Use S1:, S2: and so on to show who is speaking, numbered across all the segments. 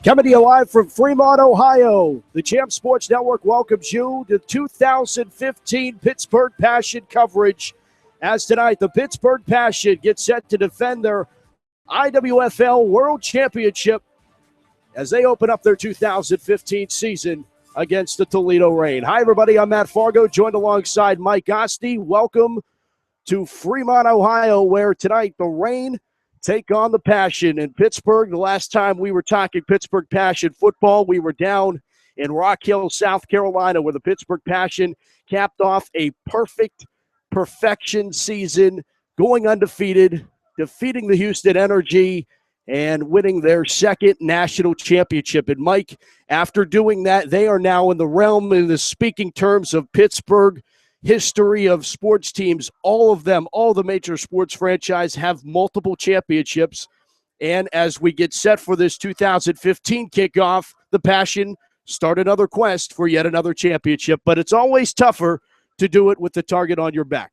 S1: Coming to you live from Fremont, Ohio, the Champ Sports Network welcomes you to 2015 Pittsburgh Passion coverage. As tonight, the Pittsburgh Passion gets set to defend their IWFL World Championship as they open up their 2015 season against the Toledo Rain. Hi, everybody. I'm Matt Fargo, joined alongside Mike Asti. Welcome to Fremont, Ohio, where tonight the Rain take on the Passion in Pittsburgh. The last time we were talking Pittsburgh Passion football, we were down in Rock Hill, South Carolina, where the Pittsburgh Passion capped off a perfection season, going undefeated, defeating the Houston Energy, and winning their second national championship. And Mike, after doing that, they are now in the realm, in the speaking terms of Pittsburgh history of sports teams. All of them, all the major sports franchise have multiple championships. And as we get set for this 2015 kickoff, the Passion start another quest for yet another championship. But it's always tougher to do it with the target on your back.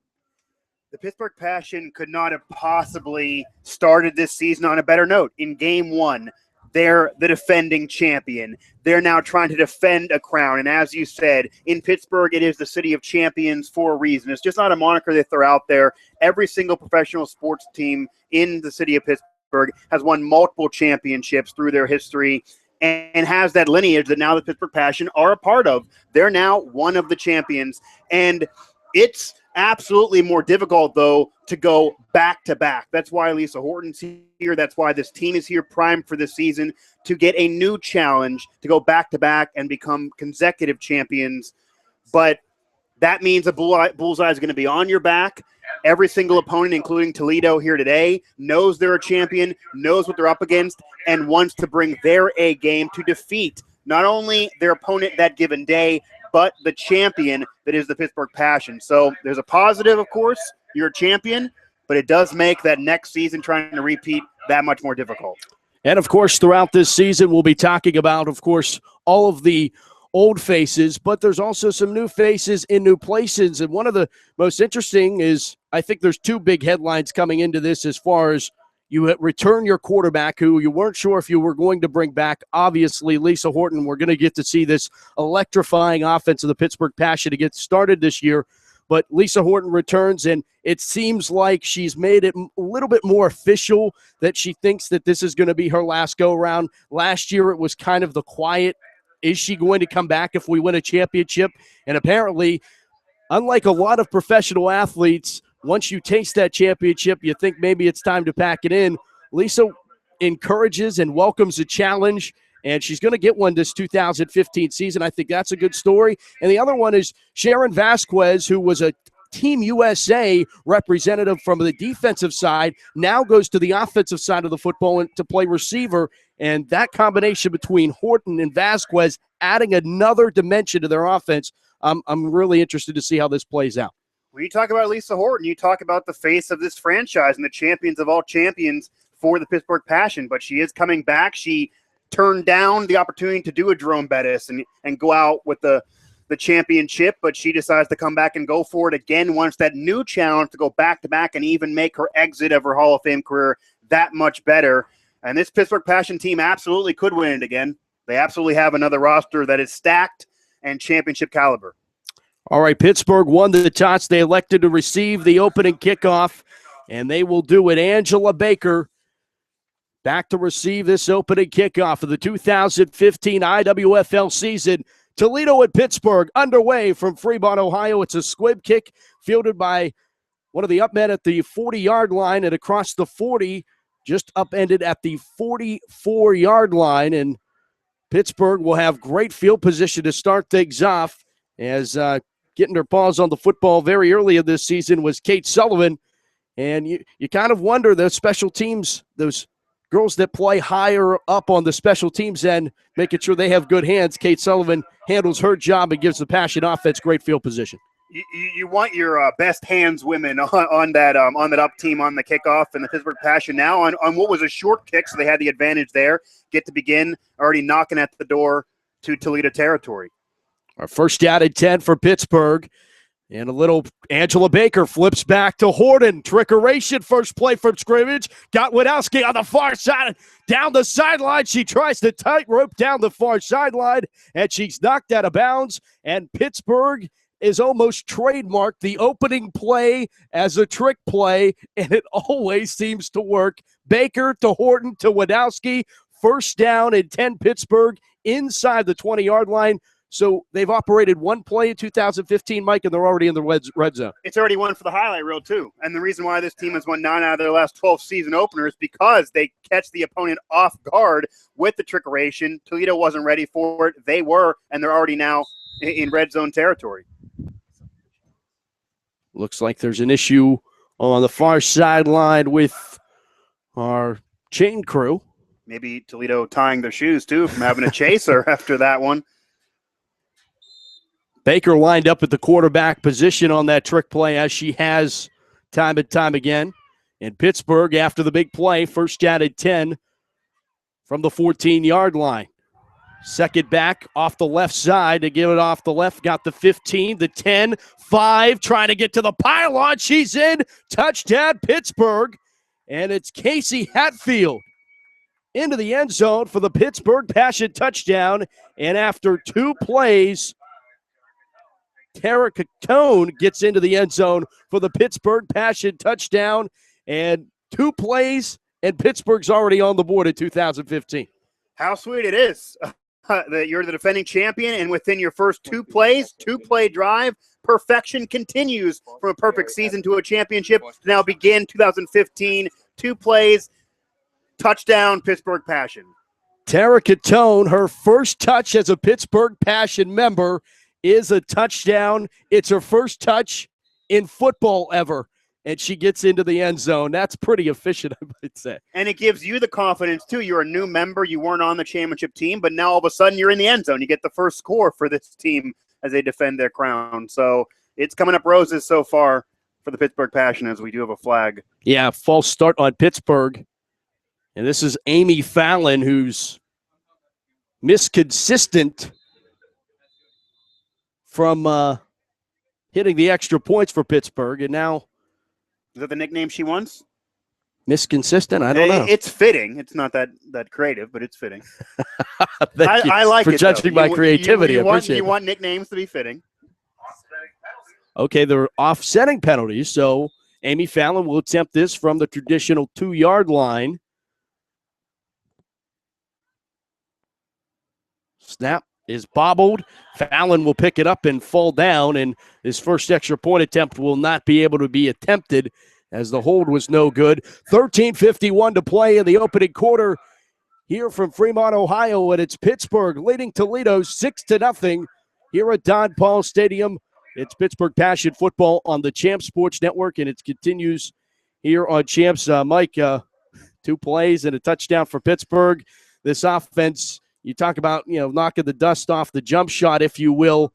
S2: The Pittsburgh Passion could not have possibly started this season on a better note. In game one, they're the defending champion. They're now trying to defend a crown. And as you said, in Pittsburgh, it is the city of champions for a reason. It's just not a moniker they throw out there. Every single professional sports team in the city of Pittsburgh has won multiple championships through their history and has that lineage that now the Pittsburgh Passion are a part of. They're now one of the champions. And it's absolutely more difficult, though, to go back-to-back. That's why Lisa Horton's here. That's why this team is here primed for this season to get a new challenge to go back-to-back and become consecutive champions. But that means a bullseye is going to be on your back. Every single opponent, including Toledo here today, knows they're a champion, knows what they're up against, and wants to bring their A game to defeat not only their opponent that given day, but the champion that is the Pittsburgh Passion. So there's a positive, of course. You're a champion, but it does make that next season trying to repeat that much more difficult.
S1: And, of course, throughout this season, we'll be talking about, of course, all of the old faces, but there's also some new faces in new places. And one of the most interesting is, I think there's two big headlines coming into this as far as you return your quarterback who you weren't sure if you were going to bring back. Obviously, Lisa Horton, we're going to get to see this electrifying offense of the Pittsburgh Passion to get started this year. But Lisa Horton returns, and it seems like she's made it a little bit more official that she thinks that this is going to be her last go-around. Last year, it was kind of the quiet, is she going to come back if we win a championship? And apparently, unlike a lot of professional athletes, once you taste that championship, you think maybe it's time to pack it in. Lisa encourages and welcomes a challenge, and she's going to get one this 2015 season. I think that's a good story. And the other one is Sharon Vasquez, who was a Team USA representative from the defensive side, now goes to the offensive side of the football and to play receiver. And that combination between Horton and Vasquez adding another dimension to their offense, I'm really interested to see how this plays out.
S2: When you talk about Lisa Horton, you talk about the face of this franchise and the champions of all champions for the Pittsburgh Passion. But she is coming back. She turned down the opportunity to do a Jerome Bettis and go out with the championship, but she decides to come back and go for it again, wants that new challenge to go back-to-back and even make her exit of her Hall of Fame career that much better. And this Pittsburgh Passion team absolutely could win it again. They absolutely have another roster that is stacked and championship caliber.
S1: All right, Pittsburgh won the toss. They elected to receive the opening kickoff, and they will do it. Angela Baker back to receive this opening kickoff of the 2015 IWFL season. Toledo and Pittsburgh underway from Fremont, Ohio. It's a squib kick fielded by one of the upmen at the 40-yard line and across the 40, just upended at the 44-yard line. And Pittsburgh will have great field position to start things off as getting her paws on the football very early in this season was Kate Sullivan. And you kind of wonder, those special teams, those girls that play higher up on the special teams end, making sure they have good hands. Kate Sullivan handles her job and gives the Passion offense great field position.
S2: You want your best hands women on that up team on the kickoff, and the Pittsburgh Passion now on what was a short kick, so they had the advantage there. Get to begin already knocking at the door to Toledo territory.
S1: Our first down and 10 for Pittsburgh. And a little Angela Baker flips back to Horton. Trickeration, first play from scrimmage. Got Wadowski on the far side. Down the sideline. She tries to tightrope down the far sideline, and she's knocked out of bounds. And Pittsburgh is almost trademarked the opening play as a trick play, and it always seems to work. Baker to Horton to Wadowski. First down and 10 Pittsburgh inside the 20-yard line. So they've operated one play in 2015, Mike, and they're already in the red zone.
S2: It's already one for the highlight reel, too. And the reason why this team has won 9 out of their last 12 season openers because they catch the opponent off guard with the trickeration. Toledo wasn't ready for it. They were, and they're already now in red zone territory.
S1: Looks like there's an issue on the far sideline with our chain crew.
S2: Maybe Toledo tying their shoes, too, from having a chaser after that one.
S1: Baker lined up at the quarterback position on that trick play, as she has time and time again. And Pittsburgh, after the big play, first down at 10 from the 14-yard line. Second back off the left side to give it off the left. Got the 15, the 10, 5, trying to get to the pylon. She's in. Touchdown, Pittsburgh. And it's Casey Hatfield into the end zone for the Pittsburgh Passion touchdown. And after 2 plays, Tara Catone gets into the end zone for the Pittsburgh Passion touchdown. And 2 plays, and Pittsburgh's already on the board in 2015.
S2: How sweet it is that you're the defending champion, and within your first 2 plays, 2-play drive, perfection continues from a perfect season to a championship to now begin 2015. 2 plays, touchdown, Pittsburgh Passion.
S1: Tara Catone, her first touch as a Pittsburgh Passion member is a touchdown. It's her first touch in football ever, and she gets into the end zone. That's pretty efficient, I might say.
S2: And it gives you the confidence, too. You're a new member. You weren't on the championship team, but now all of a sudden you're in the end zone. You get the first score for this team as they defend their crown. So it's coming up roses so far for the Pittsburgh Passion, as we do have a flag.
S1: Yeah, false start on Pittsburgh. And this is Amy Fallon, who's misconsistent from hitting the extra points for Pittsburgh. And now,
S2: is that the nickname she wants?
S1: Misconsistent? I don't know.
S2: It's fitting. It's not that creative, but it's fitting.
S1: Thank you
S2: I like
S1: for
S2: it,
S1: judging my creativity. I appreciate it.
S2: You want nicknames to be fitting.
S1: Okay, they're offsetting penalties. So Amy Fallon will attempt this from the traditional 2-yard line. Snap is bobbled. Fallon will pick it up and fall down, and his first extra point attempt will not be able to be attempted as the hold was no good. 13:51 to play in the opening quarter here from Fremont, Ohio, and it's Pittsburgh leading Toledo 6-0 here at Don Paul Stadium. It's Pittsburgh Passion Football on the Champs Sports Network, and it continues here on Champs. Mike, 2 plays and a touchdown for Pittsburgh. This offense, you talk about, knocking the dust off the jump shot, if you will.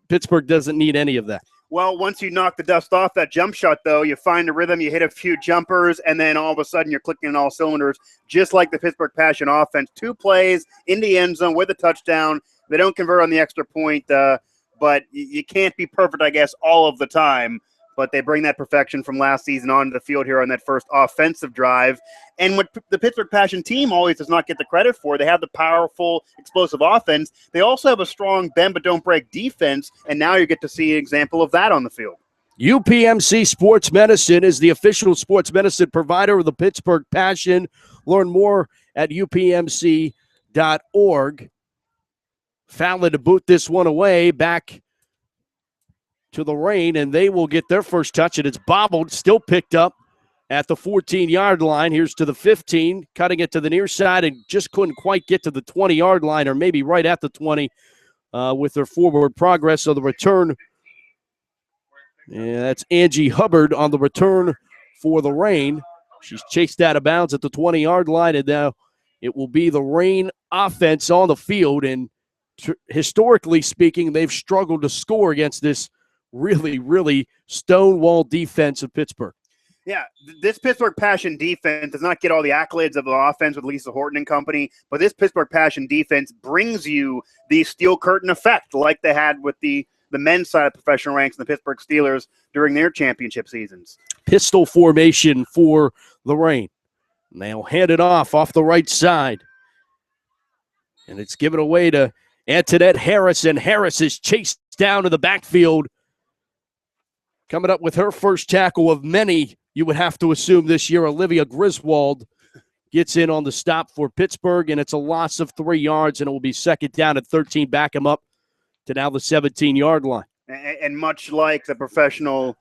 S1: Pittsburgh doesn't need any of that.
S2: Well, once you knock the dust off that jump shot, though, you find a rhythm, you hit a few jumpers, and then all of a sudden you're clicking in all cylinders, just like the Pittsburgh Passion offense. 2 plays in the end zone with a touchdown. They don't convert on the extra point, but you can't be perfect, I guess, all of the time. But they bring that perfection from last season onto the field here on that first offensive drive. And what the Pittsburgh Passion team always does not get the credit for, they have the powerful, explosive offense. They also have a strong bend but don't break defense, and now you get to see an example of that on the field.
S1: UPMC Sports Medicine is the official sports medicine provider of the Pittsburgh Passion. Learn more at upmc.org. Fallon to boot this one away back to the rain, and they will get their first touch, and it's bobbled, still picked up at the 14-yard line. Here's to the 15, cutting it to the near side, and just couldn't quite get to the 20-yard line, or maybe right at the 20 with their forward progress. So the return, that's Angie Hubbard on the return for the Rain. She's chased out of bounds at the 20-yard line, and now it will be the Rain offense on the field. And historically speaking, they've struggled to score against this really, really stonewall defense of Pittsburgh.
S2: Yeah, this Pittsburgh Passion defense does not get all the accolades of the offense with Lisa Horton and company, but this Pittsburgh Passion defense brings you the steel curtain effect like they had with the the men's side of professional ranks in the Pittsburgh Steelers during their championship seasons.
S1: Pistol formation for the Reign. And they'll hand it off the right side. And it's given away to Antoinette Harris, and Harris is chased down to the backfield. Coming up with her first tackle of many, you would have to assume this year, Olivia Griswold gets in on the stop for Pittsburgh, and it's a loss of 3 yards, and it will be second down at 13. Back them up to now the 17-yard line.
S2: And much like the professional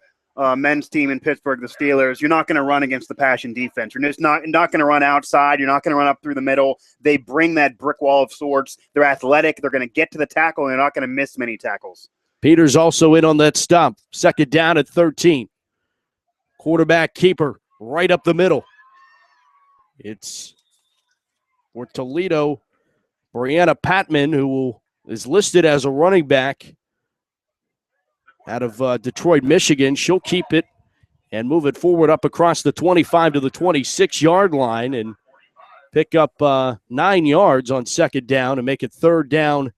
S2: men's team in Pittsburgh, the Steelers, you're not going to run against the Passion defense. You're just not going to run outside. You're not going to run up through the middle. They bring that brick wall of sorts. They're athletic. They're going to get to the tackle, and they're not going to miss many tackles.
S1: Peters also in on that stop. Second down at 13. Quarterback keeper right up the middle. It's for Toledo, Brianna Patman, who is listed as a running back out of Detroit, Michigan. She'll keep it and move it forward up across the 25 to the 26-yard line and pick up 9 yards on second down and make it third down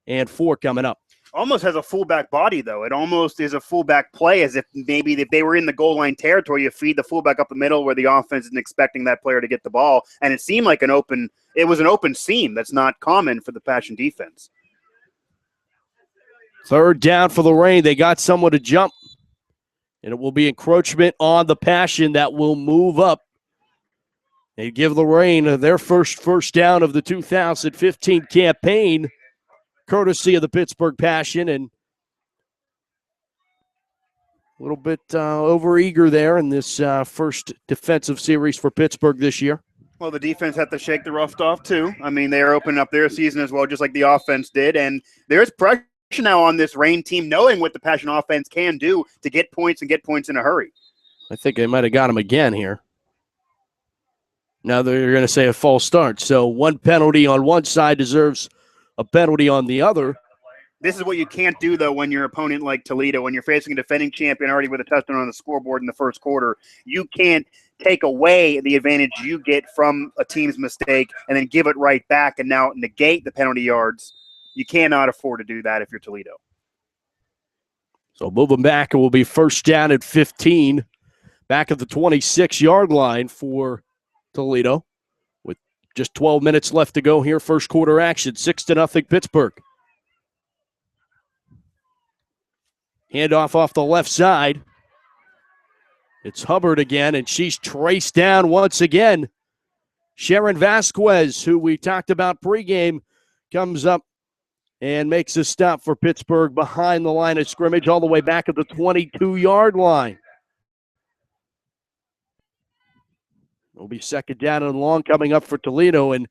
S1: and 4 coming up.
S2: Almost has a fullback body, though. It almost is a fullback play, as if maybe if they were in the goal line territory, you feed the fullback up the middle where the offense isn't expecting that player to get the ball. And it seemed like it was an open seam. That's not common for the Passion defense.
S1: Third down for the Reign. They got someone to jump, and it will be encroachment on the Passion that will move up. They give the Reign their first down of the 2015 campaign, courtesy of the Pittsburgh Passion, and a little bit overeager there in this first defensive series for Pittsburgh this year.
S2: Well, the defense had to shake the rust off, too. I mean, they are opening up their season as well, just like the offense did, and there's pressure now on this Reign team, knowing what the Passion offense can do to get points and get points in a hurry.
S1: I think they might have got him again here. Now they're going to say a false start, so one penalty on one side deserves a penalty on the other.
S2: This is what you can't do, though, when your opponent like Toledo, when you're facing a defending champion already with a touchdown on the scoreboard in the first quarter, you can't take away the advantage you get from a team's mistake and then give it right back and now negate the penalty yards. You cannot afford to do that if you're Toledo.
S1: So moving back, it will be first down at 15, back at the 26-yard line for Toledo. Just 12 minutes left to go here. First quarter action, 6-0 Pittsburgh. Handoff off the left side. It's Hubbard again, and she's traced down once again. Sharon Vasquez, who we talked about pregame, comes up and makes a stop for Pittsburgh behind the line of scrimmage all the way back at the 22-yard line. It'll be second down and long coming up for Toledo, and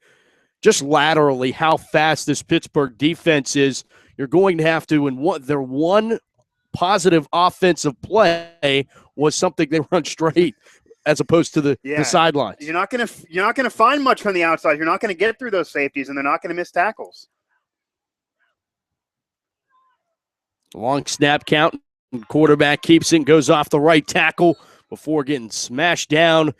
S1: just laterally how fast this Pittsburgh defense is, you're going to have to, and their one positive offensive play was something they run straight as opposed to the sidelines.
S2: You're not gonna find much from the outside. You're not going to get through those safeties, and they're not going to miss tackles.
S1: Long snap count. Quarterback keeps it, goes off the right tackle before getting smashed down.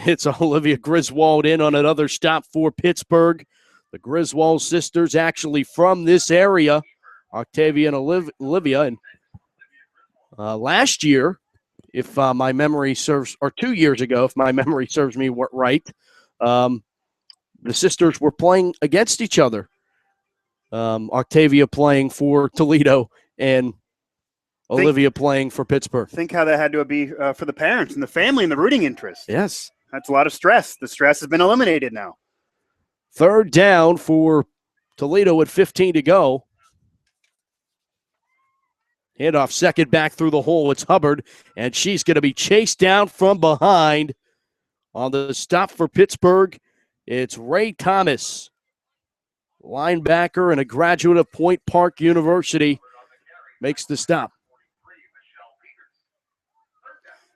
S1: It's Olivia Griswold in on another stop for Pittsburgh. The Griswold sisters actually from this area, Octavia and Olivia. And last year, if my memory serves, or 2 years ago, if my memory serves me right, the sisters were playing against each other. Octavia playing for Toledo and Olivia playing for Pittsburgh.
S2: Think how that had to be for the parents and the family and the rooting interest.
S1: Yes.
S2: That's a lot of stress. The stress has been eliminated now.
S1: Third down for Toledo at 15 to go. Handoff second back through the hole. It's Hubbard, and she's going to be chased down from behind. On the stop for Pittsburgh, it's Ray Thomas, linebacker and a graduate of Point Park University, makes the stop.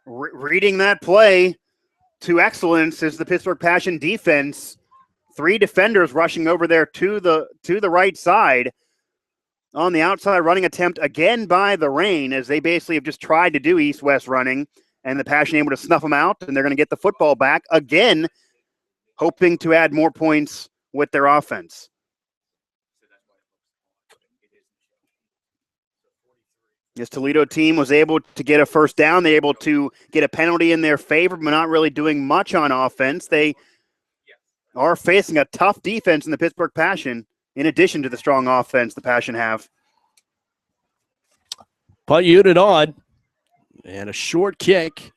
S2: Reading that play to excellence is the Pittsburgh Passion defense. 3 defenders rushing over there to the right side. On the outside running attempt again by the Reign, as they basically have just tried to do east-west running, and the Passion able to snuff them out, and they're going to get the football back again, hoping to add more points with their offense. This Toledo team was able to get a first down. They're able to get a penalty in their favor, but not really doing much on offense. They are facing a tough defense in the Pittsburgh Passion, in addition to the strong offense the Passion have.
S1: Punt unit on, and a short kick.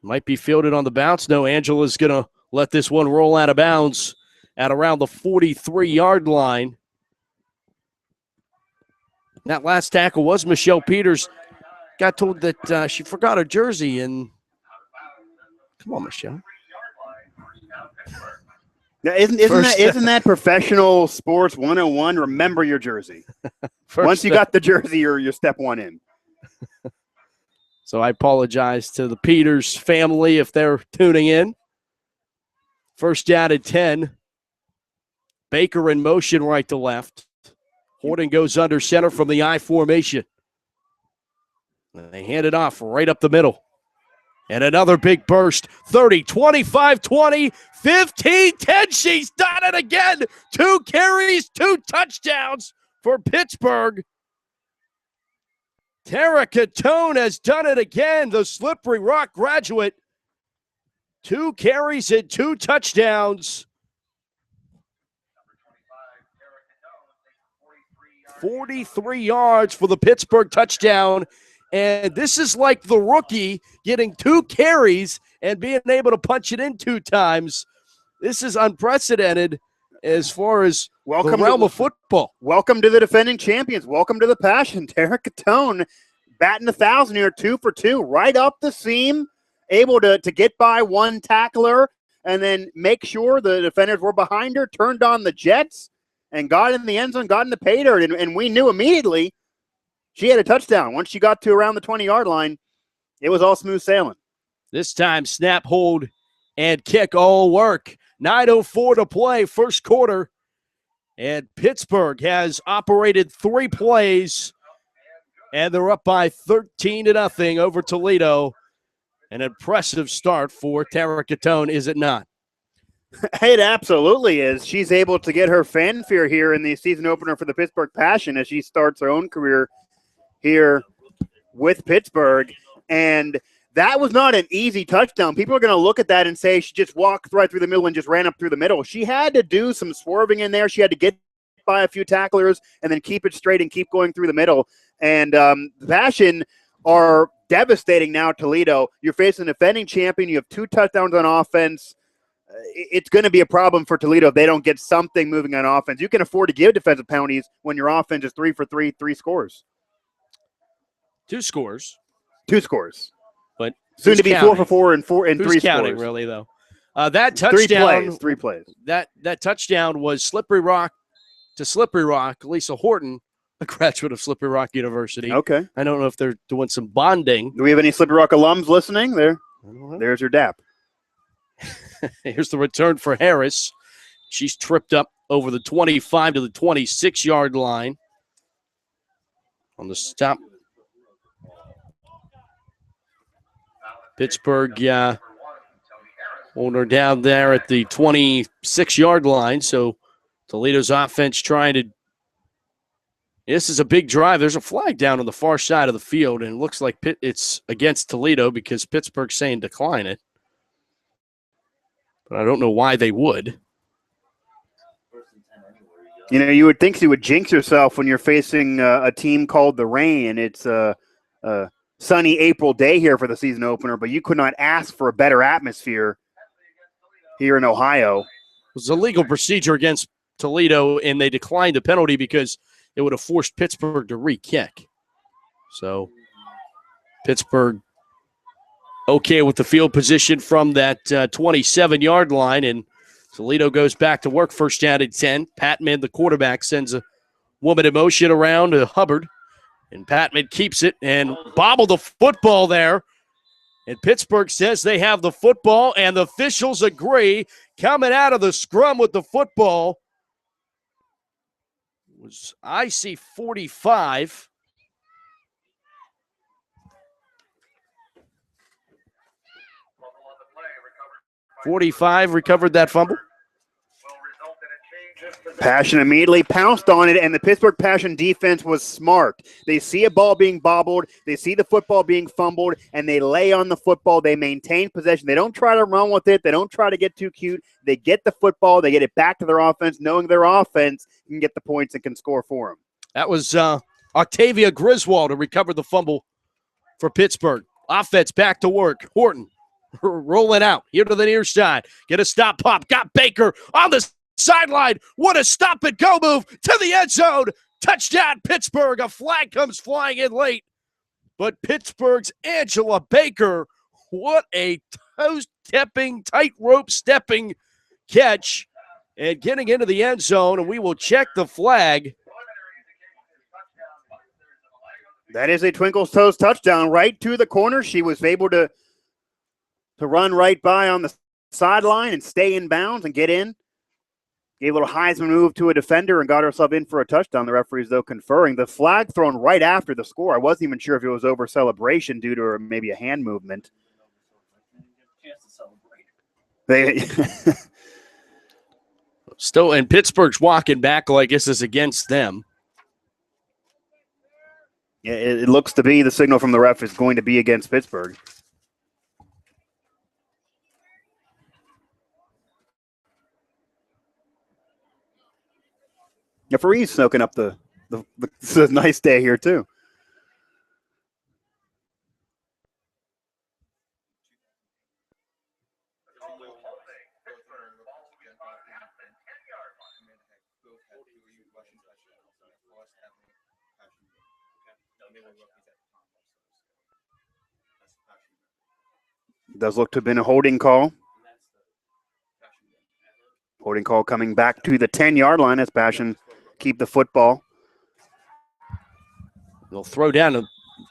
S1: Might be fielded on the bounce. No, Angela's going to let this one roll out of bounds at around the 43-yard line. That last tackle was Michelle Peters. Got told that she forgot her jersey. And come on, Michelle.
S2: Now, isn't that professional sports 101? Remember your jersey. Once you got the jersey, you're step one in.
S1: So I apologize to the Peters family if they're tuning in. First down at 10. Baker in motion right to left. Horton goes under center from the I formation. And they hand it off right up the middle. And another big burst. 30, 25, 20, 15, 10. She's done it again. 2 carries, 2 touchdowns for Pittsburgh. Tara Catone has done it again. The Slippery Rock graduate. 2 carries and 2 touchdowns. 43 yards for the Pittsburgh touchdown. And this is like the rookie getting 2 carries and being able to punch it in 2 times. This is unprecedented as far as the realm of football.
S2: Welcome to the defending champions. Welcome to the Passion. Tara Catone batting 1,000 here, 2 for 2, right up the seam, able to get by 1 tackler and then make sure the defenders were behind her, turned on the jets, and got in the end zone, got in the pay dirt, and we knew immediately she had a touchdown. Once she got to around the 20-yard line, it was all smooth sailing.
S1: This time, snap, hold, and kick all work. 9:04 to play, first quarter. And Pittsburgh has operated 3 plays, and they're up by 13-0 over Toledo. An impressive start for Tara Catone, is it not?
S2: It absolutely is. She's able to get her fanfare here in the season opener for the Pittsburgh Passion as she starts her own career here with Pittsburgh. And that was not an easy touchdown. People are going to look at that and say she just walked right through the middle and just ran up through the middle. She had to do some swerving in there. She had to get by a few tacklers and then keep it straight and keep going through the middle. And the Passion are devastating now, Toledo. You're facing a defending champion. You have 2 touchdowns on offense. It's going to be a problem for Toledo if they don't get something moving on offense. You can afford to give defensive penalties when your offense is 3 for 3, 3 scores.
S1: 2 scores.
S2: 2 scores.
S1: But
S2: soon to be counting? 4 for 4 and 3
S1: who's counting,
S2: scores.
S1: Really, though? That touchdown.
S2: 3 plays.
S1: That touchdown was Slippery Rock to Slippery Rock. Lisa Horton, a graduate of Slippery Rock University.
S2: Okay.
S1: I don't know if they're doing some bonding.
S2: Do we have any Slippery Rock alums listening? There's your dap.
S1: Here's the return for Harris. She's tripped up over the 25 to the 26-yard line. On the stop. Pittsburgh holding her down there at the 26-yard line. So Toledo's offense trying to. This is a big drive. There's a flag down on the far side of the field, and it looks like it's against Toledo because Pittsburgh's saying decline it. But I don't know why they would.
S2: You know, you would think you would jinx yourself when you're facing a team called the Rain. It's a sunny April day here for the season opener, but you could not ask for a better atmosphere here in Ohio.
S1: It was a legal procedure against Toledo, and they declined the penalty because it would have forced Pittsburgh to re-kick. So Pittsburgh okay with the field position from that 27-yard line, and Toledo goes back to work. First down at 10. Patman, the quarterback, sends a woman in motion around to Hubbard, and Patman keeps it and bobbled the football there. And Pittsburgh says they have the football, and the officials agree. Coming out of the scrum with the football was IC 45. 45 recovered that fumble.
S2: Passion immediately pounced on it, and the Pittsburgh Passion defense was smart. They see a ball being bobbled, they see the football being fumbled, and they lay on the football. They maintain possession. They don't try to run with it. They don't try to get too cute. They get the football. They get it back to their offense, knowing their offense can get the points and can score for them.
S1: That was Octavia Griswold who recovered the fumble for Pittsburgh. Offense back to work. Horton rolling out here to the near side. Get a stop pop. Got Baker on the sideline. What a stop and go move to the end zone. Touchdown Pittsburgh. A flag comes flying in late. But Pittsburgh's Angela Baker, what a toe-stepping, tightrope stepping catch. And getting into the end zone, and we will check the flag.
S2: That is a Twinkle's Toes touchdown right to the corner. She was able to run right by on the sideline and stay in bounds and get in. Gave a little Heisman move to a defender and got herself in for a touchdown. The referees, though, conferring. The flag thrown right after the score. I wasn't even sure if it was over celebration due to maybe a hand movement. They
S1: Still, and Pittsburgh's walking back like this is against them.
S2: Yeah, it looks to be the signal from the ref is going to be against Pittsburgh. Yeah, Faree's soaking up it's a nice day here, too. Does look to have been a holding call. Holding call coming back to the 10-yard line as Passion keep the football.
S1: They'll throw down. A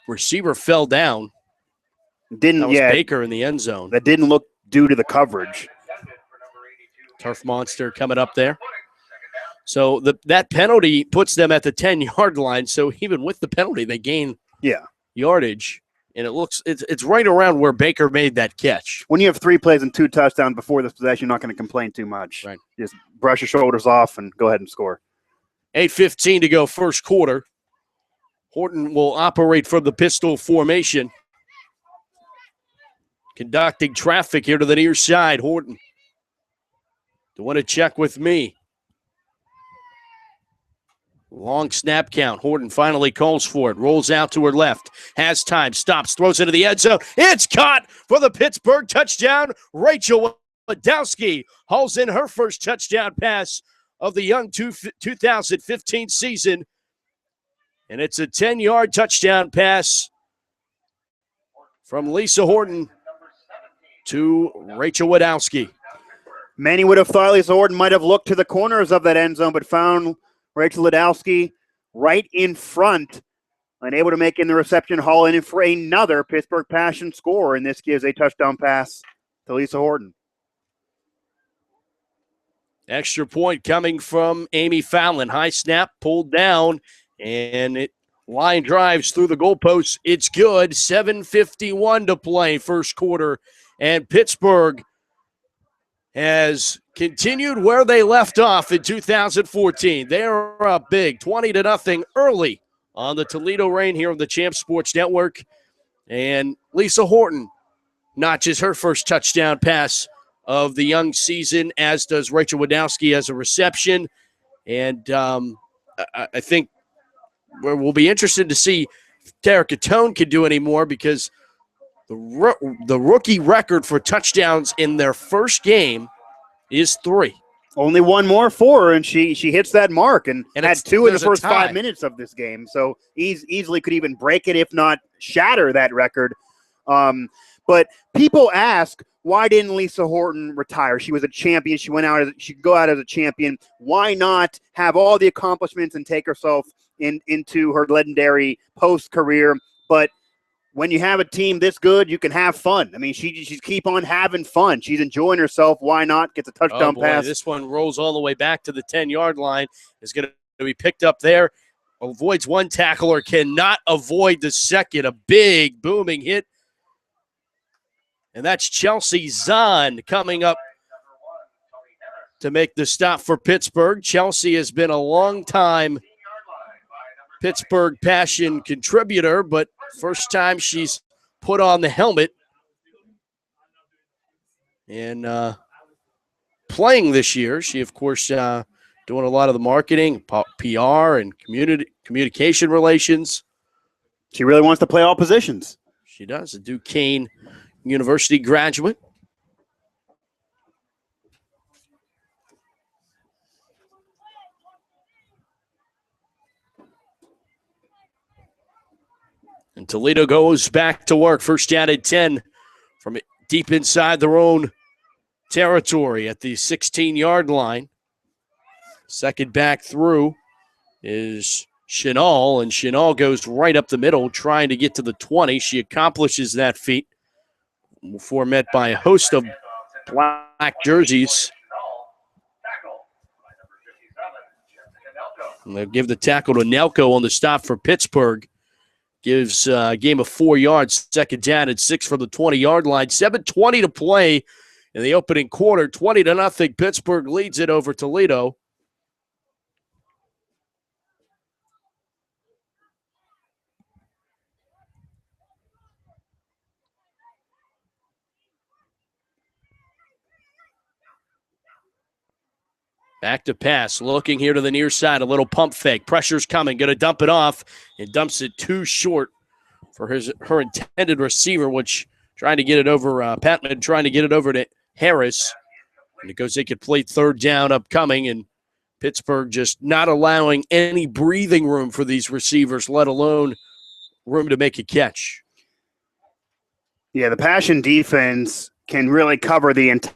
S1: receiver fell down.
S2: That was
S1: Baker in the end zone.
S2: That didn't look due to the coverage.
S1: Turf monster coming up there. So that penalty puts them at the 10-yard line. So even with the penalty, they gain yardage. And it's right around where Baker made that catch.
S2: When you have 3 plays and 2 touchdowns before this possession, you're not going to complain too much.
S1: Right.
S2: Just brush your shoulders off and go ahead and score.
S1: 8:15 to go first quarter. Horton will operate from the pistol formation. Conducting traffic here to the near side. Horton. Do want to check with me. Long snap count. Horton finally calls for it. Rolls out to her left. Has time. Stops. Throws into the end zone. It's caught for the Pittsburgh touchdown. Rachel Wadowski hauls in her first touchdown pass of the young 2015 season. And it's a 10-yard touchdown pass from Lisa Horton to Rachel Wadowski.
S2: Many would have thought Lisa Horton might have looked to the corners of that end zone, but found Rachel Wadowski right in front, unable to make in the reception, haul in for another Pittsburgh Passion score, and this gives a touchdown pass to Lisa Horton.
S1: Extra point coming from Amy Fallon. High snap, pulled down, and it line drives through the goalposts. It's good. 7:51 to play first quarter, and Pittsburgh has continued where they left off in 2014. They're up big, 20-0 early on the Toledo Reign here on the Champ Sports Network. And Lisa Horton notches her first touchdown pass of the young season, as does Rachel Wadowski as a reception. And I think we'll be interested to see if Tara Catone can do any more, because the rookie record for touchdowns in their first game is 3.
S2: Only one more for her, and she hits that mark and had 2 in the first 5 minutes of this game. So easily could even break it, if not shatter that record. But people ask, why didn't Lisa Horton retire? She was a champion. She could go out as a champion. Why not have all the accomplishments and take herself into her legendary post-career? But when you have a team this good, you can have fun. I mean, she's keep on having fun. She's enjoying herself. Why not? Gets a touchdown pass.
S1: This one rolls all the way back to the 10-yard line. Is going to be picked up there. Avoids one tackler, cannot avoid the second. A big booming hit. And that's Chelsea Zahn coming up to make the stop for Pittsburgh. Chelsea has been a long-time Pittsburgh Passion contributor, but first time she's put on the helmet and playing this year. She, of course, doing a lot of the marketing, PR, and communication relations.
S2: She really wants to play all positions.
S1: She does. A Duquesne University graduate. And Toledo goes back to work. First down at 10 from deep inside their own territory at the 16-yard line. Second back through is Chenal, and Chenal goes right up the middle trying to get to the 20. She accomplishes that feat before met by a host of black jerseys. And they'll give the tackle to Nelko on the stop for Pittsburgh. Gives a game of 4 yards, second down at 6 from the 20-yard line. 7:20 to play in the opening quarter. 20-0. Pittsburgh leads it over Toledo. Back to pass, looking here to the near side, a little pump fake. Pressure's coming, going to dump it off, and dumps it too short for her intended receiver, which trying to get it over, Patman trying to get it over to Harris. And it goes incomplete, third down upcoming, and Pittsburgh just not allowing any breathing room for these receivers, let alone room to make a catch.
S2: Yeah, the Passion defense can really cover the entire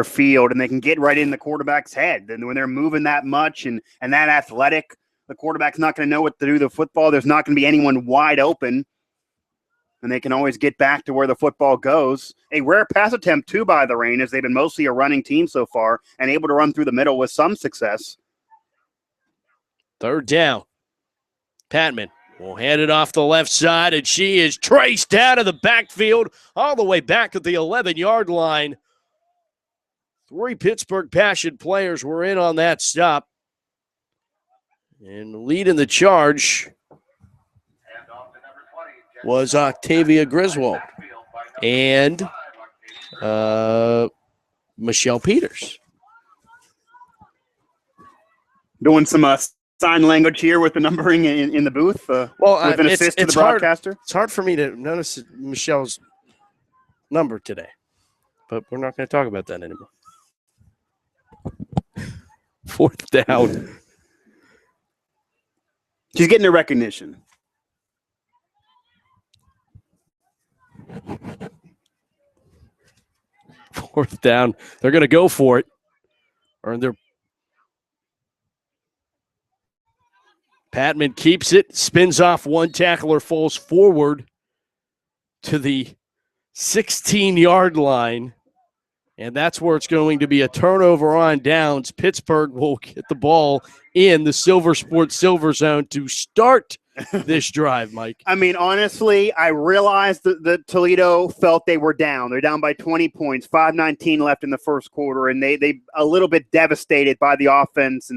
S2: field, and they can get right in the quarterback's head. And when they're moving that much and that athletic, the quarterback's not going to know what to do with the football. There's not going to be anyone wide open, and they can always get back to where the football goes. A rare pass attempt, too, by the Rain, as they've been mostly a running team so far and able to run through the middle with some success.
S1: Third down. Patman will hand it off the left side, and she is traced out of the backfield all the way back at the 11-yard line. 3 Pittsburgh Passion players were in on that stop. And leading the charge was Octavia Griswold and Michelle Peters.
S2: Doing some sign language here with the numbering in the booth. With an assist to the broadcaster.
S1: It's hard for me to notice Michelle's number today, but we're not going to talk about that anymore. Fourth down.
S2: She's getting her recognition.
S1: Fourth down. They're going to go for it. Patman keeps it, spins off one tackler, falls forward to the 16-yard line. And that's where it's going to be a turnover on downs. Pittsburgh will get the ball in the Silver Sport Silver Zone to start this drive, Mike.
S2: I mean, honestly, I realized that Toledo felt they were down. They're down by 20 points, 5:19 left in the first quarter, and they a little bit devastated by the offense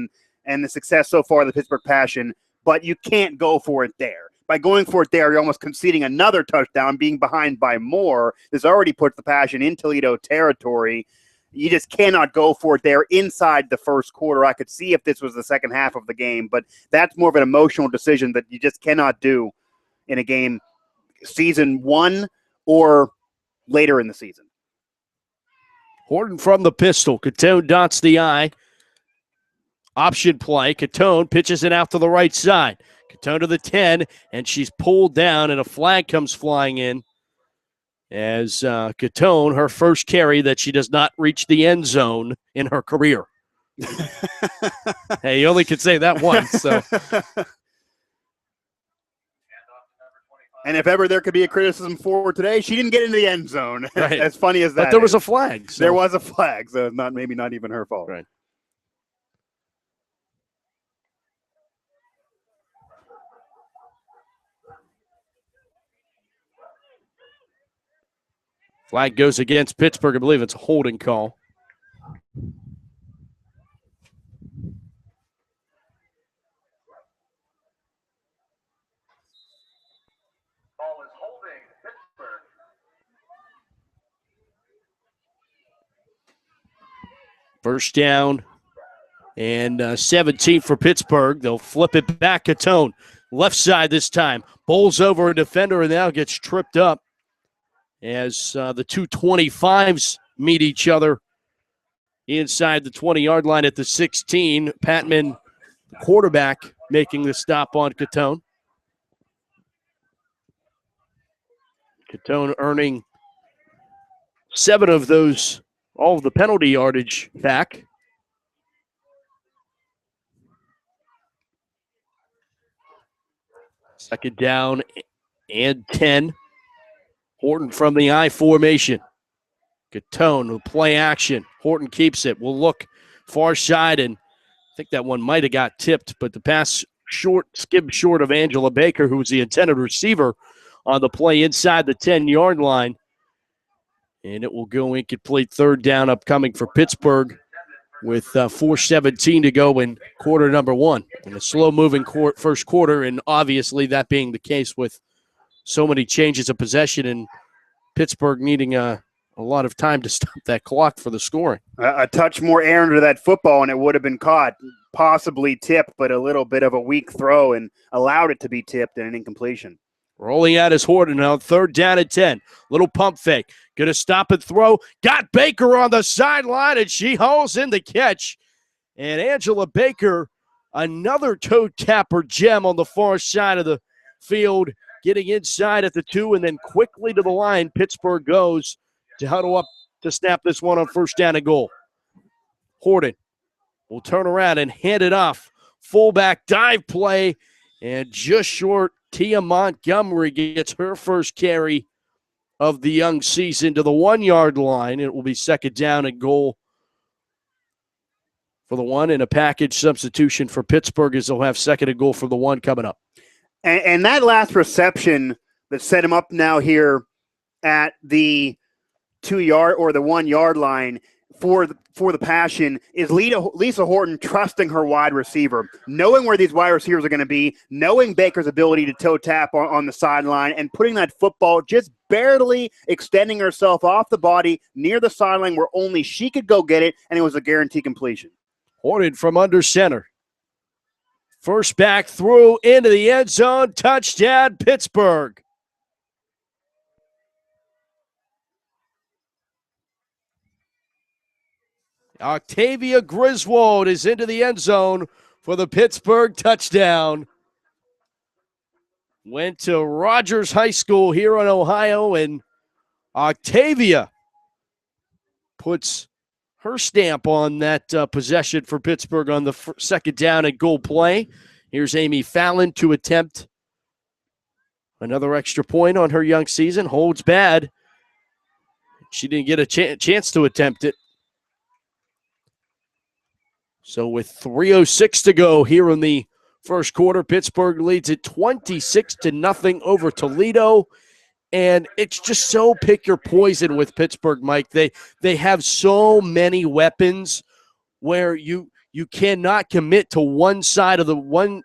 S2: and the success so far of the Pittsburgh Passion. But you can't go for it there. By going for it there, you're almost conceding another touchdown, being behind by more. This already puts the Passion in Toledo territory. You just cannot go for it there inside the first quarter. I could see if this was the second half of the game, but that's more of an emotional decision that you just cannot do in a game season 1 or later in the season.
S1: Horton from the pistol. Catone dots the I. Option play. Catone pitches it out to the right side. Catone to the 10, and she's pulled down, and a flag comes flying in as Catone, her first carry that she does not reach the end zone in her career. Hey, you only can say that once. So.
S2: And if ever there could be a criticism for today, she didn't get into the end zone.
S1: Right.
S2: As funny as that
S1: But there was a flag. So.
S2: There was a flag, so maybe not even her fault.
S1: Right. Flag goes against Pittsburgh. I believe it's a holding call. First down and 17 for Pittsburgh. They'll flip it back. Catone, left side this time. Bowls over a defender and now gets tripped up as the two 25s meet each other inside the 20-yard line at the 16. Patman, the quarterback, making the stop on Catone. Catone earning 7 of those, all of the penalty yardage back. Second down and 10. Horton from the I formation. Catone will play action. Horton keeps it. Will look far side, and I think that one might have got tipped, but the pass skimmed short of Angela Baker, who was the intended receiver on the play inside the 10-yard line. And it will go incomplete. Third down upcoming for Pittsburgh with 4:17 to go in quarter number 1. In a slow-moving first quarter, and obviously that being the case with so many changes of possession and Pittsburgh needing a lot of time to stop that clock for the scoring.
S2: A touch more air into that football, and it would have been caught, possibly tipped, but a little bit of a weak throw and allowed it to be tipped and an incompletion.
S1: Rolling out is Horton now, third down and 10. Little pump fake. Going to stop and throw. Got Baker on the sideline, and she hauls in the catch. And Angela Baker, another toe tapper gem on the far side of the field, getting inside at the 2 and then quickly to the line. Pittsburgh goes to huddle up to snap this one on first down and goal. Horton will turn around and hand it off. Fullback dive play, and just short, Tia Montgomery gets her first carry of the young season to the 1-yard line. It will be second down and goal for the 1, and a package substitution for Pittsburgh as they'll have second and goal for the 1 coming up.
S2: And that last reception that set him up now here at the 2-yard or the 1-yard line for the Passion is Lisa Horton trusting her wide receiver, knowing where these wide receivers are going to be, knowing Baker's ability to toe tap on the sideline, and putting that football just barely extending herself off the body near the sideline where only she could go get it, and it was a guaranteed completion.
S1: Horton from under center. First back through into the end zone. Touchdown, Pittsburgh. Octavia Griswold is into the end zone for the Pittsburgh touchdown. Went to Rogers High School here in Ohio, and Octavia puts her stamp on that possession for Pittsburgh on the second down and goal play. Here's Amy Fallon to attempt another extra point on her young season. Holds bad. She didn't get a chance to attempt it. So with 3:06 to go here in the first quarter, Pittsburgh leads it 26-0 over Toledo. And it's just so pick your poison with Pittsburgh, Mike. They have so many weapons where you cannot commit to one side of the one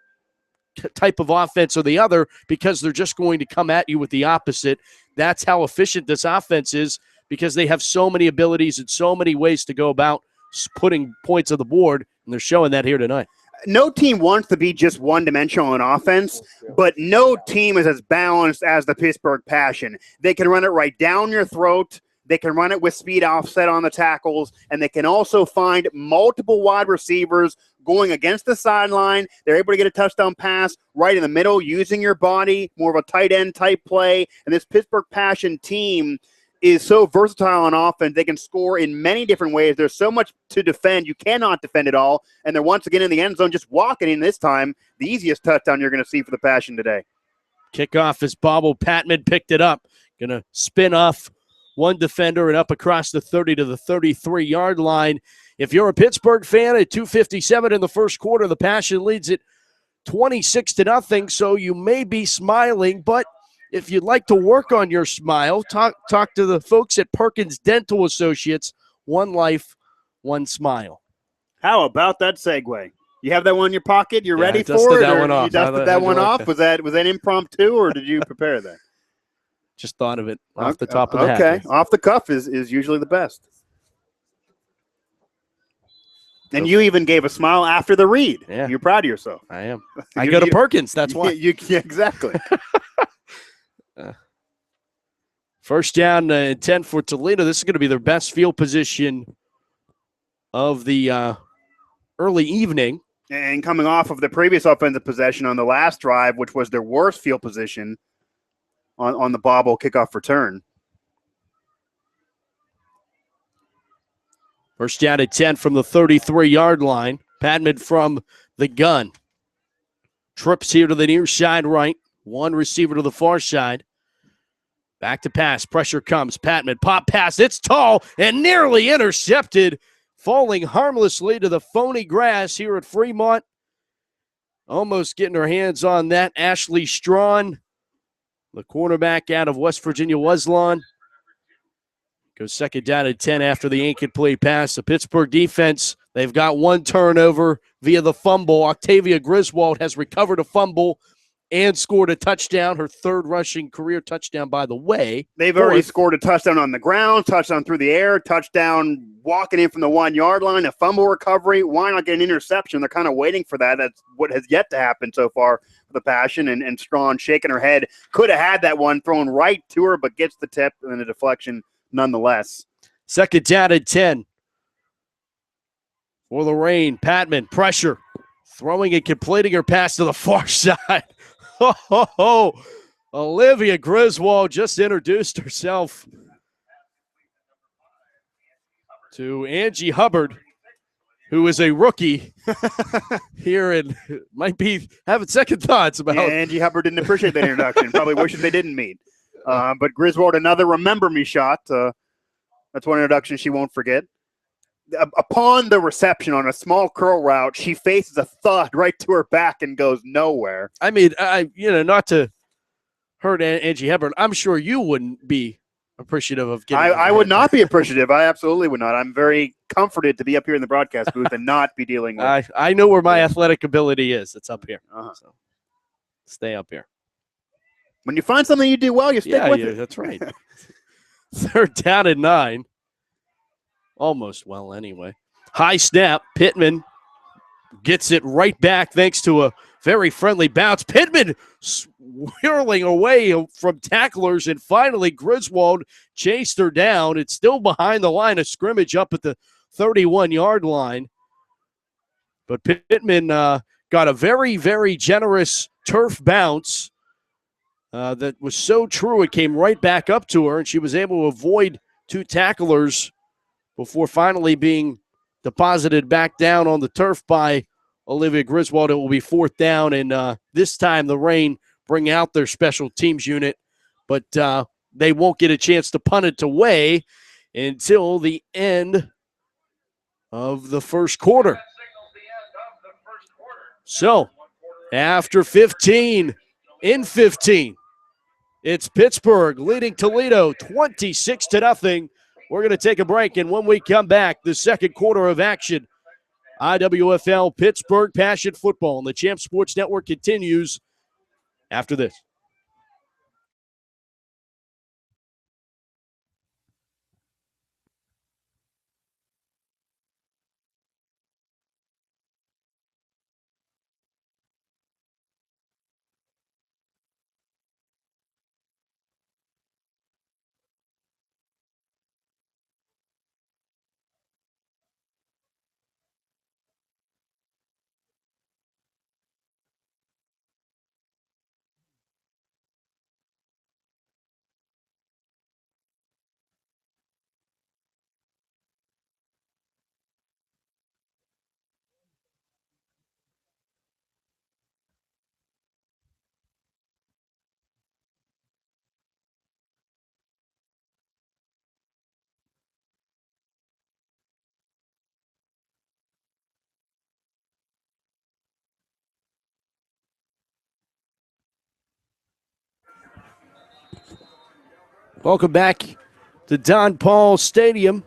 S1: type of offense or the other because they're just going to come at you with the opposite. That's how efficient this offense is because they have so many abilities and so many ways to go about putting points on the board, and they're showing that here tonight.
S2: No team wants to be just one-dimensional in offense, but no team is as balanced as the Pittsburgh Passion. They can run it right down your throat. They can run it with speed offset on the tackles, and they can also find multiple wide receivers going against the sideline. They're able to get a touchdown pass right in the middle using your body, more of a tight end type play. And this Pittsburgh Passion team is so versatile on offense. They can score in many different ways. There's so much to defend. You cannot defend it all. And they're once again in the end zone just walking in this time. The easiest touchdown you're going to see for the Passion today.
S1: Kickoff is bobbled. Patman picked it up. Going to spin off one defender and up across the 30 to the 33-yard line. If you're a Pittsburgh fan, at 2:57 in the first quarter, the Passion leads it 26-0. So you may be smiling, but if you'd like to work on your smile, talk to the folks at Perkins Dental Associates. One life, one smile.
S2: How about that segue? You have that one in your pocket? You're ready for it?
S1: That one off.
S2: You dusted that one off? Was that impromptu, or did you prepare that?
S1: Just thought of it off the top of the hat.
S2: Okay, off the cuff is usually the best. And you even gave a smile after the read.
S1: Yeah.
S2: You're proud of yourself.
S1: I am. I go to Perkins. That's why.
S2: Yeah, exactly.
S1: First down and 10 for Toledo. This is going to be their best field position of the early evening.
S2: And coming off of the previous offensive possession on the last drive, which was their worst field position on the bobble kickoff return.
S1: First down at 10 from the 33-yard line. Patman from the gun. Trips here to the near side right. One receiver to the far side. Back to pass. Pressure comes. Patman. Pop pass. It's tall and nearly intercepted. Falling harmlessly to the phony grass here at Fremont. Almost getting her hands on that. Ashley Strawn, the quarterback out of West Virginia Wesleyan. Goes second down at 10 after the incomplete pass. The Pittsburgh defense, they've got one turnover via the fumble. Octavia Griswold has recovered a fumble and scored a touchdown, her third rushing career touchdown, by the way.
S2: They've already scored a touchdown on the ground, touchdown through the air, touchdown walking in from the 1 yard line, a fumble recovery. Why not get an interception? They're kind of waiting for that. That's what has yet to happen so far for the Passion. And Strawn shaking her head. Could have had that one thrown right to her, but gets the tip and a deflection nonetheless.
S1: Second down at 10 for the Rain. Patman, pressure, throwing and completing her pass to the far side. Olivia Griswold just introduced herself to Angie Hubbard, who is a rookie here and might be having second thoughts about.
S2: Yeah, Angie Hubbard didn't appreciate that introduction. Probably wishes they didn't meet. But Griswold, another remember me shot. That's one introduction she won't forget. Upon the reception on a small curl route, she faces a thud right to her back and goes nowhere.
S1: I mean, not to hurt Angie Hubbard, I'm sure you wouldn't be appreciative of getting.
S2: I would not be appreciative. I absolutely would not. I'm very comforted to be up here in the broadcast booth and not be dealing with.
S1: I know where my athletic ability is. It's up here. So stay up here.
S2: When you find something you do well, you stick with it.
S1: That's right. Third down and 9. Almost well, anyway. High snap. Pittman gets it right back thanks to a very friendly bounce. Pittman swirling away from tacklers, and finally Griswold chased her down. It's still behind the line of scrimmage up at the 31-yard line. But Pittman got a very, very generous turf bounce that was so true it came right back up to her, and she was able to avoid two tacklers before finally being deposited back down on the turf by Olivia Griswold. It will be fourth down, and this time the Rain bring out their special teams unit, but they won't get a chance to punt it away until the end of the first quarter. So, after 15, in 15, it's Pittsburgh leading Toledo 26-0. We're going to take a break, and when we come back, the second quarter of action, IWFL Pittsburgh Passion Football on the Champ Sports Network continues after this. Welcome back to Don Paul Stadium,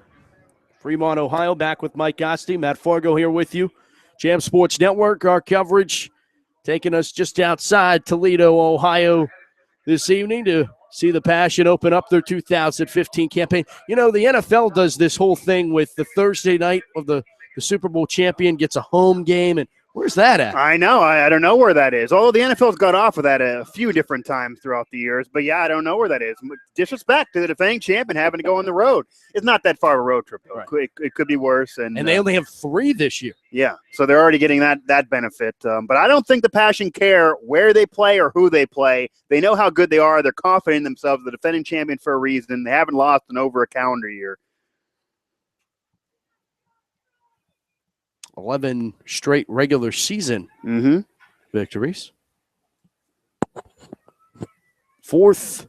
S1: Fremont, Ohio. Back with Mike Asti, Matt Fargo here with you. Jam Sports Network, our coverage taking us just outside Toledo, Ohio this evening to see the Passion open up their 2015 campaign. You know, the NFL does this whole thing with the Thursday night of the the Super Bowl champion gets a home game, and where's that at?
S2: I know. I don't know where that is. Although the NFL's got off of that a few different times throughout the years. But, yeah, I don't know where that is. Disrespect to the defending champion having to go on the road. It's not that far of a road trip, though.
S1: Right.
S2: It could be worse. And
S1: they only have 3 this year.
S2: Yeah, so they're already getting that benefit. But I don't think the Passion care where they play or who they play. They know how good they are. They're confident in themselves. The defending champion for a reason. They haven't lost in over a calendar year.
S1: 11 straight regular season victories. 4th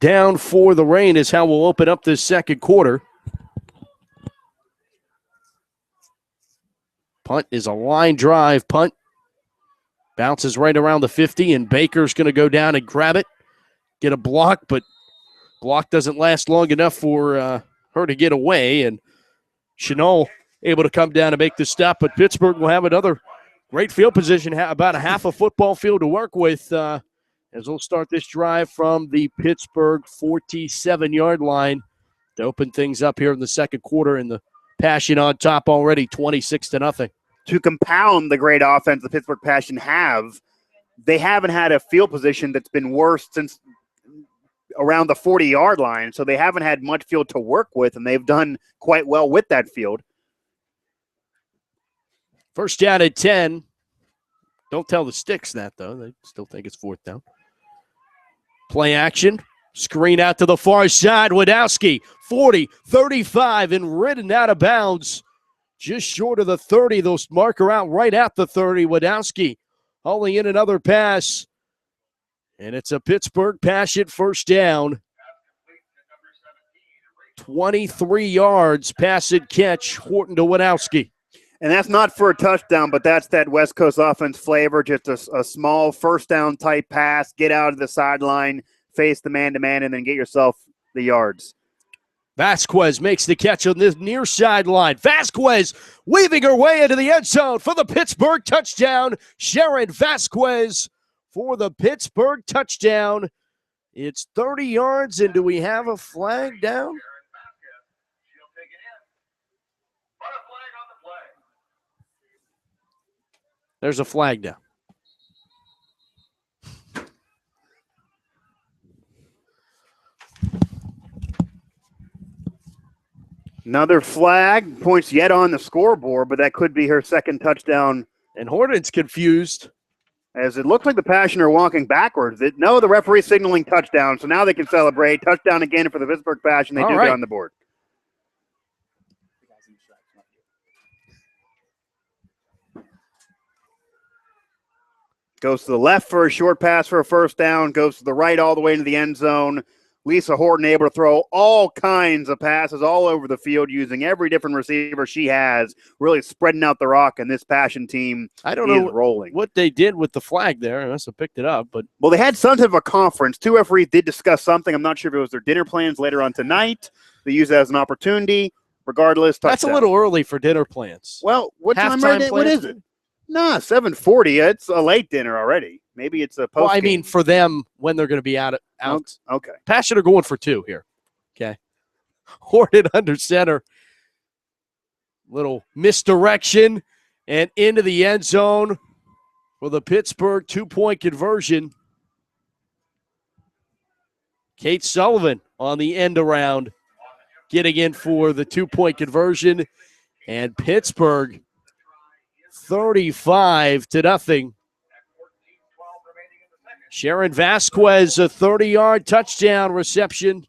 S1: down for the Reign is how we'll open up this second quarter. Punt is a line drive punt. Bounces right around the 50, and Baker's going to go down and grab it. Get a block, but block doesn't last long enough for her to get away, and Chenal able to come down and make the stop, but Pittsburgh will have another great field position, about a half a football field to work with as we'll start this drive from the Pittsburgh 47-yard line to open things up here in the second quarter, and the Passion on top already 26-0.
S2: To compound the great offense the Pittsburgh Passion they haven't had a field position that's been worse since around the 40-yard line, so they haven't had much field to work with, and they've done quite well with that field.
S1: First down at 10. Don't tell the Sticks that, though. They still think it's 4th down. Play action. Screen out to the far side. Wadowski, 40, 35, and ridden out of bounds. Just short of the 30. They'll mark her out right at the 30. Wadowski hauling in another pass. And it's a Pittsburgh Passion first down. 23 yards, pass and catch. Horton to Wadowski.
S2: And that's not for a touchdown, but that's that West Coast offense flavor, just a small first down type pass, get out of the sideline, face the man-to-man, and then get yourself the yards.
S1: Vasquez makes the catch on this near sideline. Vasquez weaving her way into the end zone for the Pittsburgh touchdown. Sharon Vasquez for the Pittsburgh touchdown. It's 30 yards, and do we have a flag down? There's a flag down.
S2: Another flag, points yet on the scoreboard, but that could be her second touchdown.
S1: And Horton's confused.
S2: As it looks like the Passion are walking backwards. No, the referee signaling touchdown, so now they can celebrate. Touchdown again for the Pittsburgh Passion. They do get on the board. Goes to the left for a short pass for a first down. Goes to the right all the way into the end zone. Lisa Horton able to throw all kinds of passes all over the field using every different receiver she has, really spreading out the rock, and this Passion team
S1: I don't know
S2: rolling.
S1: What they did with the flag there. I must have picked it up. But
S2: well, they had some type of a conference. 2 referees did discuss something. I'm not sure if it was their dinner plans later on tonight. They used it as an opportunity. Regardless, touchdown.
S1: That's a little early for dinner plans.
S2: Well, what time
S1: Halftime
S2: what is it? Nah, 7:40. It's a late dinner already. Maybe it's a post.
S1: Well, I mean, for them, when they're going to be out.
S2: Okay.
S1: Passion are going for 2 here. Okay. Horton under center. Little misdirection and into the end zone for the Pittsburgh 2-point conversion. Kate Sullivan on the end around, getting in for the 2-point conversion. And Pittsburgh 35-0. Sharon Vasquez, a 30-yard touchdown reception.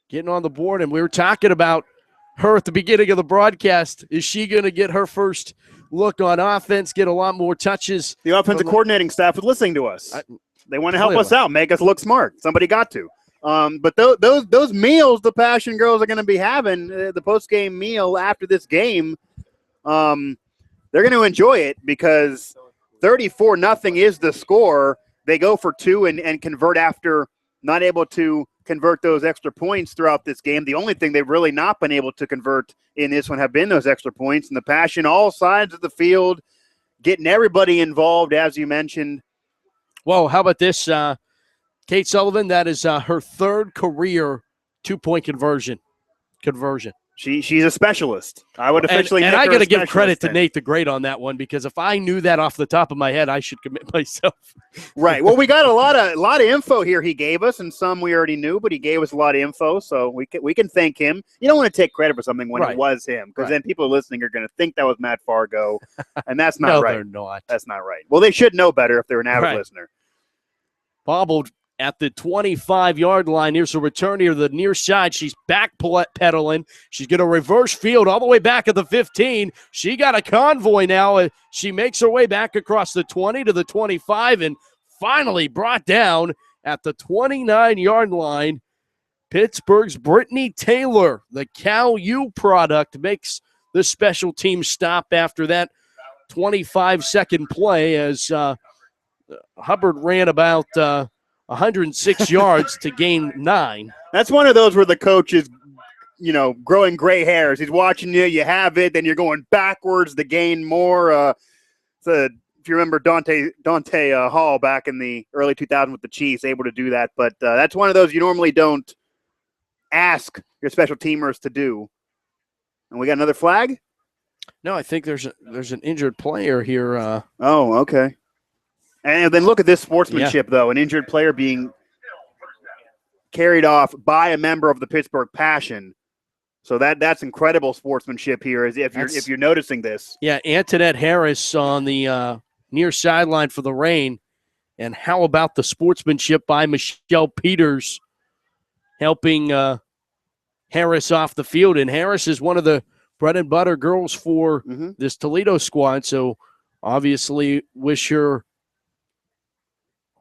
S1: Getting on the board, and we were talking about her at the beginning of the broadcast. Is she going to get her first look on offense, get a lot more touches?
S2: The offensive coordinating staff is listening to us. They want to help us out, make us look smart. Somebody got to. But those meals the Passion girls are going to be having, the post-game meal after this game, they're going to enjoy it because 34-0 is the score. They go for 2 and convert after not able to convert those extra points throughout this game. The only thing they've really not been able to convert in this one have been those extra points. And the Passion, all sides of the field, getting everybody involved, as you mentioned.
S1: Well, how about this? Kate Sullivan, that is her 3rd career 2-point conversion.
S2: She's a specialist. I would officially
S1: and
S2: make
S1: I
S2: her
S1: got to
S2: a
S1: give credit to
S2: specialist
S1: Nate the Great on that one, because if I knew that off the top of my head, I should commit myself.
S2: Right. Well, we got a lot of info here he gave us, and some we already knew, but he gave us a lot of info, so we can thank him. You don't want to take credit for something when it was him, because then people listening are going to think that was Matt Fargo, and that's not
S1: No,
S2: right.
S1: they're not.
S2: That's not right. Well, they should know better if they're an avid listener.
S1: Bobbled at the 25-yard line. Here's a return here to the near side. She's back pedaling. She's going to reverse field all the way back at the 15. She got a convoy now. She makes her way back across the 20 to the 25 and finally brought down at the 29-yard line. Pittsburgh's Brittany Taylor, the Cal U product, makes the special team stop after that 25-second play as Hubbard ran about 106 yards to gain 9.
S2: That's one of those where the coach is, growing gray hairs. He's watching you. You have it, then you're going backwards to gain more. If you remember Dante Hall back in the early 2000s with the Chiefs, able to do that. But that's one of those you normally don't ask your special teamers to do. And we got another flag?
S1: No, I think there's an injured player here.
S2: Oh, okay. And then look at this sportsmanship, though. An injured player being carried off by a member of the Pittsburgh Passion. So that's incredible sportsmanship here, as if you're noticing this.
S1: Yeah, Antoinette Harris on the near sideline for the Reign. And how about the sportsmanship by Michelle Peters helping Harris off the field? And Harris is one of the bread and butter girls for this Toledo squad. So obviously wish her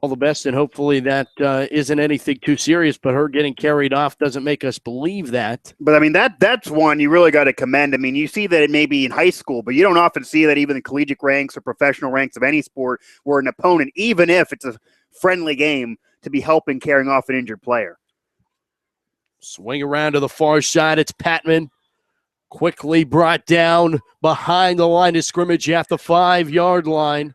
S1: all the best, and hopefully that isn't anything too serious, but her getting carried off doesn't make us believe that.
S2: But, I mean, that's one you really got to commend. I mean, you see that it may be in high school, but you don't often see that even in collegiate ranks or professional ranks of any sport where an opponent, even if it's a friendly game, to be helping carrying off an injured player.
S1: Swing around to the far side. It's Patman. Quickly brought down behind the line of scrimmage at the 5-yard line.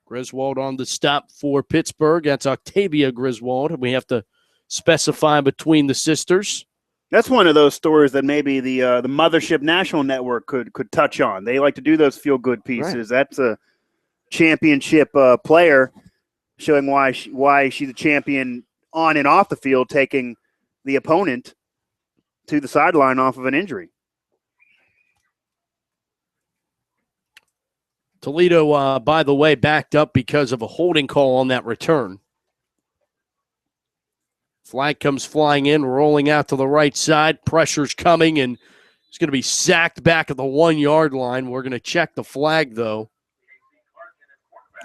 S1: Griswold on the stop for Pittsburgh. That's Octavia Griswold. We have to specify between the sisters.
S2: That's one of those stories that maybe the Mothership National Network could touch on. They like to do those feel-good pieces. Right. That's a championship player showing why she's a champion on and off the field, taking the opponent to the sideline off of an injury.
S1: Toledo, by the way, backed up because of a holding call on that return. Flag comes flying in, rolling out to the right side. Pressure's coming, and it's going to be sacked back at the 1-yard line. We're going to check the flag, though.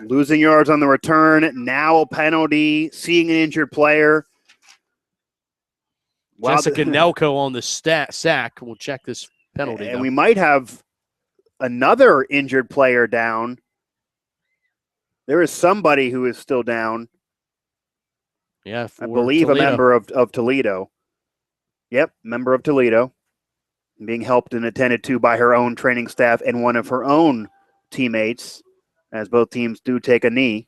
S2: Losing yards on the return. Now a penalty. Seeing an injured player.
S1: Jessica Nelko on the sack. We'll check this penalty.
S2: And we might have another injured player down. There is somebody who is still down.
S1: Yeah,
S2: I believe Toledo. A member of Toledo. Yep, member of Toledo. Being helped and attended to by her own training staff and one of her own teammates, as both teams do take a knee.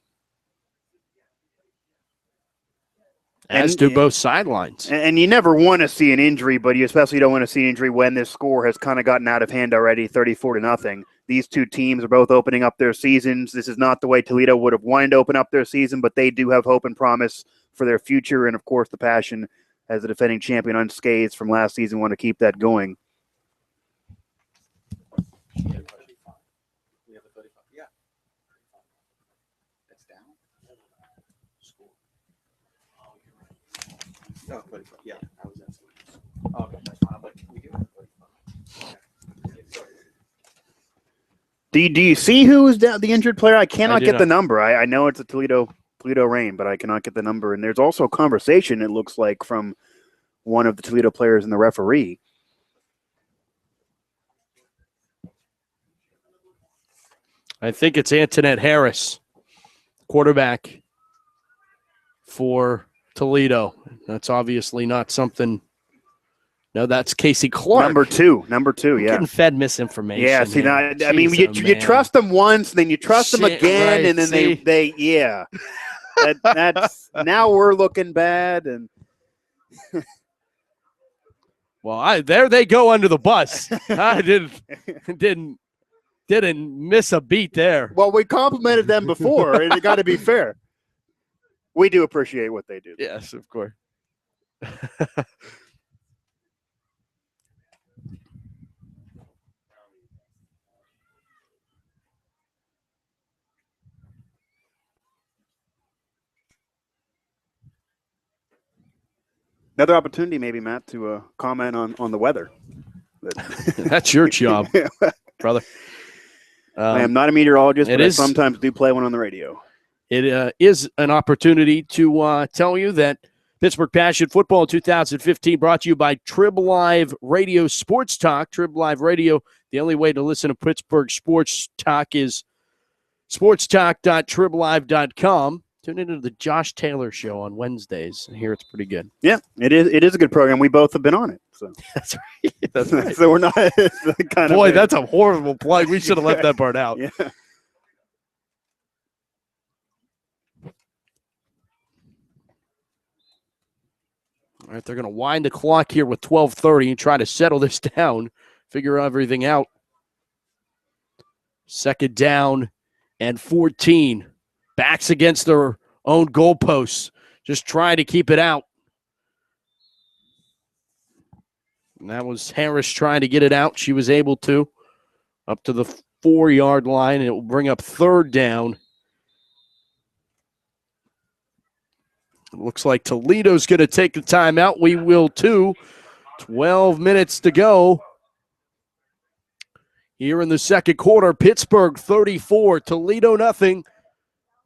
S1: As do both sidelines.
S2: And you never want to see an injury, but you especially don't want to see an injury when this score has kind of gotten out of hand already, 34-0. These two teams are both opening up their seasons. This is not the way Toledo would have wanted to open up their season, but they do have hope and promise for their future. And, of course, the Passion, as the defending champion unscathed from last season, want to keep that going.
S3: Oh, 35. Yeah, I was asking. Oh, okay, that's fine. I'm like, we do have 35.
S2: Do you see who is the injured player? I cannot get the number. I know it's a Toledo Reign, but I cannot get the number. And there's also a conversation, it looks like, from one of the Toledo players and the referee.
S1: I think it's Antoinette Harris, quarterback for Toledo. That's obviously not something. No, that's Casey Clark.
S2: Number two, yeah.
S1: Getting fed misinformation.
S2: Yeah, see, now, I mean, you trust them once, then you trust them again,
S1: right,
S2: and then they yeah. That's now we're looking bad, and
S1: Well, there they go under the bus. I didn't miss a beat there.
S2: Well, we complimented them before, and it got to be fair. We do appreciate what they do.
S1: Yes, of course.
S2: Another opportunity, maybe, Matt, to comment on the weather.
S1: That's your job, brother.
S2: I am not a meteorologist, but I
S1: is,
S2: sometimes do play one on the radio.
S1: It is an opportunity to tell you that Pittsburgh Passion Football 2015 brought to you by Trib Live Radio Sports Talk. Trib Live Radio, the only way to listen to Pittsburgh Sports Talk is sportstalk.triblive.com. Tune into the Josh Taylor Show on Wednesdays. I hear it's pretty good.
S2: Yeah, it is. It is a good program. We both have been on it. So
S1: that's right. That's right.
S2: So we're not kind
S1: Boy,
S2: of.
S1: that's a horrible plug. We should have left that part out.
S2: Yeah.
S1: All right, they're going to wind the clock here with 12:30 and try to settle this down, figure everything out. Second down and 14. Backs against their own goalposts, just trying to keep it out. And that was Harris trying to get it out. She was able to, up to the 4-yard line, and it will bring up third down. It looks like Toledo's going to take the timeout. We will too. 12 minutes to go. Here in the second quarter, Pittsburgh 34, Toledo nothing.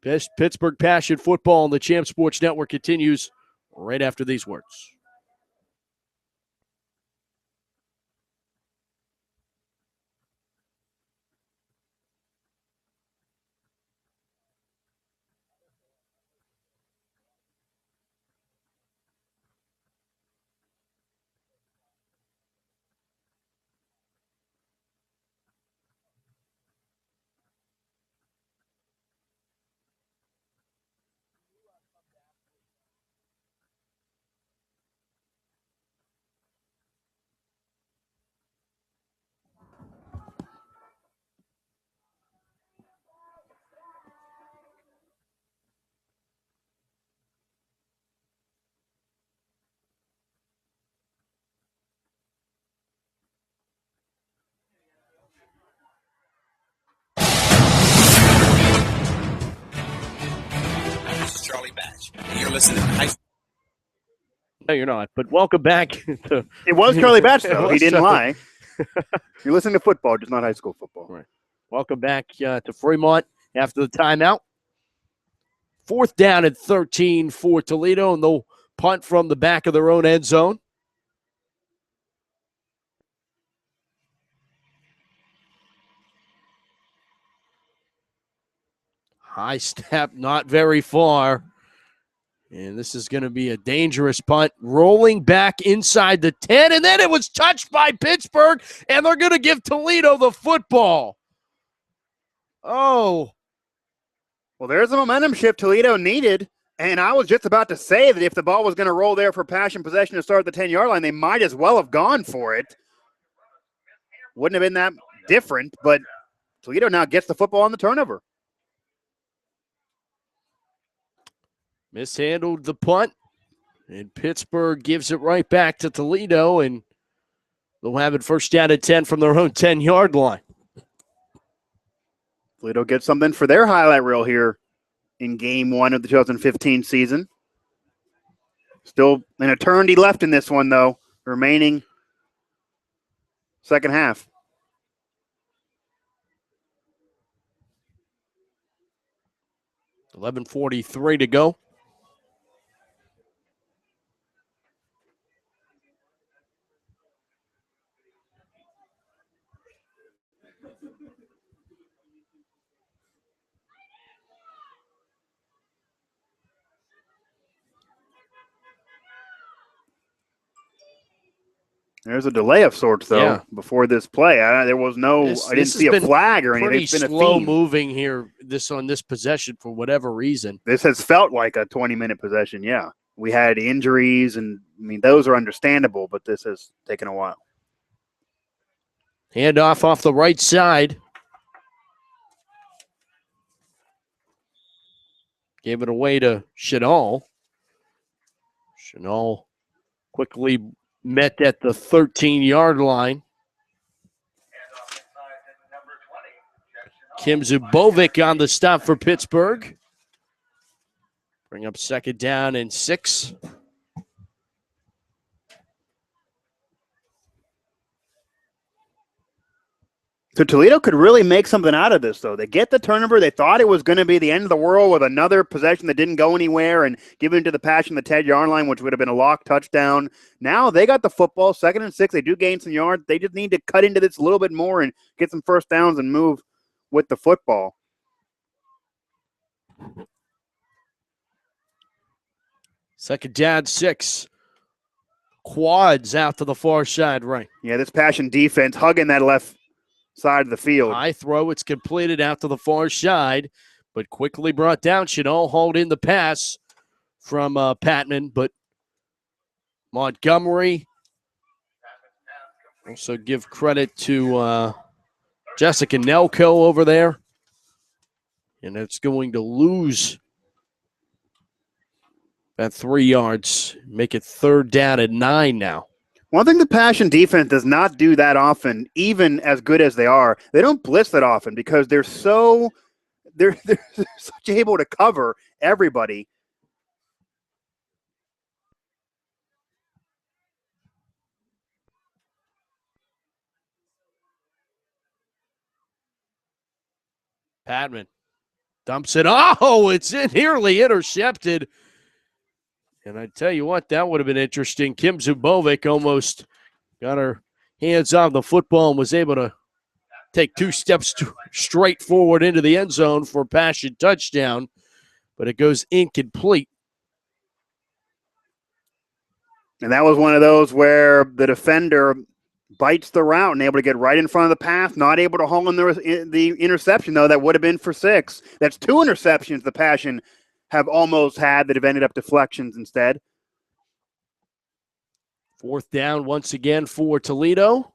S1: Best Pittsburgh Passion Football on the Champ Sports Network continues right after these words.
S4: Charlie Batch. You're listening to High School.
S1: No, you're not. But welcome back. To,
S2: it was Charlie Batch, though. He didn't
S1: Charlie.
S2: lie. You're listening to football, just not high school football.
S1: Right. Welcome back to Fremont after the timeout. Fourth down and 13 for Toledo, and they'll punt from the back of their own end zone. High snap, not very far. And this is going to be a dangerous punt. Rolling back inside the 10, and then it was touched by Pittsburgh, and they're going to give Toledo the football. Oh.
S2: Well, there's a momentum shift Toledo needed, and I was just about to say that if the ball was going to roll there for Passion possession to start the 10-yard line, they might as well have gone for it. Wouldn't have been that different, but Toledo now gets the football on the turnover.
S1: Mishandled the punt, and Pittsburgh gives it right back to Toledo, and they'll have it first down at 10 from their own 10-yard line.
S2: Toledo gets something for their highlight reel here in game one of the 2015 season. Still an eternity left in this one, though, remaining second half.
S1: $11:43 to go.
S2: There's a delay of sorts, though, before this play. There was no, I didn't see a flag or anything. It's been a
S1: slow
S2: theme.
S1: Moving here on this possession for whatever reason.
S2: This has felt like a 20-minute possession, yeah. we had injuries, and I mean, those are understandable, but this has taken a while.
S1: Handoff off the right side. Gave it away to Chanel. Chanel quickly met at the 13-yard line. Kim Zubovic on the stop for Pittsburgh. Bring up 2nd down and 6.
S2: So Toledo could really make something out of this, though. They get the turnover. They thought it was going to be the end of the world with another possession that didn't go anywhere and given to the Passion, the 10-yard line, which would have been a lock touchdown. Now they got the football, 2nd and 6. They do gain some yards. They just need to cut into this a little bit more and get some first downs and move with the football.
S1: Second down, 6. Quads out to the far side right.
S2: Yeah, this Passion defense hugging that left side of the field.
S1: High throw, it's completed out to the far side, but quickly brought down. Chanel hauled in the pass from Patman, but Montgomery. Also give credit to Jessica Nelko over there. And it's going to lose that 3 yards, make it 3rd down and 9 now.
S2: One thing the Passion defense does not do that often, even as good as they are, they don't blitz that often because they're such able to cover everybody.
S1: Patman dumps it. Oh, it's nearly intercepted. And I tell you what, that would have been interesting. Kim Zubovic almost got her hands on the football and was able to take 2 steps straight forward into the end zone for a Passion touchdown, but it goes incomplete.
S2: And that was one of those where the defender bites the route and able to get right in front of the pass, not able to haul in the interception, though. That would have been for 6. That's 2 interceptions the Passion have almost had that have ended up deflections instead.
S1: 4th down once again for Toledo.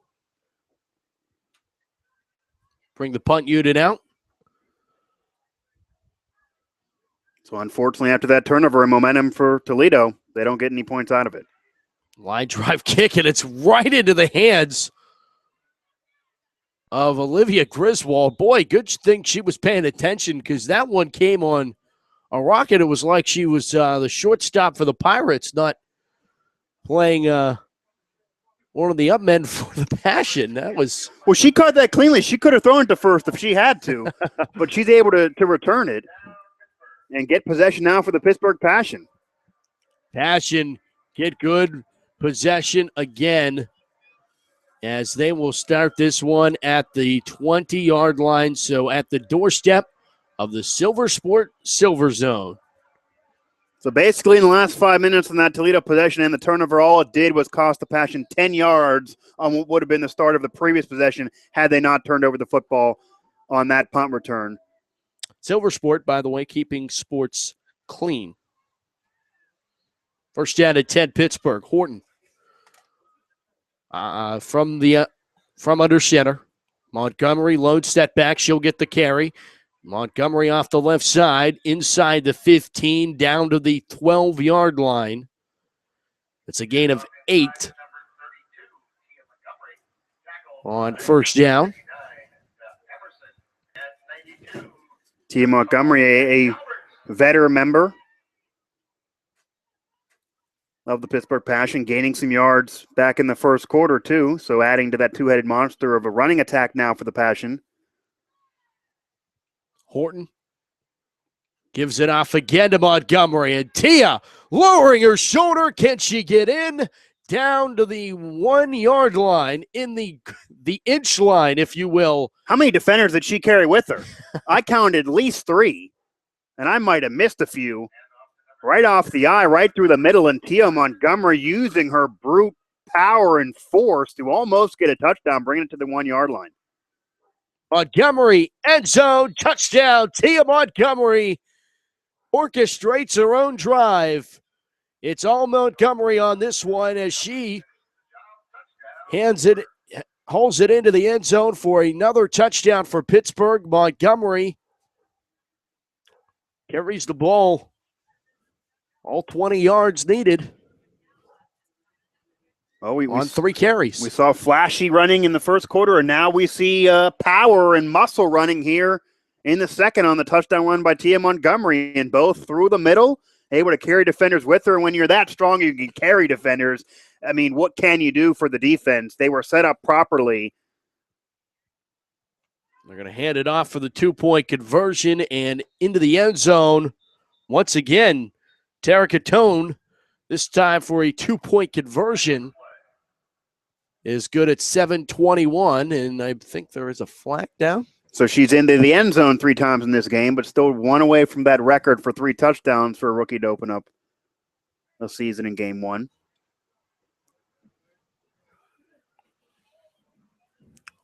S1: Bring the punt unit out.
S2: So unfortunately, after that turnover and momentum for Toledo, they don't get any points out of it.
S1: Line drive kick, and it's right into the hands of Olivia Griswold. Boy, good thing she was paying attention because that one came on a rocket. It was like she was the shortstop for the Pirates, not playing one of the up men for the Passion. That was...
S2: Well, she caught that cleanly. She could have thrown it to first if she had to, but she's able to return it and get possession now for the Pittsburgh Passion.
S1: Passion get good possession again as they will start this one at the 20-yard line, so at the doorstep of the Silver Sport Silver Zone.
S2: So basically in the last 5 minutes in that Toledo possession and the turnover, all it did was cost the Passion 10 yards on what would have been the start of the previous possession had they not turned over the football on that punt return.
S1: Silver Sport, by the way, keeping sports clean. First down at 10, Pittsburgh. Horton from under center. Montgomery load step back. She'll get the carry. Montgomery off the left side, inside the 15, down to the 12-yard line. It's a gain of 8 on first down.
S2: Tia Montgomery, a veteran member of the Pittsburgh Passion, gaining some yards back in the first quarter, too. So adding to that two-headed monster of a running attack now for the Passion.
S1: Horton gives it off again to Montgomery, and Tia lowering her shoulder. Can she get in? Down to the 1-yard line, in the inch line, if you will.
S2: How many defenders did she carry with her? I counted at least 3, and I might have missed a few. Right off the eye, right through the middle, and Tia Montgomery using her brute power and force to almost get a touchdown, bringing it to the 1-yard line.
S1: Montgomery, end zone, touchdown. Tia Montgomery orchestrates her own drive It's all Montgomery on this one as she holds it into the end zone for another touchdown for Pittsburgh. Montgomery carries the ball all 20 yards needed on 3 carries.
S2: We saw flashy running in the first quarter, and now we see power and muscle running here in the second on the touchdown run by Tia Montgomery, and both through the middle, able to carry defenders with her. And when you're that strong, you can carry defenders. I mean, what can you do for the defense? They were set up properly.
S1: They're going to hand it off for the 2-point conversion and into the end zone. Once again, Tara Catone, this time for a 2-point conversion, is good at 7:21, and I think there is a flag down.
S2: So she's into the end zone 3 times in this game, but still 1 away from that record for 3 touchdowns for a rookie to open up a season in game 1.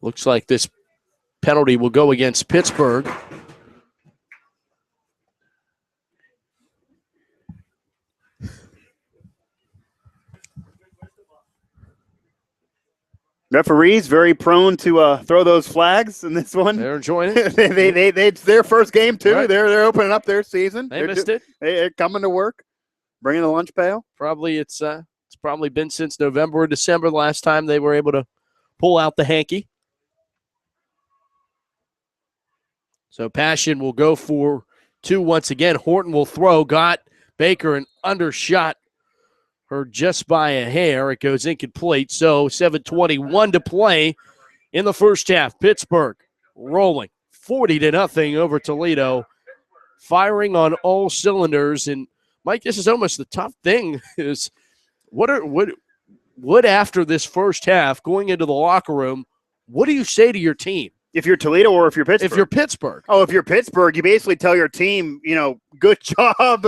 S1: Looks like this penalty will go against Pittsburgh.
S2: Referees very prone to throw those flags in this one.
S1: They're enjoying it.
S2: It's their first game too.
S1: Right.
S2: They're opening up their season.
S1: They missed it.
S2: They're coming to work, bringing the lunch pail.
S1: Probably it's probably been since November or December the last time they were able to pull out the hanky. So Passion will go for 2 once again. Horton will throw. Got Baker and undershot her just by a hair. It goes incomplete. So 7:21 to play in the first half. Pittsburgh rolling 40-0 over Toledo, firing on all cylinders. And Mike, this is almost the tough thing is what after this first half going into the locker room, what do you say to your team?
S2: If you're Toledo or if you're Pittsburgh?
S1: If you're Pittsburgh.
S2: Oh, if you're Pittsburgh, you basically tell your team, good job,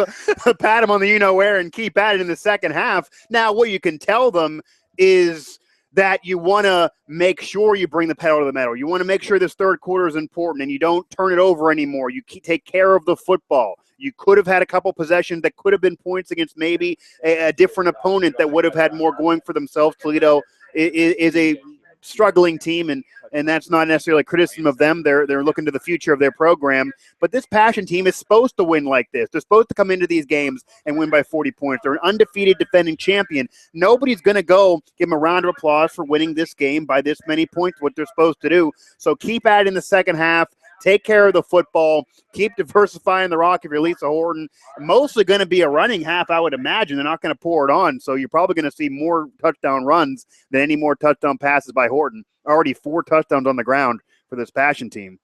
S2: pat them on the you-know-where, and keep at it in the second half. Now, what you can tell them is that you want to make sure you bring the pedal to the metal. You want to make sure this third quarter is important and you don't turn it over anymore. You take care of the football. You could have had a couple possessions that could have been points against maybe a different opponent that would have had more going for themselves. Toledo is a struggling team, and that's not necessarily a criticism of them. They're looking to the future of their program. But this Passion team is supposed to win like this. They're supposed to come into these games and win by 40 points. They're an undefeated defending champion. Nobody's going to go give them a round of applause for winning this game by this many points, what they're supposed to do. So keep at it in the second half. Take care of the football. Keep diversifying the rock if you're Lisa Horton. Mostly going to be a running half, I would imagine. They're not going to pour it on, so you're probably going to see more touchdown runs than any more touchdown passes by Horton. Already 4 touchdowns on the ground for this Passion team.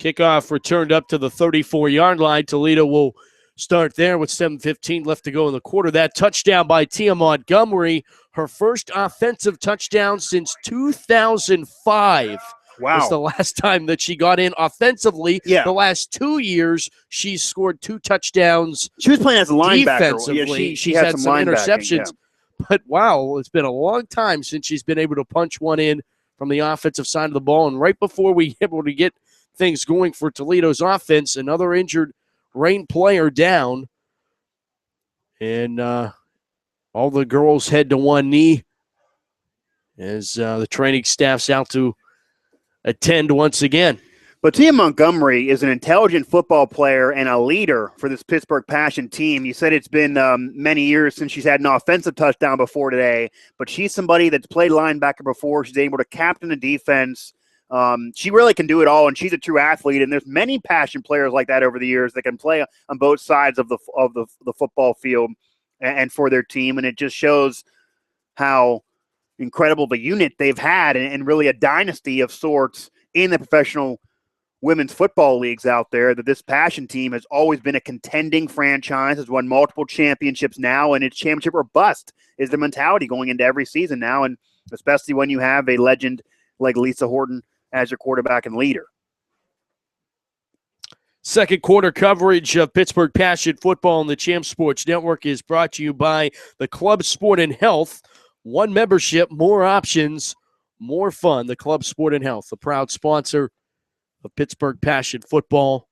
S1: Kickoff returned up to the 34-yard line. Toledo will start there with 7:15 left to go in the quarter. That touchdown by Tia Montgomery, her first offensive touchdown since 2005.
S2: Wow.
S1: It's the last time that she got in offensively.
S2: Yeah.
S1: The last 2 years, she's scored 2 touchdowns.
S2: She was playing as a linebacker.
S1: Defensively,
S2: yeah,
S1: she's had some interceptions.
S2: Yeah.
S1: But, wow, it's been a long time since she's been able to punch one in from the offensive side of the ball. And right before we able to get things going for Toledo's offense, another injured Rain player down. And all the girls head to one knee as the training staff's out to attend once again.
S2: But Tia Montgomery is an intelligent football player and a leader for this Pittsburgh Passion team. You said it's been many years since she's had an offensive touchdown before today, but she's somebody that's played linebacker before. She's able to captain the defense. She really can do it all, and she's a true athlete. And there's many Passion players like that over the years that can play on both sides of the football field and for their team. And it just shows how incredible the unit they've had and really a dynasty of sorts in the professional women's football leagues out there, that this Passion team has always been a contending franchise, has won multiple championships now, and it's championship or bust is the mentality going into every season now, and especially when you have a legend like Lisa Horton as your quarterback and leader.
S1: Second quarter coverage of Pittsburgh Passion football on the Champ Sports Network is brought to you by the Club Sport and Health. One membership, more options, more fun. The Club Sport and Health, the proud sponsor of Pittsburgh Passion football.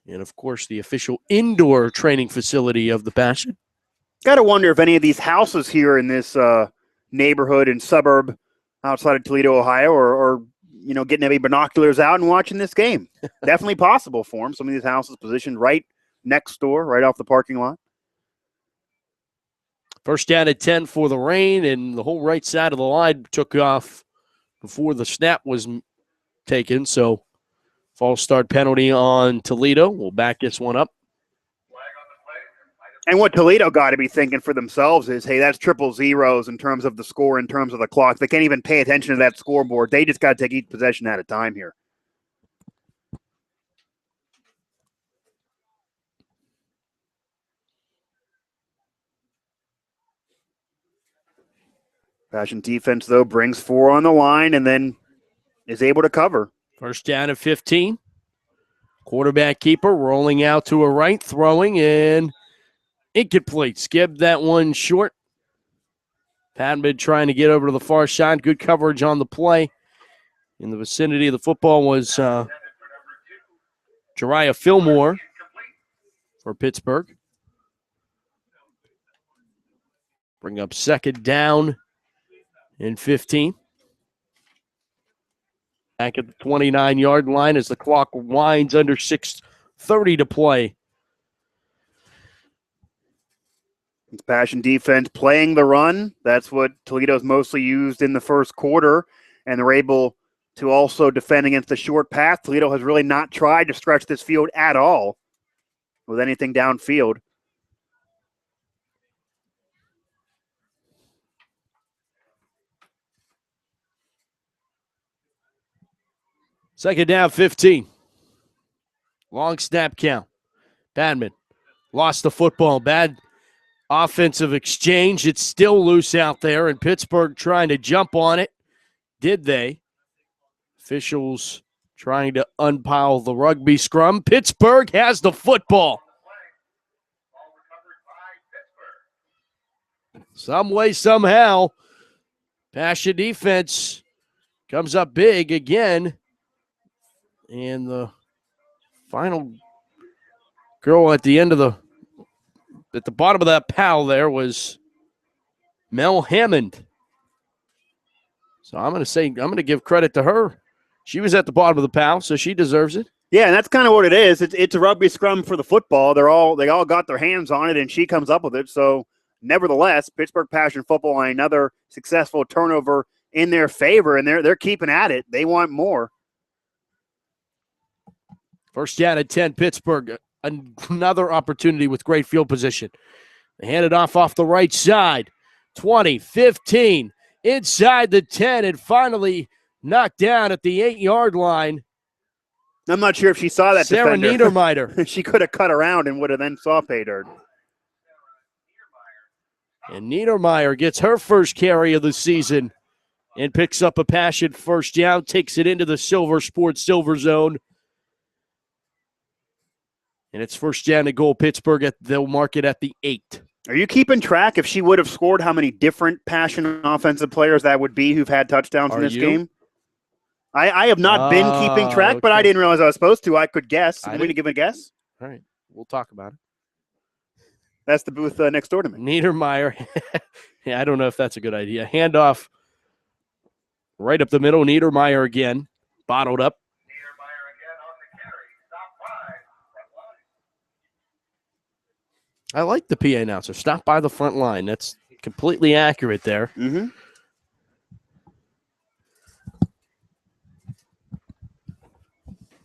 S1: and, of course, the official indoor training facility of the Passion.
S2: Got to wonder if any of these houses here in this neighborhood and suburb outside of Toledo, Ohio, or getting heavy binoculars out and watching this game. Definitely possible for them. Some of these houses positioned right next door, right off the parking lot.
S1: First down at 10 for the Rain, and the whole right side of the line took off before the snap was taken. So false start penalty on Toledo. We'll back this one up.
S2: And what Toledo got to be thinking for themselves is, hey, that's triple zeros in terms of the score, in terms of the clock. They can't even pay attention to that scoreboard. They just got to take each possession at a time here. Passion defense, though, brings 4 on the line and then is able to cover.
S1: First down at 15. Quarterback keeper rolling out to a right, throwing, and incomplete. Skipped that one short. Padman trying to get over to the far side. Good coverage on the play. In the vicinity of the football was Jariah Fillmore for Pittsburgh. Bring up second down and 15. Back at the 29-yard line as the clock winds under 6:30 to play.
S2: It's Passion defense playing the run. That's what Toledo's mostly used in the first quarter, and they're able to also defend against the short path. Toledo has really not tried to stretch this field at all with anything downfield.
S1: Second down, 15. Long snap count. Padman lost the football. Bad offensive exchange. It's still loose out there, and Pittsburgh trying to jump on it. Did they? Officials trying to unpile the rugby scrum. Pittsburgh has the football. Some way, somehow, Passion defense comes up big again. And the final girl at the bottom of that pile there was Mel Hammond. So I'm going to give credit to her. She was at the bottom of the pile, so she deserves it.
S2: Yeah, and that's kind of what it is. It's a rugby scrum for the football. They all got their hands on it, and she comes up with it. So nevertheless, Pittsburgh Passion football on another successful turnover in their favor, and they're keeping at it. They want more.
S1: First down at 10, Pittsburgh. Another opportunity with great field position. They hand it off the right side. 20, 15, inside the 10, and finally knocked down at the 8-yard line.
S2: I'm not sure if she saw that
S1: Sarah
S2: defender.
S1: Niedermeyer.
S2: She could have cut around and would have then saw pay dirt.
S1: And Niedermeyer gets her first carry of the season and picks up a Passion first down, takes it into the Silver Sports Silver Zone. And it's first down to goal. Pittsburgh, they'll mark it at the 8.
S2: Are you keeping track if she would have scored how many different Passion offensive players that would be who've had touchdowns in this game? I have not been keeping track, but I didn't realize I was supposed to. I could guess. Want me to give a guess?
S1: All right. We'll talk about it.
S2: That's the booth next door to me.
S1: Niedermeyer. Yeah, I don't know if that's a good idea. Handoff right up the middle. Niedermeyer again. Bottled up. I like the PA announcer. Stop by the front line. That's completely accurate there.
S2: Mm-hmm.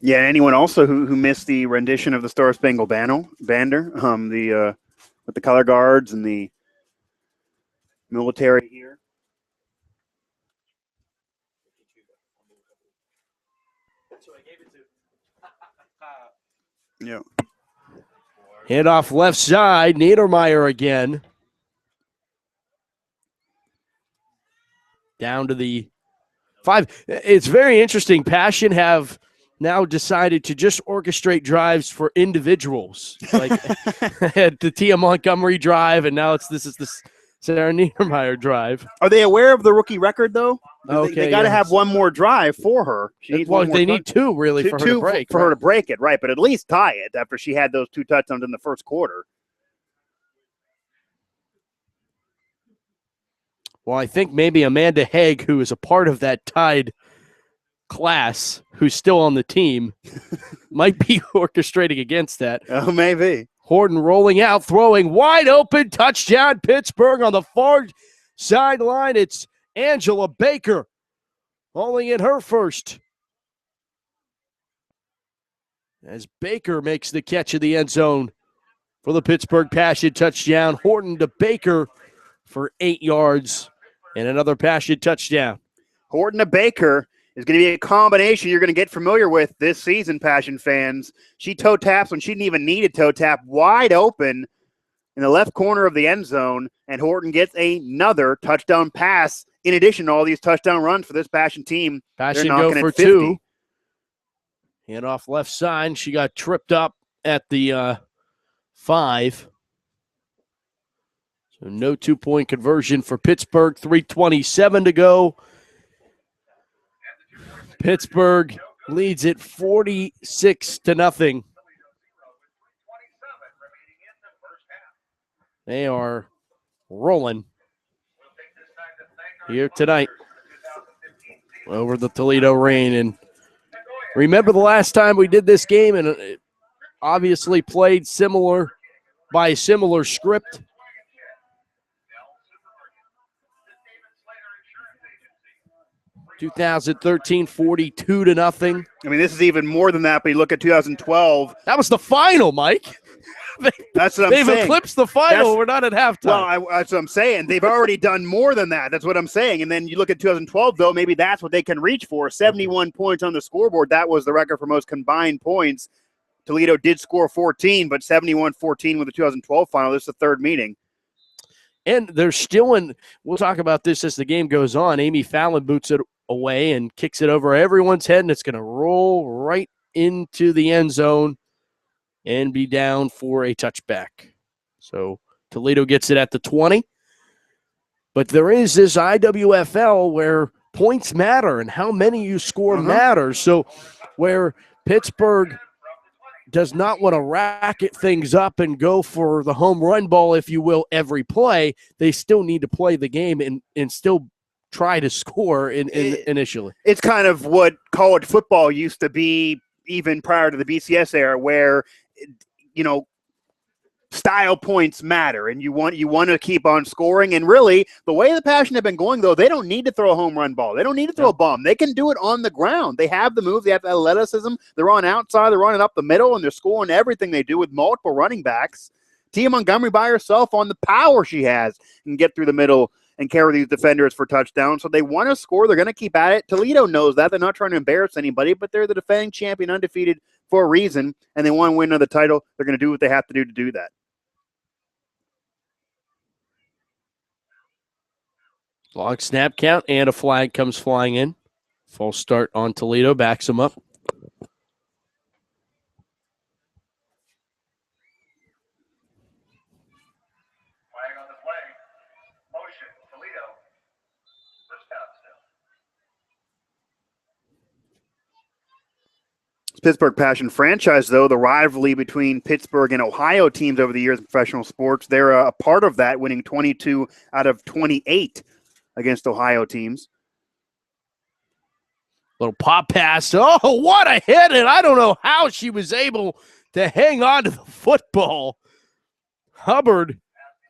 S2: Yeah, anyone also who missed the rendition of the Star Spangled Banner, with the color guards and the military here.
S3: That's who I gave it to.
S2: Yeah.
S1: Hand off left side. Niedermeyer again. Down to the 5. It's very interesting. Passion have now decided to just orchestrate drives for individuals. Like the Tia Montgomery drive, and now this is the Sarah Niedermeyer drive.
S2: Are they aware of the rookie record, though?
S1: Okay,
S2: They got to have one more drive for her. She needs one more
S1: they need two, really, for her to break.
S2: For her to break it, right, but at least tie it after she had those 2 touchdowns in the first quarter.
S1: Well, I think maybe Amanda Haig, who is a part of that tied class, who's still on the team, might be orchestrating against that.
S2: Oh, maybe.
S1: Horton rolling out, throwing wide open, touchdown Pittsburgh on the far sideline. It's Angela Baker hauling in her first. As Baker makes the catch of the end zone for the Pittsburgh Passion touchdown. Horton to Baker for 8 yards and another Passion touchdown.
S2: Horton to Baker is going to be a combination you're going to get familiar with this season, Passion fans. She toe taps when she didn't even need a toe tap, wide open in the left corner of the end zone, and Horton gets another touchdown pass in addition to all these touchdown runs for this Passion team.
S1: Passion go for 2. Hand off left side. She got tripped up at the 5. So no 2-point conversion for Pittsburgh. 3:27 to go. Pittsburgh leads it 46-0. They are rolling here tonight over the Toledo Rain. And remember the last time we did this game, and it obviously played by a similar script. (2013) 42-0.
S2: I mean, this is even more than that, but you look at 2012.
S1: That was the final, Mike.
S2: That's what I'm saying.
S1: They've eclipsed the final. We're not at halftime.
S2: Well, that's what I'm saying. They've already done more than that. That's what I'm saying. And then you look at 2012, though, maybe that's what they can reach for. 71 points on the scoreboard. That was the record for most combined points. Toledo did score 14, but 71-14 with the 2012 final. This is the third meeting.
S1: And they're still in – we'll talk about this as the game goes on. Amy Fallon boots it away and kicks it over everyone's head, and it's going to roll right into the end zone and be down for a touchback. So Toledo gets it at the 20. But there is this IWFL where points matter and how many you score matters. So where Pittsburgh does not want to racket things up and go for the home run ball, if you will, every play, they still need to play the game and still try to score initially.
S2: It's kind of what college football used to be even prior to the BCS era, where style points matter, and you want to keep on scoring. And really, the way the Passion have been going, though, they don't need to throw a home run ball. They don't need to throw a bomb. They can do it on the ground. They have the move. They have athleticism. They're on outside. They're running up the middle, and they're scoring everything they do with multiple running backs. Tia Montgomery by herself, on the power she has, can get through the middle and carry these defenders for touchdowns. So they want to score. They're going to keep at it. Toledo knows that. They're not trying to embarrass anybody, but they're the defending champion, undefeated for a reason, and they want to win another title. They're going to do what they have to do that.
S1: Long snap count, and a flag comes flying in. False start on Toledo, backs them up.
S5: Flag on the play. Motion, Toledo. First down still.
S2: Pittsburgh Passion franchise, though, the rivalry between Pittsburgh and Ohio teams over the years in professional sports, they're a part of that, winning 22 out of 28 against Ohio teams.
S1: Little pop pass. Oh, what a hit. And I don't know how she was able to hang on to the football. Hubbard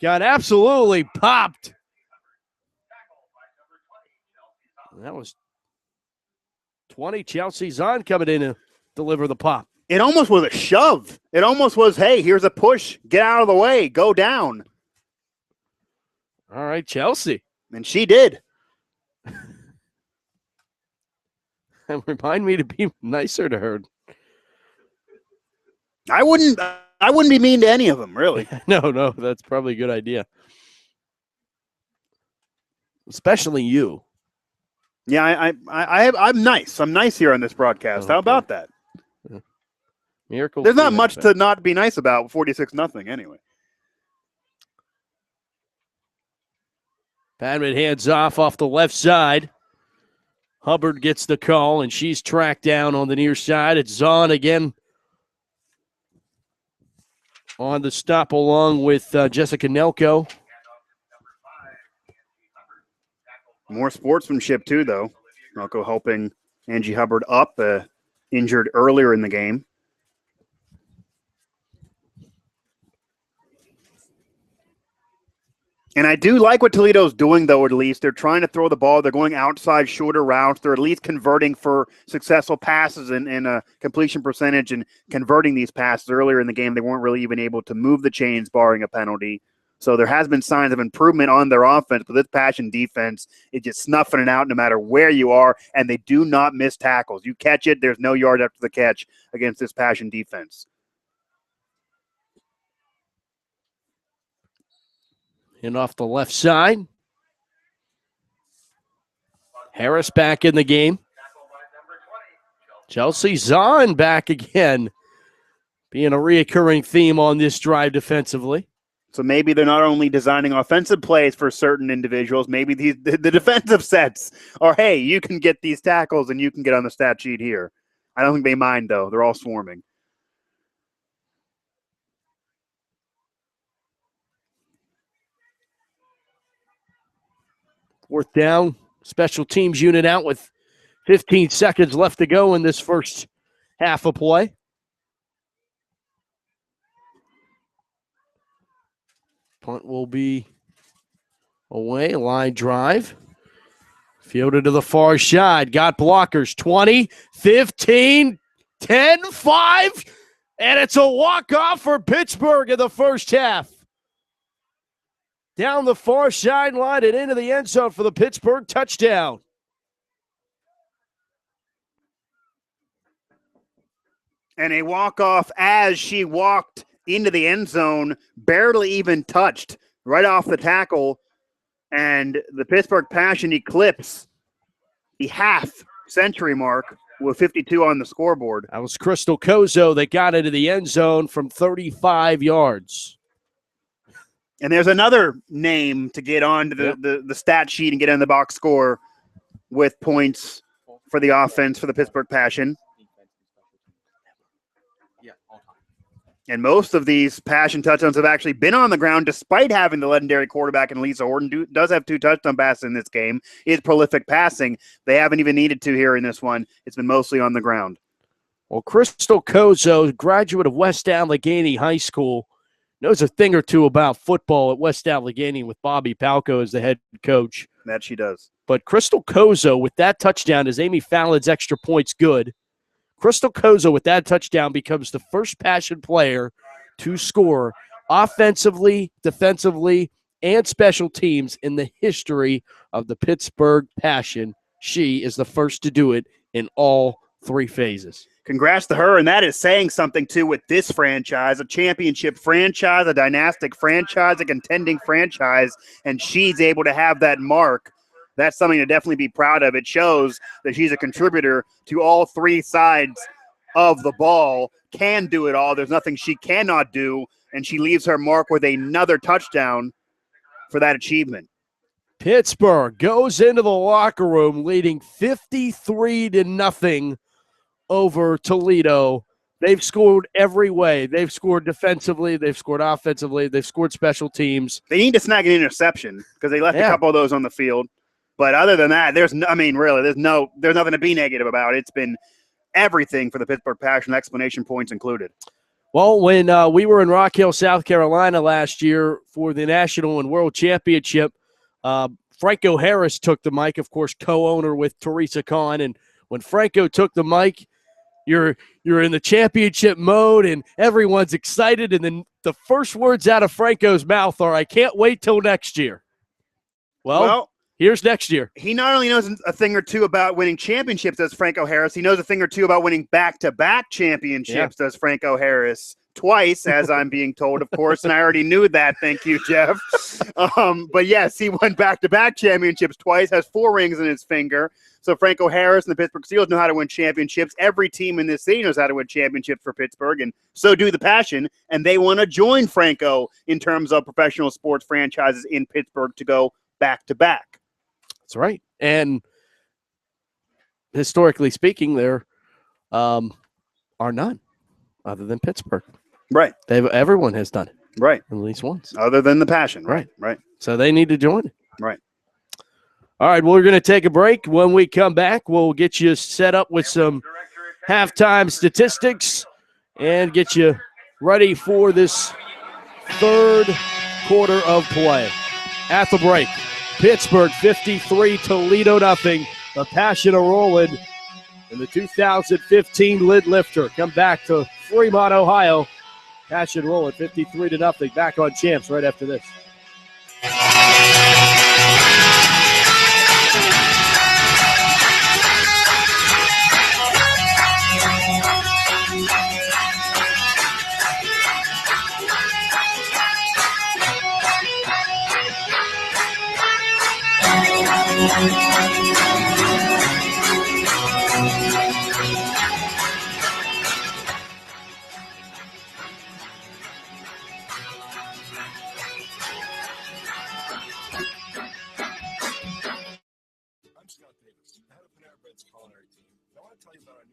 S1: got absolutely popped. That was 20. Chelsea Zahn coming in to deliver the pop.
S2: It almost was a shove. It almost was, hey, here's a push. Get out of the way. Go down.
S1: All right, Chelsea.
S2: And she did.
S1: And remind me to be nicer to her.
S2: I wouldn't be mean to any of them, really.
S1: No, that's probably a good idea. Especially you.
S2: Yeah, I'm nice. I'm nice here on this broadcast.
S1: Okay.
S2: How about that?
S1: Miracle.
S2: There's not much to not be nice about. 46-0 anyway.
S1: Padman hands off the left side. Hubbard gets the call, and she's tracked down on the near side. It's Zahn again on the stop along with Jessica Nelko.
S2: More sportsmanship, too, though. Nelko helping Angie Hubbard up, injured earlier in the game. And I do like what Toledo's doing, though, at least. They're trying to throw the ball. They're going outside shorter routes. They're at least converting for successful passes and a completion percentage and converting these passes. Earlier in the game, they weren't really even able to move the chains, barring a penalty. So there has been signs of improvement on their offense, but this Passion defense is just snuffing it out no matter where you are, and they do not miss tackles. You catch it, there's no yard after the catch against this Passion defense.
S1: And off the left side, Harris back in the game. Chelsea Zahn back again, being a reoccurring theme on this drive defensively.
S2: So maybe they're not only designing offensive plays for certain individuals, maybe the defensive sets are, hey, you can get these tackles and you can get on the stat sheet here. I don't think they mind, though. They're all swarming.
S1: Fourth down, special teams unit out with 15 seconds left to go in this first half of play. Punt will be away, line drive. Fielded to the far side, got blockers, 20, 15, 10, 5, and it's a walk-off for Pittsburgh in the first half. Down the far sideline and into the end zone for the Pittsburgh touchdown.
S2: And a walk-off as she walked into the end zone, barely even touched, right off the tackle. And the Pittsburgh Passion eclipse the half-century mark with 52 on the scoreboard.
S1: That was Crystal Kozo that got into the end zone from 35 yards.
S2: And there's another name to get onto the stat sheet and get in the box score with points for the offense for the Pittsburgh Passion. And most of these Passion touchdowns have actually been on the ground, despite having the legendary quarterback in Lisa Horton. Does have 2 touchdown passes in this game. Is prolific passing. They haven't even needed to here in this one. It's been mostly on the ground.
S1: Well, Crystal Kozo, graduate of West Allegheny High School, knows a thing or two about football at West Allegheny with Bobby Palco as the head coach.
S2: That she does.
S1: But Crystal Kozo with that touchdown is Amy Fallon's extra points good. Crystal Kozo with that touchdown becomes the first Passion player to score offensively, defensively, and special teams in the history of the Pittsburgh Passion. She is the first to do it in all 3 phases.
S2: Congrats to her, and that is saying something, too, with this franchise, a championship franchise, a dynastic franchise, a contending franchise, and she's able to have that mark. That's something to definitely be proud of. It shows that she's a contributor to all 3 sides of the ball, can do it all. There's nothing she cannot do, and she leaves her mark with another touchdown for that achievement.
S1: Pittsburgh goes into the locker room leading 53-0 over Toledo. They've scored every way. They've scored defensively. They've scored offensively. They've scored special teams.
S2: They need to snag an interception because they left a couple of those on the field. But other than that, there's nothing to be negative about. It's been everything for the Pittsburgh Passion, explanation points included.
S1: Well, when we were in Rock Hill, South Carolina last year for the National and World Championship, Franco Harris took the mic, of course, co-owner with Teresa Kahn. And when Franco took the mic, you're in the championship mode and everyone's excited. And then the first words out of Franco's mouth are, "I can't wait till next year." Well, here's next year.
S2: He not only knows a thing or two about winning championships as Franco Harris, he knows a thing or two about winning back-to-back championships as Franco Harris. Twice, as I'm being told, of course, and I already knew that. Thank you, Jeff. But yes, he won back-to-back championships twice, has 4 rings in his finger. So Franco Harris and the Pittsburgh Steelers know how to win championships. Every team in this city knows how to win championships for Pittsburgh, and so do the Passion, and they want to join Franco in terms of professional sports franchises in Pittsburgh to go back-to-back.
S1: That's right. And historically speaking, there are none other than Pittsburgh.
S2: Right.
S1: Everyone has done it
S2: Right.
S1: at least once.
S2: Other than the Passion. Right.
S1: Right.
S2: Right.
S1: So they need to join it.
S2: Right.
S1: All right, we're going to take a break. When we come back, we'll get you set up with some halftime statistics and get you ready for this third quarter of play. At the break, Pittsburgh 53, Toledo nothing. The Passion are rolling in the 2015 lid lifter. Come back to Fremont, Ohio. Passion rolling 53-0. Back on Champs right after this.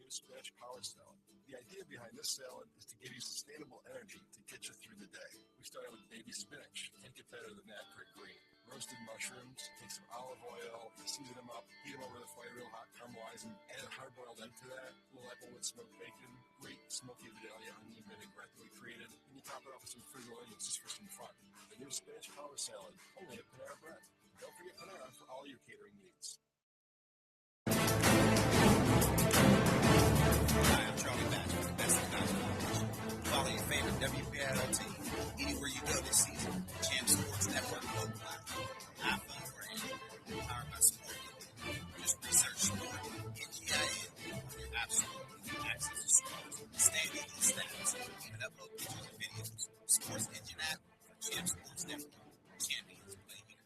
S6: Spanish power salad. The idea behind this salad is to give you sustainable energy to get you through the day. We started with baby spinach. Can't get better than that for a green. Roasted mushrooms, take some olive oil, season them up, heat them over the fire real hot, caramelize them, add a hard-boiled egg to that, a little applewood smoked bacon, great smoky Vidalia onion vinaigrette that we created, and you top it off with some frizzle onions just for some fun. The new Spanish power salad, only at Panera Bread. Don't forget Panera for all your catering needs.
S4: Hi, I'm Charlie Batch with the best of basketball. Follow your favorite WPIL team anywhere you go this season. Champ Sports Network mobile app. iPhone brand. Powered by Sport. Just research Sport. NGIN. For your absolute access to sports. Standings and stats. Even upload pictures and videos. Sports Engine app for Champ Sports Network. Champions play here.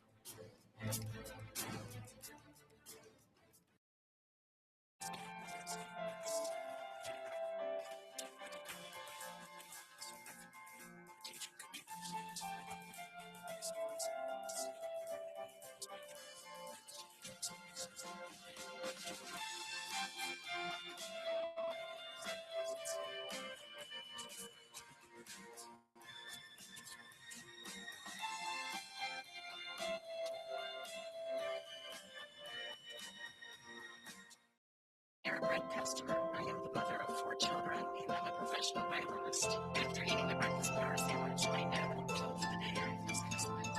S7: You're a great customer. I am the mother of 4 children, and I'm a professional violinist. After eating the breakfast bar sandwich, I know I'm killed for the day.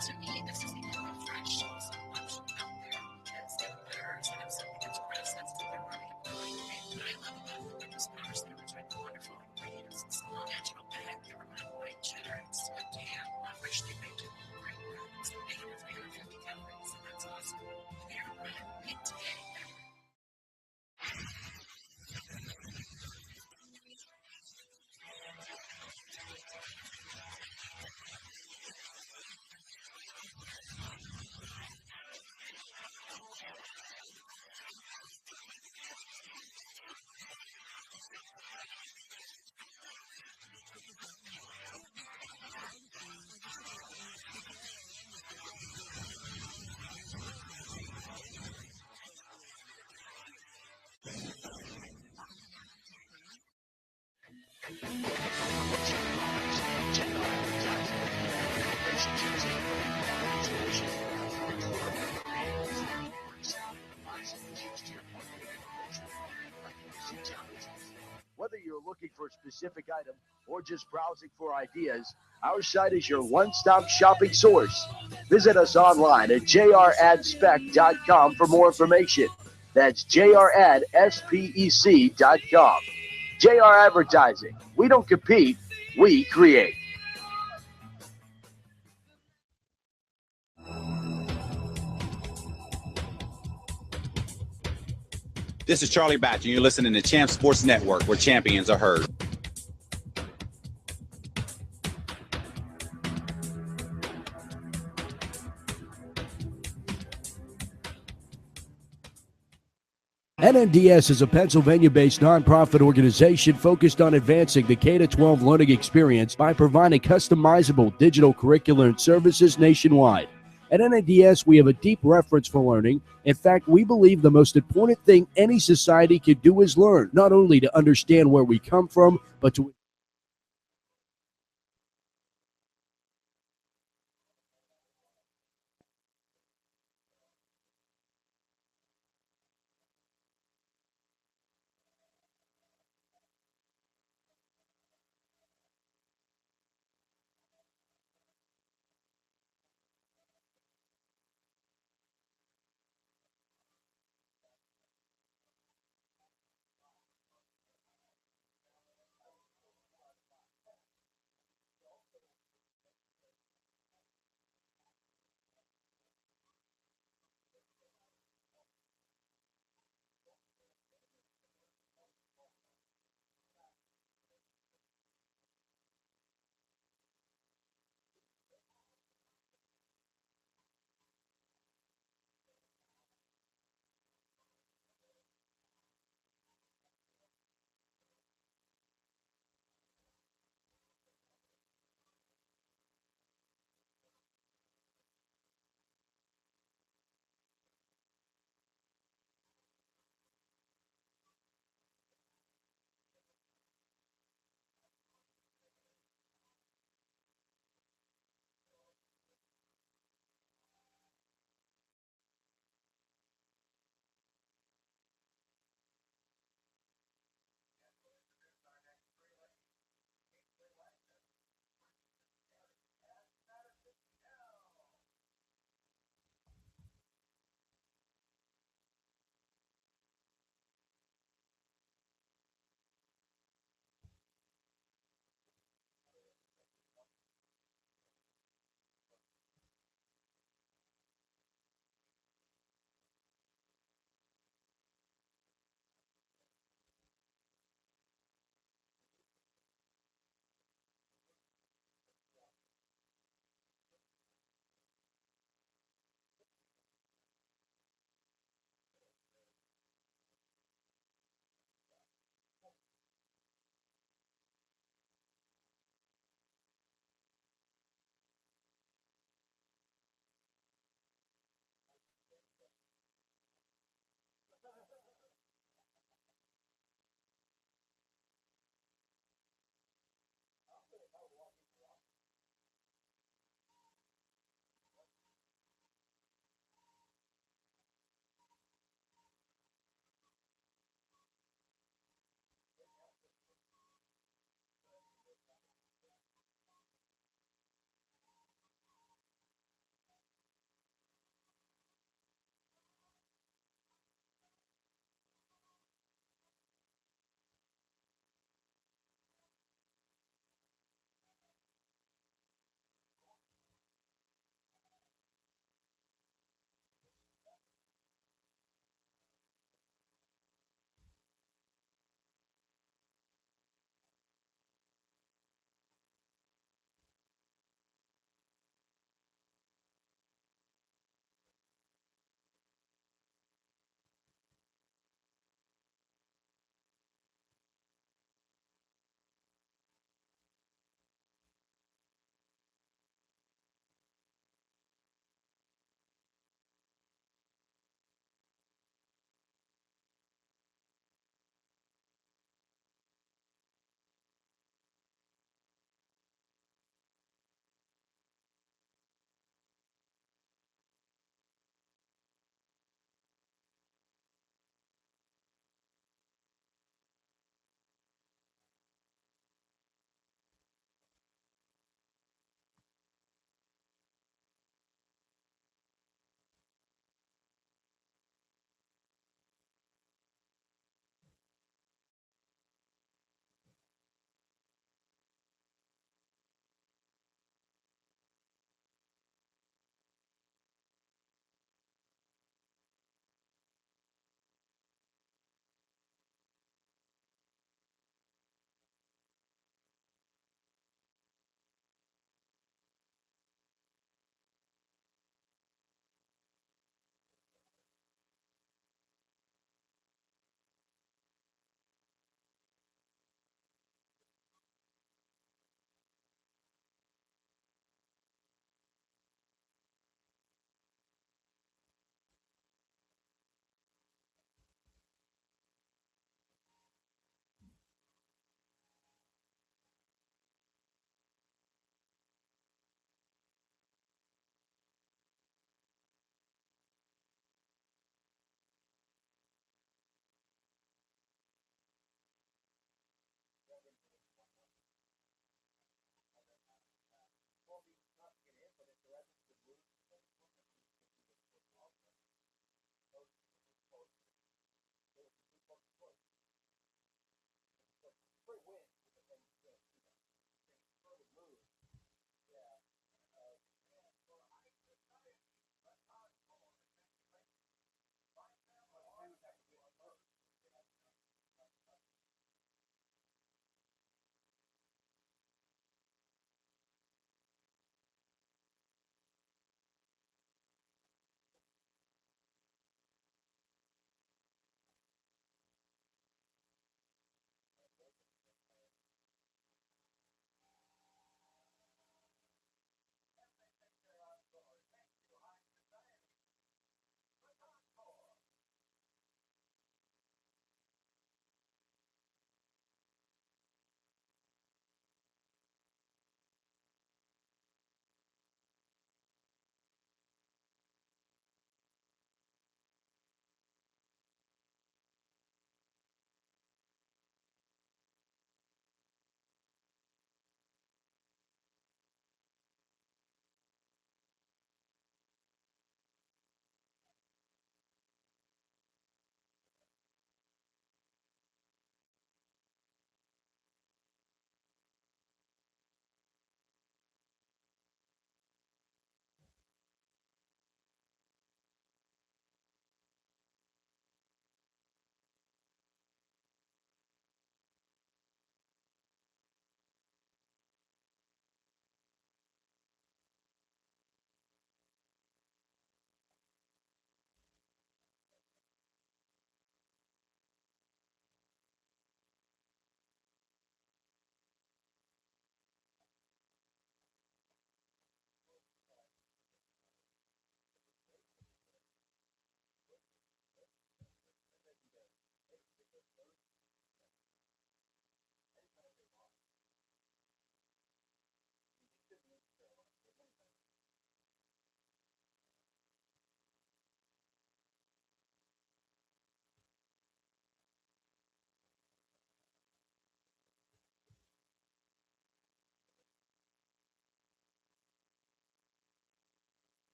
S7: To me, this is the end of fresh. So much out there. Kids get letters and have something to express. That's what they're running. What I love about the breakfast bar sandwich, I have wonderful ingredients. It's a natural bag. They remind white cheddar. It's a ham, freshly baked great bread. It's 350 calories, and that's awesome. They're bread. Eat today.
S8: Whether you're looking for a specific item or just browsing for ideas, our site is your one-stop shopping source. Visit us online at jradspec.com for more information. That's jradspec.com. JR Advertising. We don't compete, we create.
S9: This is Charlie Batch, and you're listening to Champ Sports Network, where champions are heard.
S1: NNDS is a Pennsylvania-based nonprofit organization focused on advancing the K-12 learning experience by providing customizable digital curricular and services nationwide. At NADS, we have a deep reference for learning. In fact, we believe the most important thing any society could do is learn, not only to understand where we come from, but to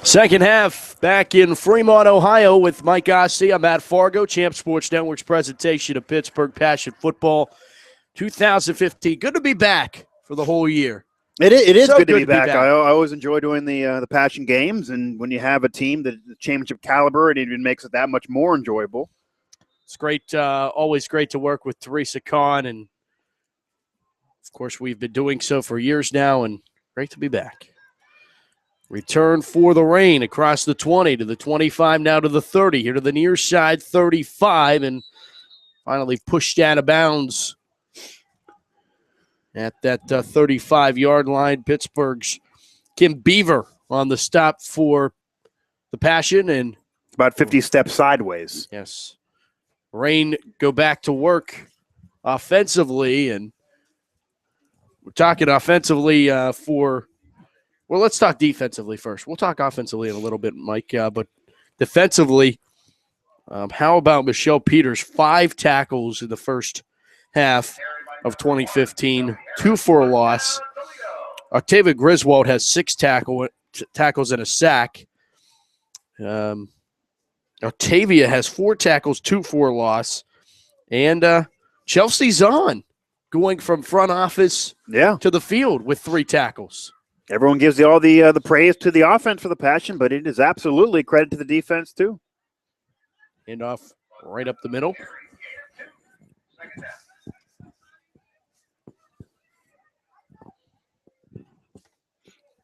S1: Second half back in Fremont, Ohio with Mike Asti. I'm Matt Farago, Champ Sports Network's presentation of Pittsburgh Passion Football 2015. Good to be back for the whole year.
S2: It is
S1: So
S2: good to be back. I always enjoy doing the Passion games, and when you have a team that the championship caliber, it even makes it that much more enjoyable.
S1: It's great, always great to work with Teresa Kahn, and of course we've been doing so for years now, and great to be back. Return for the Rain across the 20 to the 25, now to the 30, here to the near side, 35, and finally pushed out of bounds at that 35-yard line. Pittsburgh's Kim Beaver on the stop for the Passion, and
S2: about 50 steps sideways.
S1: Yes. Rain go back to work offensively, and we're talking offensively well, let's talk defensively first. We'll talk offensively in a little bit, Mike, but defensively, how about Michelle Peters? 5 tackles in the first half of 2015, 2 for a loss. Octavia Griswold has 6 tackles and a sack. Octavia has 4 tackles, 2 for a loss. And Chelsea Zahn going from front office to the field with 3 tackles.
S2: Everyone gives all the praise to the offense for the Passion, but it is absolutely credit to the defense too.
S1: Hand off right up the middle.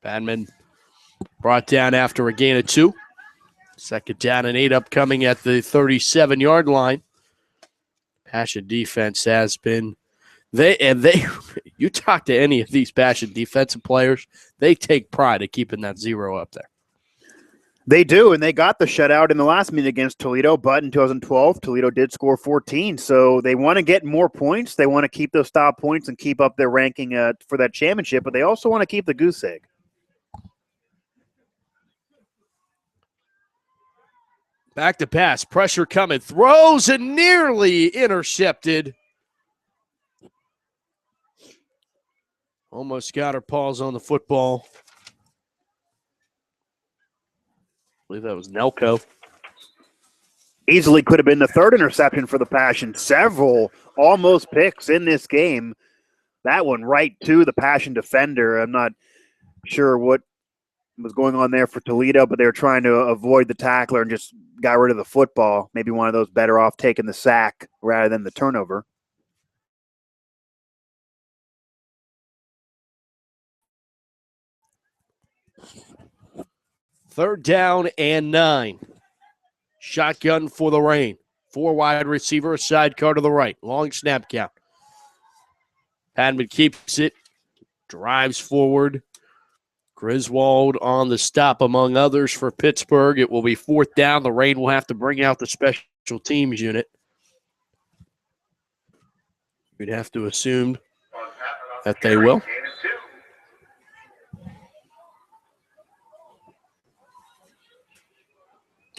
S1: Badman brought down after a gain of 2. Second down and 8 upcoming at the 37-yard line. Passion defense has been you talk to any of these Passion defensive players, they take pride in keeping that 0 up there.
S2: They do, and they got the shutout in the last meeting against Toledo, but in 2012, Toledo did score 14, so they want to get more points. They want to keep those stop points and keep up their ranking for that championship, but they also want to keep the goose egg.
S1: Back to pass, pressure coming, throws and nearly intercepted. Almost got her paws on the football. I believe that was Nelko.
S2: Easily could have been the 3rd interception for the Passion. Several almost picks in this game. That one right to the Passion defender. I'm not sure what was going on there for Toledo, but they were trying to avoid the tackler and just got rid of the football. Maybe one of those better off taking the sack rather than the turnover.
S1: Third down and 9. Shotgun for the Rain. 4 wide receiver, a sidecar to the right. Long snap count. Padman keeps it, drives forward. Griswold on the stop among others for Pittsburgh. It will be 4th down. The Rain will have to bring out the special teams unit. We'd have to assume that they will.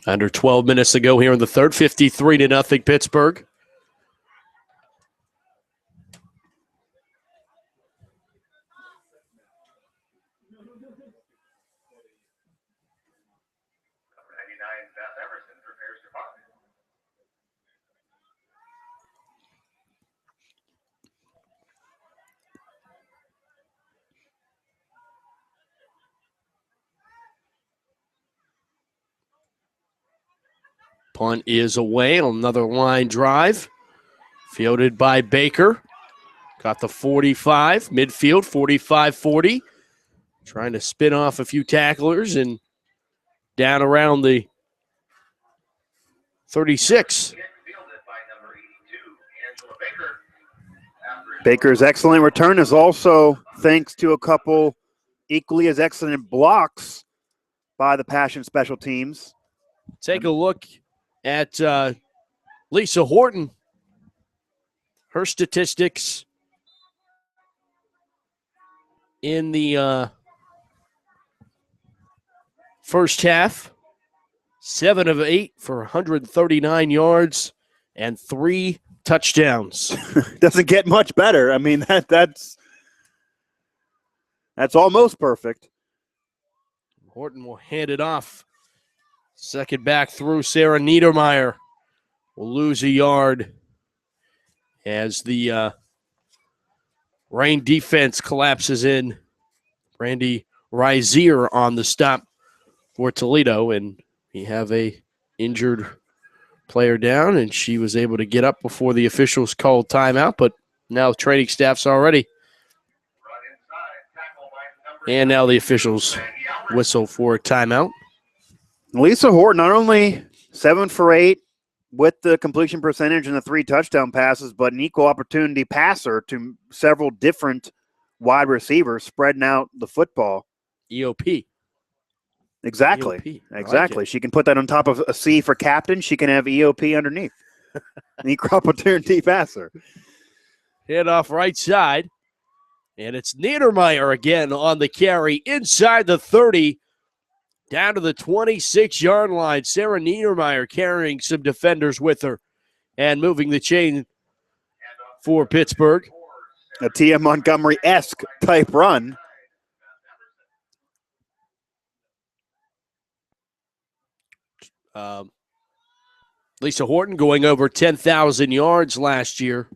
S1: Under 12 minutes to go here in the third. 53-0 Pittsburgh. Punt is away. Another line drive. Fielded by Baker. Got the 45. Midfield, 45-40. Trying to spin off a few tacklers and down around the 36.
S2: Baker's excellent return is also thanks to a couple equally as excellent blocks by the Passion special teams.
S1: Take a look at Lisa Horton. Her statistics in the first half. 7 of 8 for 139 yards and 3 touchdowns.
S2: Doesn't get much better. I mean, that's almost perfect.
S1: Horton will hand it off. Second back through. Sarah Niedermeyer will lose a yard as the Rain defense collapses in. Brandy Rizier on the stop for Toledo, and we have a injured player down, and she was able to get up before the officials called timeout, but now training staff's already. And now the officials whistle for a timeout.
S2: Lisa Horton, not only 7 for 8 with the completion percentage and the 3 touchdown passes, but an equal opportunity passer to several different wide receivers, spreading out the football.
S1: EOP.
S2: Exactly.
S1: EOP.
S2: Exactly.
S1: Like
S2: she can put that on top of a C for captain. She can have EOP underneath. An equal opportunity passer.
S1: Head off right side. And it's Niedermeyer again on the carry inside the 30, down to the 26-yard line. Sarah Niedermeyer carrying some defenders with her and moving the chain for Pittsburgh.
S2: A T.M. Montgomery-esque type run.
S1: Lisa Horton going over 10,000 yards last year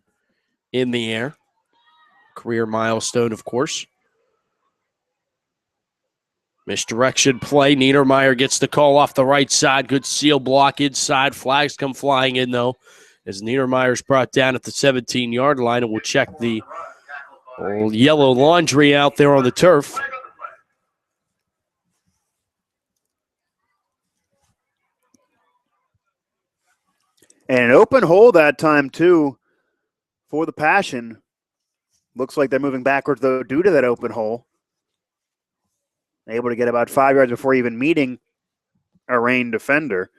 S1: in the air. Career milestone, of course. Misdirection play. Niedermeyer gets the call off the right side. Good seal block inside. Flags come flying in, though, as Niedermeyer's brought down at the 17-yard line, and we'll check the old yellow laundry out there on the turf.
S2: And an open hole that time, too, for the Passion. Looks like they're moving backwards, though, due to that open hole. Able to get about 5 yards before even meeting a Rain defender.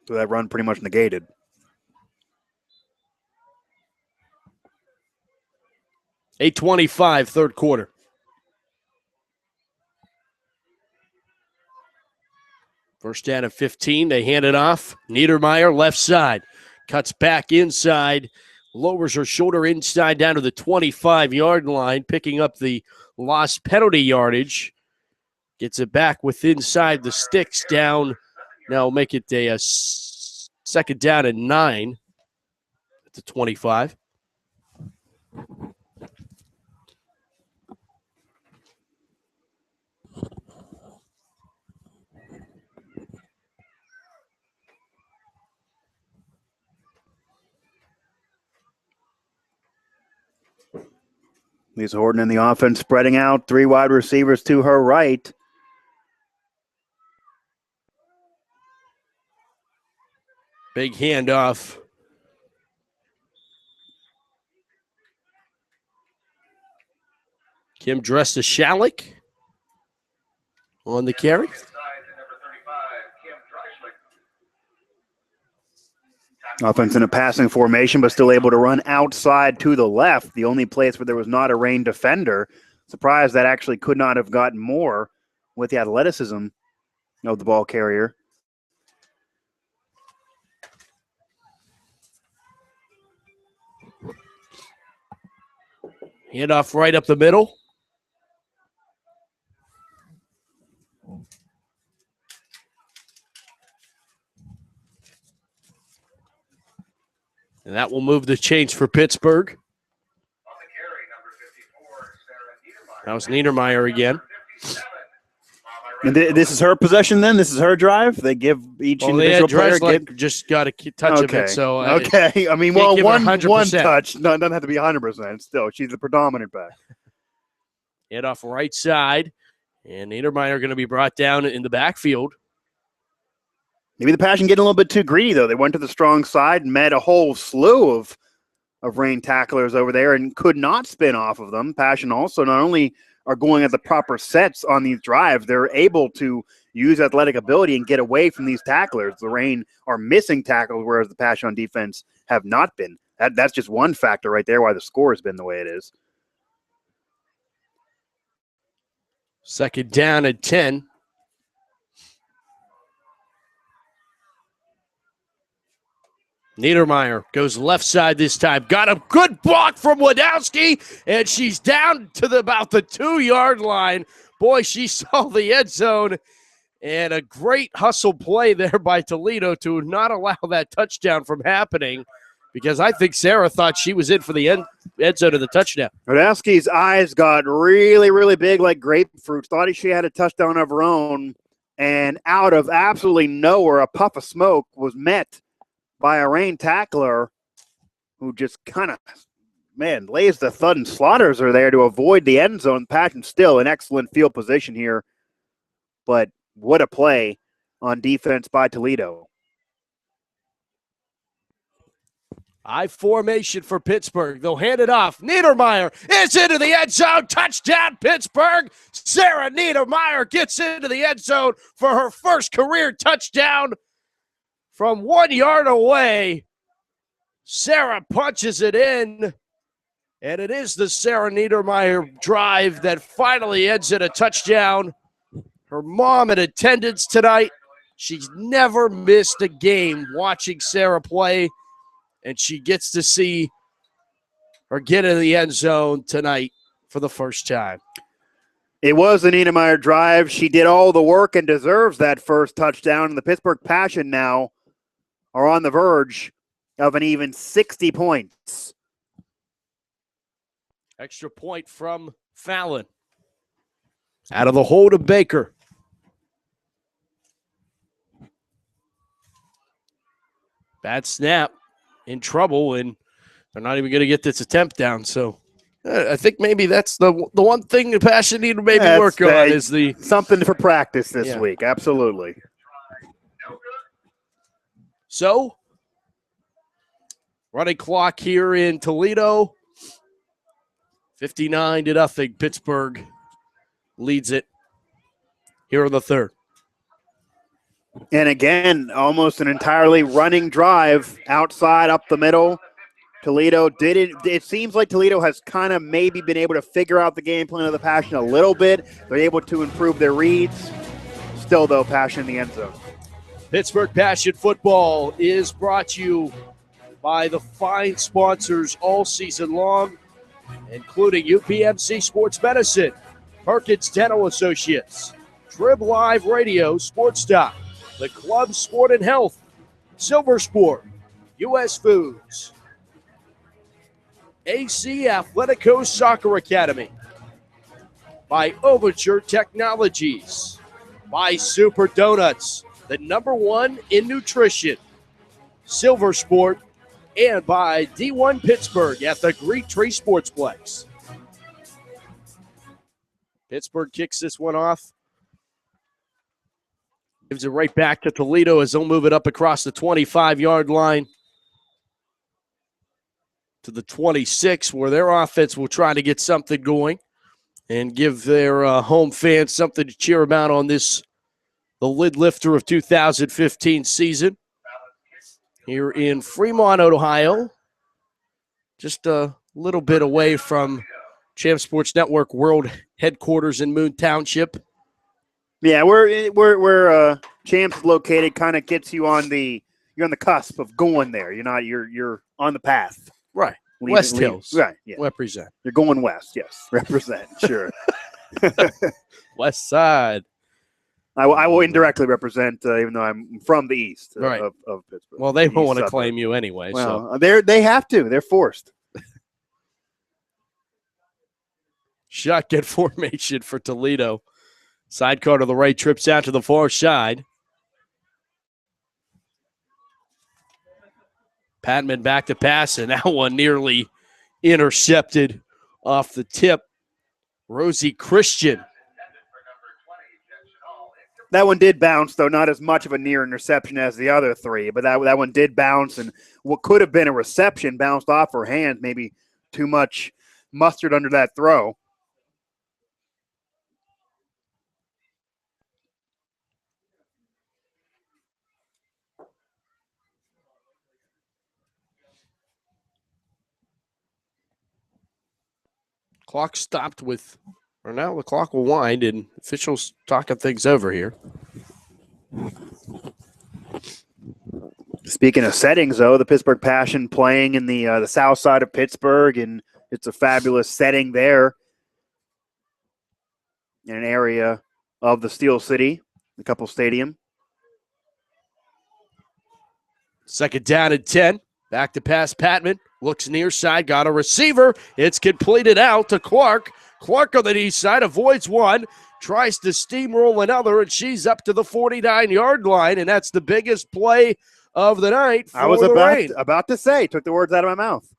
S2: So that run pretty much negated.
S1: $8:25, third quarter. First down at 15. They hand it off. Niedermeyer, left side. Cuts back inside. Lowers her shoulder inside down to the 25-yard line, picking up the lost penalty yardage. Gets it back with inside the sticks down. Now we'll make it a second down and 9 at the 25.
S2: Lisa Horton in the offense, spreading out. 3 wide receivers to her right.
S1: Big handoff. Kim Dresta-Shalik on the carry.
S2: Offense in a passing formation, but still able to run outside to the left. The only place where there was not a Rain defender. Surprised that actually could not have gotten more with the athleticism of the ball carrier.
S1: Handoff right up the middle. And that will move the chains for Pittsburgh. That was Niedermeyer again.
S2: And this is her possession then? This is her drive? They give each individual player
S1: just got a touch of it. So
S2: okay. I mean, well, one
S1: 100%.
S2: touch. No, it doesn't have to be 100%. Still, she's the predominant back.
S1: Head off right side. And Niedermeyer going to be brought down in the backfield.
S2: Maybe the Passion getting a little bit too greedy, though. They went to the strong side and met a whole slew of Rain tacklers over there and could not spin off of them. Passion also not only are going at the proper sets on these drives, they're able to use athletic ability and get away from these tacklers. The Reign are missing tackles, whereas the Passion on defense have not been. That's just one factor right there why the score has been the way it is.
S1: Second down at 10. Niedermeyer goes left side this time. Got a good block from Wadowski, and she's down to about the 2-yard line. Boy, she saw the end zone, and a great hustle play there by Toledo to not allow that touchdown from happening, because I think Sarah thought she was in for the end zone of the touchdown.
S2: Wadowski's eyes got really, really big like grapefruits. Thought she had a touchdown of her own, and out of absolutely nowhere, a puff of smoke was met by a Reign tackler who just kind of, lays the thud and slaughters her there to avoid the end zone. Passion still in excellent field position here, but what a play on defense by Toledo.
S1: I formation for Pittsburgh. They'll hand it off. Niedermeyer is into the end zone. Touchdown, Pittsburgh. Sarah Niedermeyer gets into the end zone for her first career touchdown. From 1 yard away, Sarah punches it in, and it is the Sarah Niedermeyer drive that finally ends in a touchdown. Her mom in attendance tonight. She's never missed a game watching Sarah play, and she gets to see her get in the end zone tonight for the first time.
S2: It was the Niedermeyer drive. She did all the work and deserves that first touchdown. And the Pittsburgh Passion now are on the verge of an even 60 points.
S1: Extra point from Fallon. Out of the hole to Baker. Bad snap. In trouble, and they're not even going to get this attempt down. So I think maybe that's the one thing the Passion need to maybe work on is the
S2: something for practice this week. Absolutely.
S1: So, running clock here in Toledo. 59-0. Pittsburgh leads it here in the third.
S2: And again, almost an entirely running drive outside, up the middle. Toledo did it. It seems like Toledo has kind of maybe been able to figure out the game plan of the Passion a little bit. They're able to improve their reads. Still, though, Passion in the end zone.
S1: Pittsburgh Passion football is brought to you by the fine sponsors all season long, including UPMC Sports Medicine, Perkins Dental Associates, Trib Live Radio, Sports Doc, the Club Sport and Health, Silver Sport, U.S. Foods, AC Athletico Soccer Academy, by Overture Technologies, by Super Donuts, the #1 in nutrition, Silver Sport, and by D1 Pittsburgh at the Greek Tree Sportsplex. Pittsburgh kicks this one off. Gives it right back to Toledo as they'll move it up across the 25-yard line to the 26, where their offense will try to get something going and give their home fans something to cheer about on this, the lid lifter of 2015 season here in Fremont, Ohio. Just a little bit away from Champ Sports Network World Headquarters in Moon Township.
S2: Yeah, where Champ's located kind of gets you on the cusp of going there. You're on the path.
S1: Right. West Hills.
S2: Right. Yeah.
S1: Represent.
S2: You're going west. Yes. Represent. Sure.
S1: West side.
S2: I will indirectly represent, even though I'm from the east of Pittsburgh.
S1: Well, they won't want to claim you anyway.
S2: Well, they have to. They're forced.
S1: Shotgun formation for Toledo. Sidecar to the right, trips out to the far side. Patman back to pass, and that one nearly intercepted off the tip. Rosie Christian.
S2: That one did bounce, though, not as much of a near interception as the other three, but that one did bounce, and what could have been a reception bounced off her hand, maybe too much mustard under that throw.
S1: Clock stopped or now the clock will wind, and officials talking things over here.
S2: Speaking of settings, though, the Pittsburgh Passion playing in the south side of Pittsburgh, and it's a fabulous setting there in an area of the Steel City, the Couple Stadium.
S1: Second down and 10. Back to pass Patman. Looks near side, got a receiver. It's completed out to Clark. Clark on the east side avoids one, tries to steamroll another, and she's up to the 49-yard line, and that's the biggest play of the night for
S2: I was
S1: the Rain.
S2: about to say, took the words out of my mouth.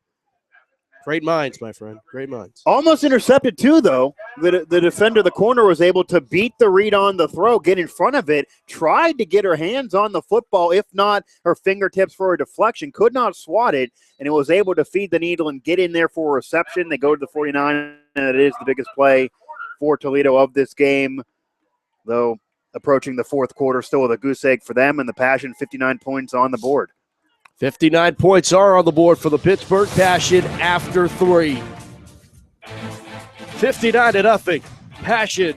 S1: Great minds, my friend. Great minds.
S2: Almost intercepted too, though. The defender, the corner, was able to beat the read on the throw, get in front of it, tried to get her hands on the football, if not her fingertips for a deflection, could not swat it, and it was able to feed the needle and get in there for a reception. They go to the 49, and it is the biggest play for Toledo of this game, though approaching the fourth quarter, still with a goose egg for them, and the Passion 59 points on the board.
S1: 59 points are on the board for the Pittsburgh Passion after 3. 59-0. Passion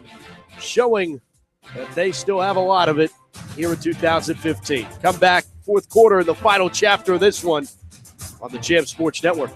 S1: showing that they still have a lot of it here in 2015. Come back, fourth quarter in the final chapter of this one on the Champ Sports Network.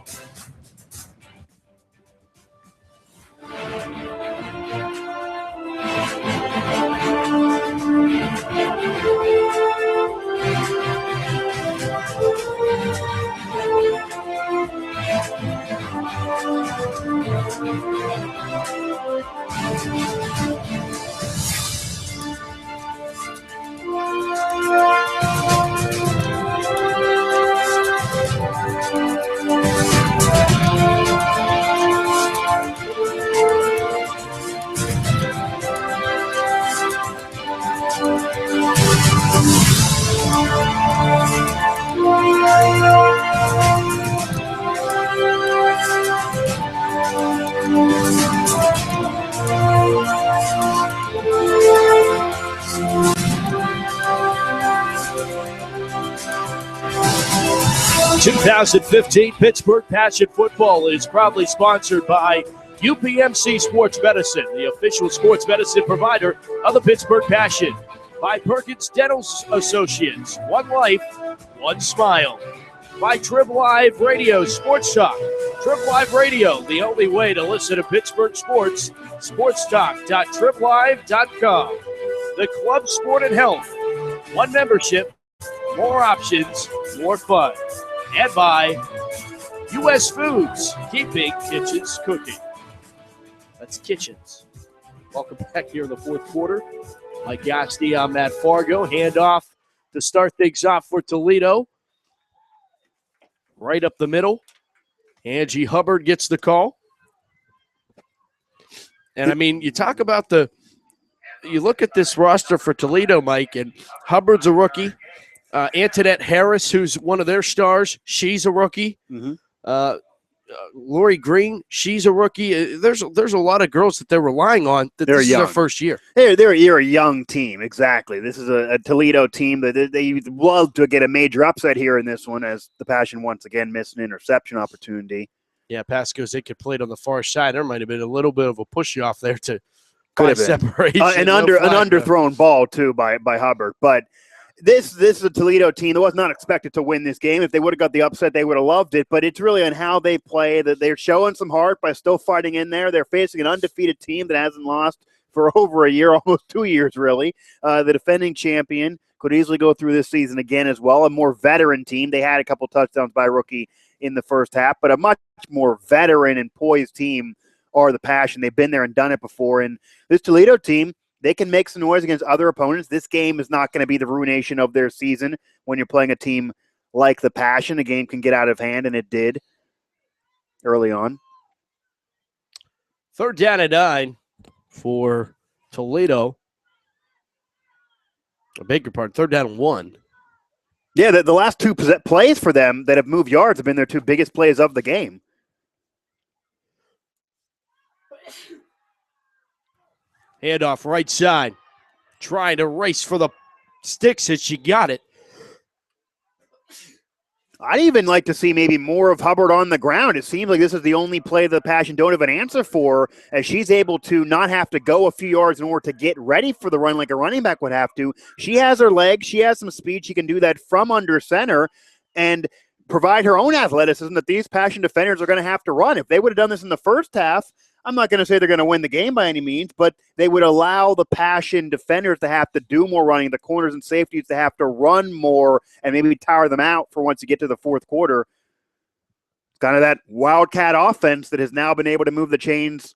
S1: The 2015 Pittsburgh Passion Football is proudly sponsored by UPMC Sports Medicine, the official sports medicine provider of the Pittsburgh Passion. By Perkins Dental Associates, one life, one smile. By Trib Live Radio Sports Talk. Trib Live Radio, the only way to listen to Pittsburgh sports. Sportstalk.triblive.com. The Club Sport and Health. One membership, more options, more fun. And by U.S. Foods, keeping kitchens cooking. That's Kitchens. Welcome back here in the fourth quarter. Mike Asti, I'm Matt Fargo. Handoff to start things off for Toledo. Right up the middle. Angie Hubbard gets the call. And, I mean, you talk about you look at this roster for Toledo, Mike, and Hubbard's a rookie. Antoinette Harris, who's one of their stars, she's a rookie.
S2: Mm-hmm.
S1: Lori Green, she's a rookie. There's a lot of girls that they're relying on that this is their first year.
S2: They're a young team, exactly. This is a Toledo team that they love to get a major upset here in this one, as the Passion once again missed an interception opportunity.
S1: Yeah, Pasco Zickett played on the far side. There might have been a little bit of a push-off there to
S2: Could have
S1: separation.
S2: An underthrown ball, too, by Hubbard. But this is a Toledo team that was not expected to win this game. If they would have got the upset, they would have loved it. But it's really on how they play, that they're showing some heart by still fighting in there. They're facing an undefeated team that hasn't lost for over a year, almost 2 years, really. The defending champion could easily go through this season again as well. A more veteran team. They had a couple touchdowns by rookie in the first half, but a much more veteran and poised team are the Passion. They've been there and done it before. And this Toledo team, they can make some noise against other opponents. This game is not going to be the ruination of their season when you're playing a team like the Passion. The game can get out of hand, and it did early on.
S1: Third down and 9 for Toledo. I beg your pardon, third down and 1.
S2: Yeah, the last two plays for them that have moved yards have been their two biggest plays of the game.
S1: Handoff right side. Trying to race for the sticks, and she got it.
S2: I'd even like to see maybe more of Hubbard on the ground. It seems like this is the only play the Passion don't have an answer for, as she's able to not have to go a few yards in order to get ready for the run like a running back would have to. She has her legs. She has some speed. She can do that from under center and provide her own athleticism that these Passion defenders are going to have to run. If they would have done this in the first half, I'm not going to say they're going to win the game by any means, but they would allow the Passion defenders to have to do more running, the corners and safeties to have to run more and maybe tire them out for once you get to the fourth quarter. Kind of that wildcat offense that has now been able to move the chains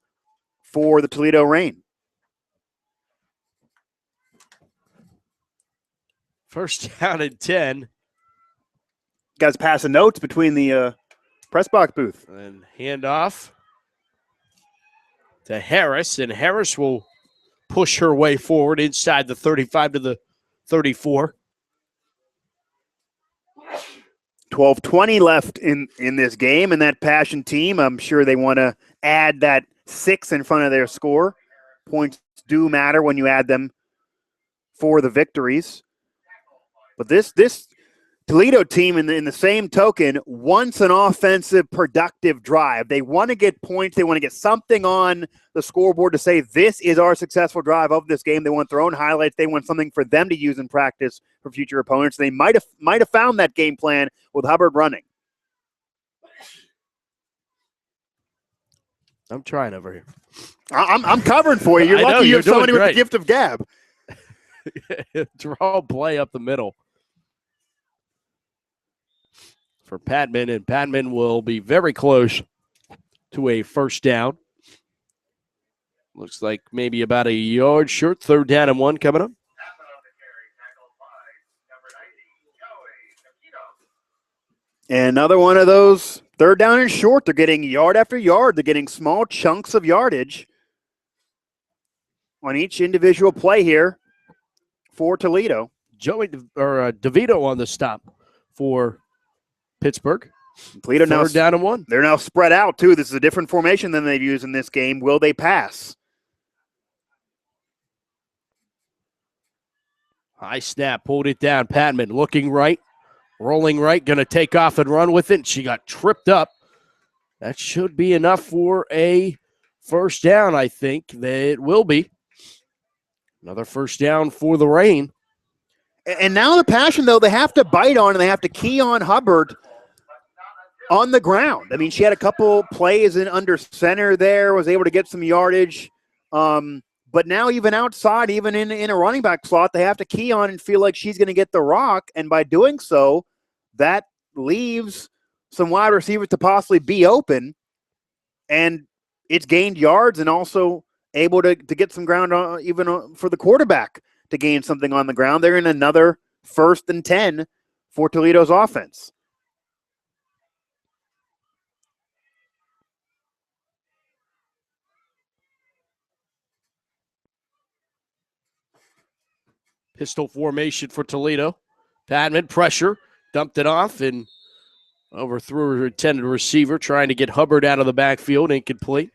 S2: for the Toledo Reign.
S1: First down and 10.
S2: Guys passing notes between the press box booth.
S1: And handoff to Harris, and Harris will push her way forward inside the 35 to the 34.
S2: 12:20 left in this game, and that Passion team, I'm sure they want to add that 6 in front of their score. Points do matter when you add them for the victories. But this Toledo team, in the same token, wants an offensive, productive drive. They want to get points. They want to get something on the scoreboard to say this is our successful drive of this game. They want their own highlights. They want something for them to use in practice for future opponents. They might have found that game plan with Hubbard running.
S1: I'm trying over here.
S2: I'm covering for you. You're lucky you have somebody with the gift of gab.
S1: Draw play up the middle for Patman, and Patman will be very close to a first down. Looks like maybe about a yard short. 3rd down and 1 coming up.
S2: And another one of those 3rd down and short. They're getting yard after yard. They're getting small chunks of yardage on each individual play here for Toledo.
S1: DeVito on the stop for Pittsburgh.
S2: Toledo now
S1: 3rd down and 1.
S2: They're now spread out too. This is a different formation than they've used in this game. Will they pass?
S1: High snap, pulled it down. Patman looking right, rolling right, going to take off and run with it. She got tripped up. That should be enough for a first down, I think. That it will be. Another first down for the Reign.
S2: And now the Passion, though, they have to bite on and they have to key on Hubbard on the ground. I mean, she had a couple plays in under center there, was able to get some yardage. But now even outside, even in a running back slot, they have to key on and feel like she's going to get the rock. And by doing so, that leaves some wide receivers to possibly be open. And it's gained yards and also able to get some ground even for the quarterback to gain something on the ground. They're in another 1st and 10 for Toledo's offense.
S1: Pistol formation for Toledo. Patman, pressure, dumped it off and overthrew her intended receiver, trying to get Hubbard out of the backfield, incomplete.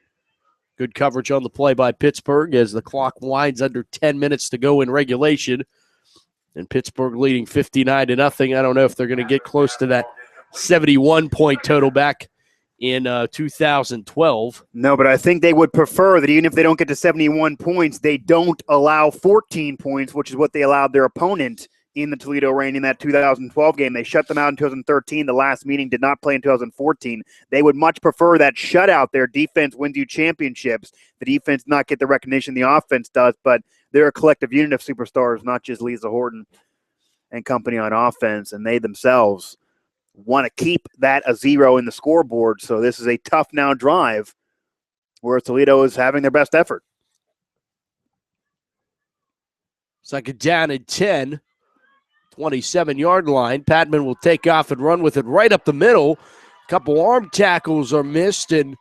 S1: Good coverage on the play by Pittsburgh as the clock winds under 10 minutes to go in regulation. And Pittsburgh leading 59-0. I don't know if they're going to get close to that 71-point total back in 2012.
S2: No, but I think they would prefer that even if they don't get to 71 points, they don't allow 14 points, which is what they allowed their opponent in the Toledo Reign in that 2012 game. They shut them out in 2013. The last meeting did not play in 2014. They would much prefer that shutout. Their defense wins you championships. The defense not get the recognition the offense does, but they're a collective unit of superstars, not just Lisa Horton and company on offense, and they themselves want to keep that a 0 in the scoreboard. So this is a tough now drive where Toledo is having their best effort.
S1: 2nd down and 10. 27-yard line. Patman will take off and run with it right up the middle. A couple arm tackles are missed, and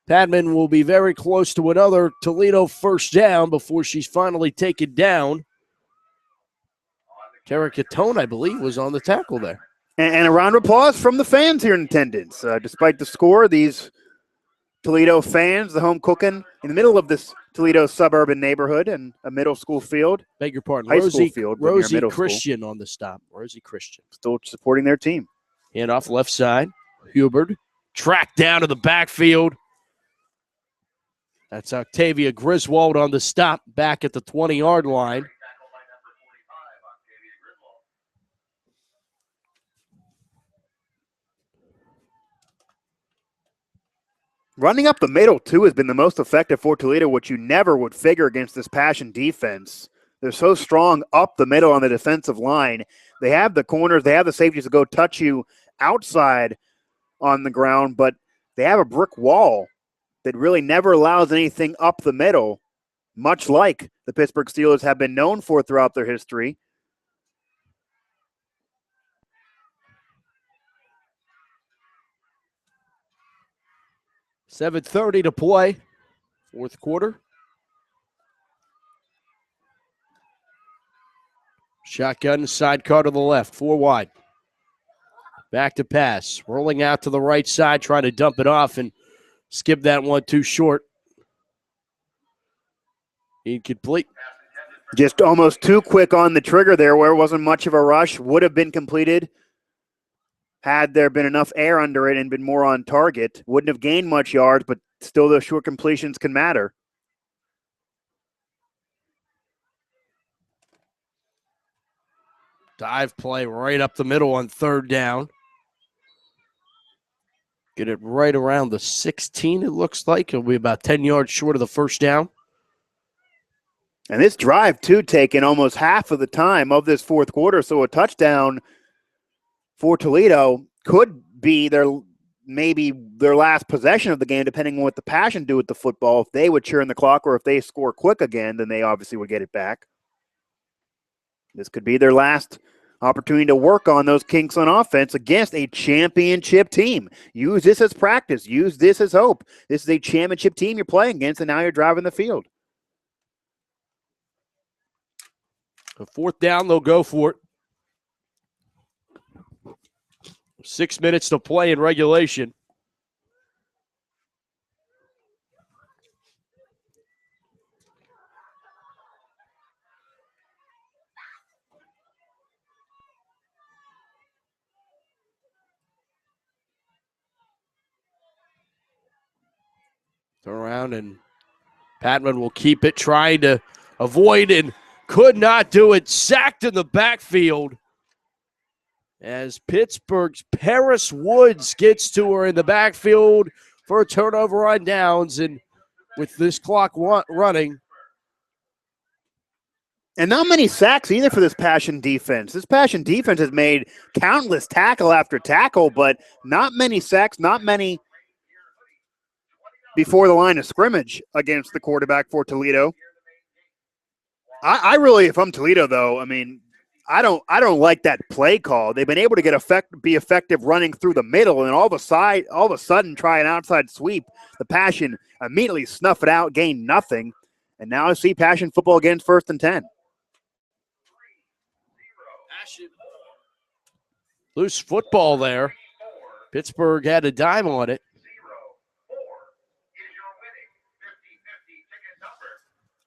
S1: Patman will be very close to another Toledo first down before she's finally taken down. Tara Catone, I believe, was on the tackle there.
S2: And a round of applause from the fans here in attendance. Despite the score, these Toledo fans, the home cooking in the middle of this Toledo suburban neighborhood and a middle school field.
S1: Beg your pardon.
S2: High school field.
S1: Rosie Christian on the stop. Rosie Christian.
S2: Still supporting their team.
S1: Hand off left side. Hubert tracked down to the backfield. That's Octavia Griswold on the stop back at the 20-yard line.
S2: Running up the middle, too, has been the most effective for Toledo, which you never would figure against this Passion defense. They're so strong up the middle on the defensive line. They have the corners, they have the safeties to go touch you outside on the ground, but they have a brick wall that really never allows anything up the middle, much like the Pittsburgh Steelers have been known for throughout their history.
S1: $7:30 to play, fourth quarter. Shotgun, sidecar to the left, 4 wide. Back to pass, rolling out to the right side, trying to dump it off and skip that one too short. Incomplete.
S2: Just almost too quick on the trigger there where it wasn't much of a rush. Would have been completed had there been enough air under it and been more on target. Wouldn't have gained much yards, but still those short completions can matter.
S1: Dive play right up the middle on third down. Get it right around the 16, it looks like. It'll be about 10 yards short of the first down.
S2: And this drive, too, taking almost half of the time of this fourth quarter. So a touchdown for Toledo could be maybe their last possession of the game, depending on what the Passion do with the football. If they would churn the clock or if they score quick again, then they obviously would get it back. This could be their last opportunity to work on those kinks on offense against a championship team. Use this as practice. Use this as hope. This is a championship team you're playing against, and now you're driving the field.
S1: A fourth down, they'll go for it. 6 minutes to play in regulation. Turn around and Patman will keep it, trying to avoid and could not do it. Sacked in the backfield as Pittsburgh's Paris Woods gets to her in the backfield for a turnover on downs. And with this clock running.
S2: And not many sacks either for this Passion defense. This Passion defense has made countless tackle after tackle, but not many sacks, not many before the line of scrimmage against the quarterback for Toledo. I really, if I'm Toledo, though, I mean, I don't like that play call. They've been able to be effective running through the middle, and all of a sudden try an outside sweep. The Passion immediately snuff it out, gain nothing, and now I see Passion football against 1st and 10.
S1: Loose football there. Pittsburgh had a dime on it.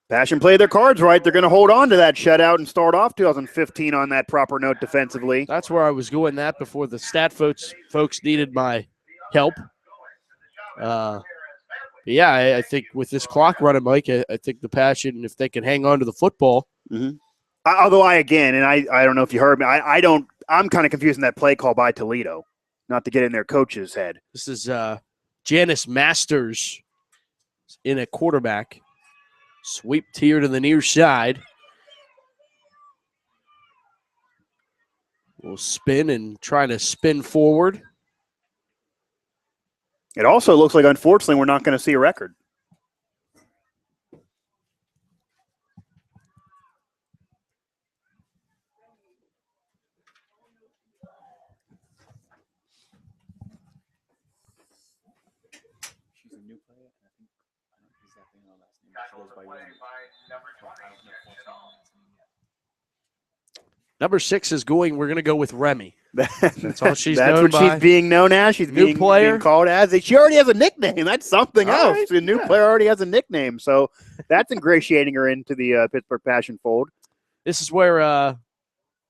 S2: Passion played their cards right. They're going to hold on to that shutout and start off 2015 on that proper note defensively.
S1: That's where I was going that before the stat folks needed my help. Yeah, I think with this clock running, Mike, I think the Passion, if they can hang on to the football.
S2: Mm-hmm. Although I don't know if you heard me, I'm kind of confusing that play call by Toledo, not to get in their coach's head.
S1: This is Janice Masters in a quarterback. Sweep tier to the near side. We'll spin and try to spin forward.
S2: It also looks like, unfortunately, we're not going to see a record.
S3: She's a new player. I think is that thing on last name. She goes by Remy.
S1: Number 6 is going. We're going to go with Remy. That's all she's
S2: That's
S1: known
S2: what
S1: by.
S2: she's being known as. She's
S1: New
S2: being
S1: player.
S2: called as. She already has a nickname. That's something
S1: All
S2: else.
S1: right.
S2: The new player already has a nickname, so that's ingratiating her into the Pittsburgh Passion fold.
S1: This is where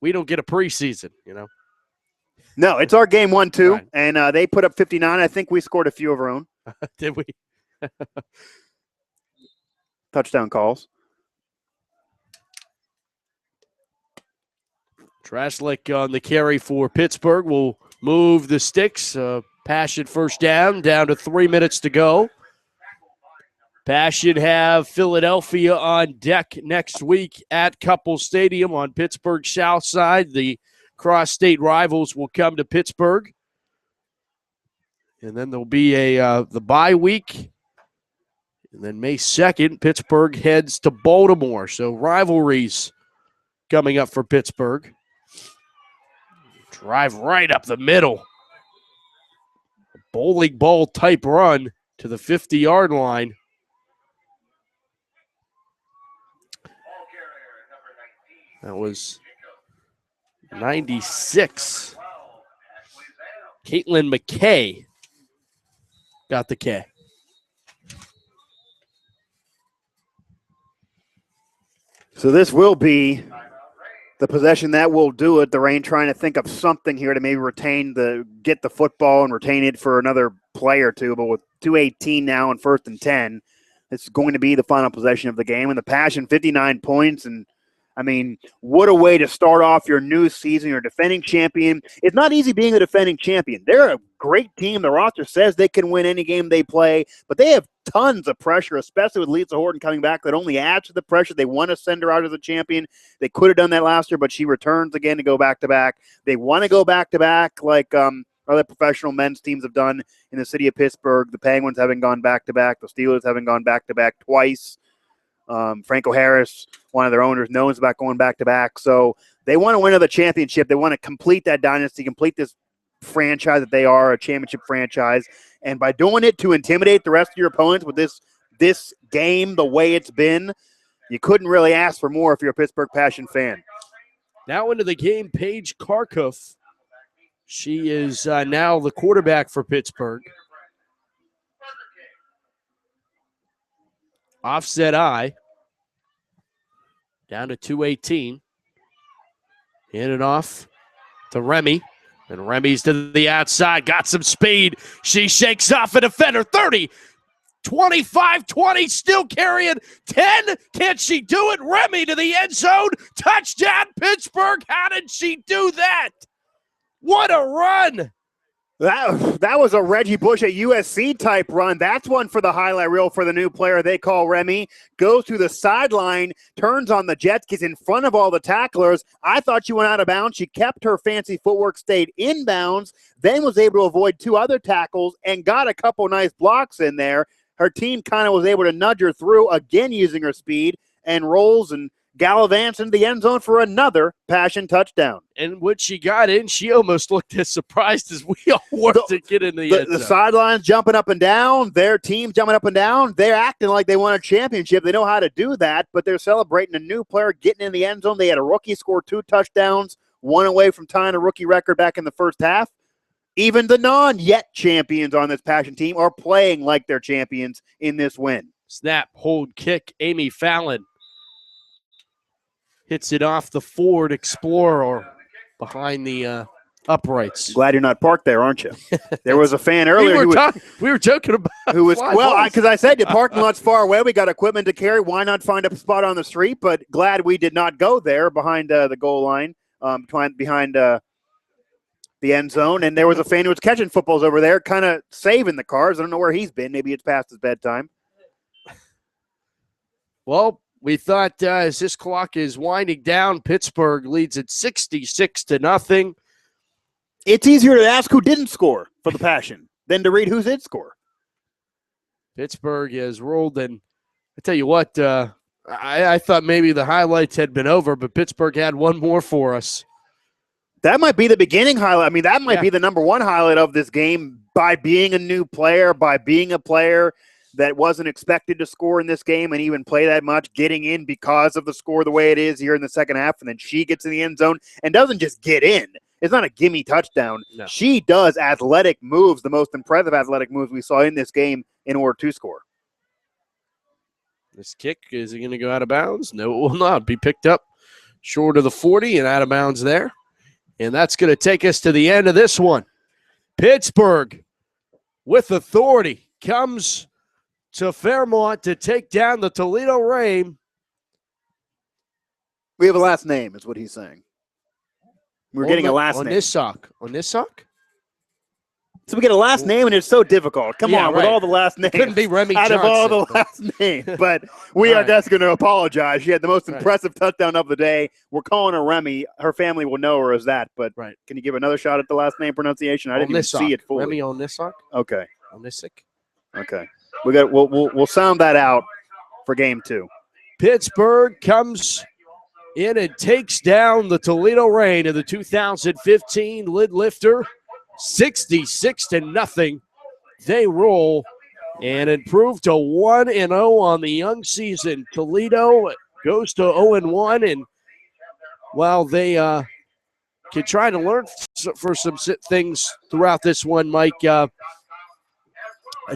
S1: we don't get a preseason, you know.
S2: No, it's our game 1-2,
S1: Right.
S2: and they put up 59. I think we scored a few of our own
S1: Did we?
S2: touchdown calls.
S1: Trashlik on the carry for Pittsburgh will move the sticks. Passion first down to 3 minutes to go. Passion have Philadelphia on deck next week at Couple Stadium on Pittsburgh's south side. The cross-state rivals will come to Pittsburgh. And then there'll be the bye week. And then May 2nd, Pittsburgh heads to Baltimore. So rivalries coming up for Pittsburgh. Drive right up the middle. A bowling ball type run to the 50-yard line. That was 96. Caitlin McKay got the K.
S2: So this will be the possession that will do it. The Reign trying to think of something here to maybe get the football and retain it for another play or two. But with 2:18 now and 1st and 10, it's going to be the final possession of the game. And the Passion, 59 points. And, I mean, what a way to start off your new season. You're a defending champion. It's not easy being a defending champion. They're a great team. The roster says they can win any game they play, but they have tons of pressure, especially with Lisa Horton coming back. That only adds to the pressure. They want to send her out as a champion. They could have done that last year, but she returns again to go back-to-back. They want to go back-to-back like other professional men's teams have done in the city of Pittsburgh. The Penguins having gone back-to-back. The Steelers having gone back-to-back twice. Franco Harris, one of their owners, knows about going back-to-back. So they want to win another championship. They want to complete that dynasty, complete this franchise that they are, a championship franchise. And by doing it to intimidate the rest of your opponents with this game the way it's been, you couldn't really ask for more if you're a Pittsburgh Passion fan.
S1: Now into the game, Paige Karkoff. She is now the quarterback for Pittsburgh. Offset I. Down to 2:18. Hand it off to Remy. And Remy's to the outside. Got some speed. She shakes off a defender. 30. 25, 20. Still carrying. 10. Can she do it? Remy to the end zone. Touchdown, Pittsburgh. How did she do that? What a run.
S2: That was a Reggie Bush at USC type run. That's one for the highlight reel for the new player they call Remy. Goes to the sideline, turns on the jet skis in front of all the tacklers. I thought she went out of bounds. She kept her fancy footwork, stayed inbounds, then was able to avoid 2 other tackles and got a couple nice blocks in there. Her team kind of was able to nudge her through, again using her speed, and rolls and gallivants into the end zone for another Passion touchdown.
S1: And when she got in, she almost looked as surprised as we all were to get in the end zone.
S2: The sidelines jumping up and down, their team jumping up and down. They're acting like they won a championship. They know how to do that, but they're celebrating a new player getting in the end zone. They had a rookie score 2 touchdowns, 1 away from tying a rookie record back in the first half. Even the non-yet champions on this Passion team are playing like they're champions in this win.
S1: Snap, hold, kick. Amy Fallon hits it off the Ford Explorer behind the uprights.
S2: Glad you're not parked there, aren't you? There was a fan earlier
S1: we were joking about
S2: who was because I said the parking lot's far away. We got equipment to carry. Why not find a spot on the street? But glad we did not go there behind the goal line, behind the end zone. And there was a fan who was catching footballs over there, kind of saving the cars. I don't know where he's been. Maybe it's past his bedtime.
S1: Well, we thought as this clock is winding down, Pittsburgh leads at 66-0.
S2: It's easier to ask who didn't score for the Passion than to read who did score.
S1: Pittsburgh has rolled, and I tell you what, I thought maybe the highlights had been over, but Pittsburgh had one more for us.
S2: That might be the beginning highlight. I mean, that might be the number one highlight of this game by being a new player, by being a player that wasn't expected to score in this game and even play that much, getting in because of the score the way it is here in the second half, and then she gets in the end zone and doesn't just get in. It's not a gimme touchdown.
S1: No.
S2: She does athletic moves, the most impressive athletic moves we saw in this game in order to score.
S1: This kick, is it going to go out of bounds? No, it will not. Be picked up short of the 40 and out of bounds there. And that's going to take us to the end of this one. Pittsburgh, with authority, comes to Fairmont to take down the Toledo Reign.
S2: We have a last name, is what he's saying. We're getting a last name.
S1: On this sock?
S2: So we get a last name, and it's so difficult. Come on, with
S1: right.
S2: all the last names.
S1: Couldn't be Remy
S2: out
S1: Johnson.
S2: of all the last names. But we are just going to apologize. She had the most
S1: Right.
S2: impressive touchdown of the day. We're calling her Remy. Her family will know her as that. But can you give another shot at the last name pronunciation? I didn't even see it fully.
S1: Remy on this sock?
S2: Okay.
S1: On this sock?
S2: Okay. We'll sound that out for game 2.
S1: Pittsburgh comes in and takes down the Toledo Reign in the 2015 lid lifter, 66-0. They roll and improve to 1-0 on the young season. Toledo goes to 0-1, and while they can try to learn for some things throughout this one, Mike, I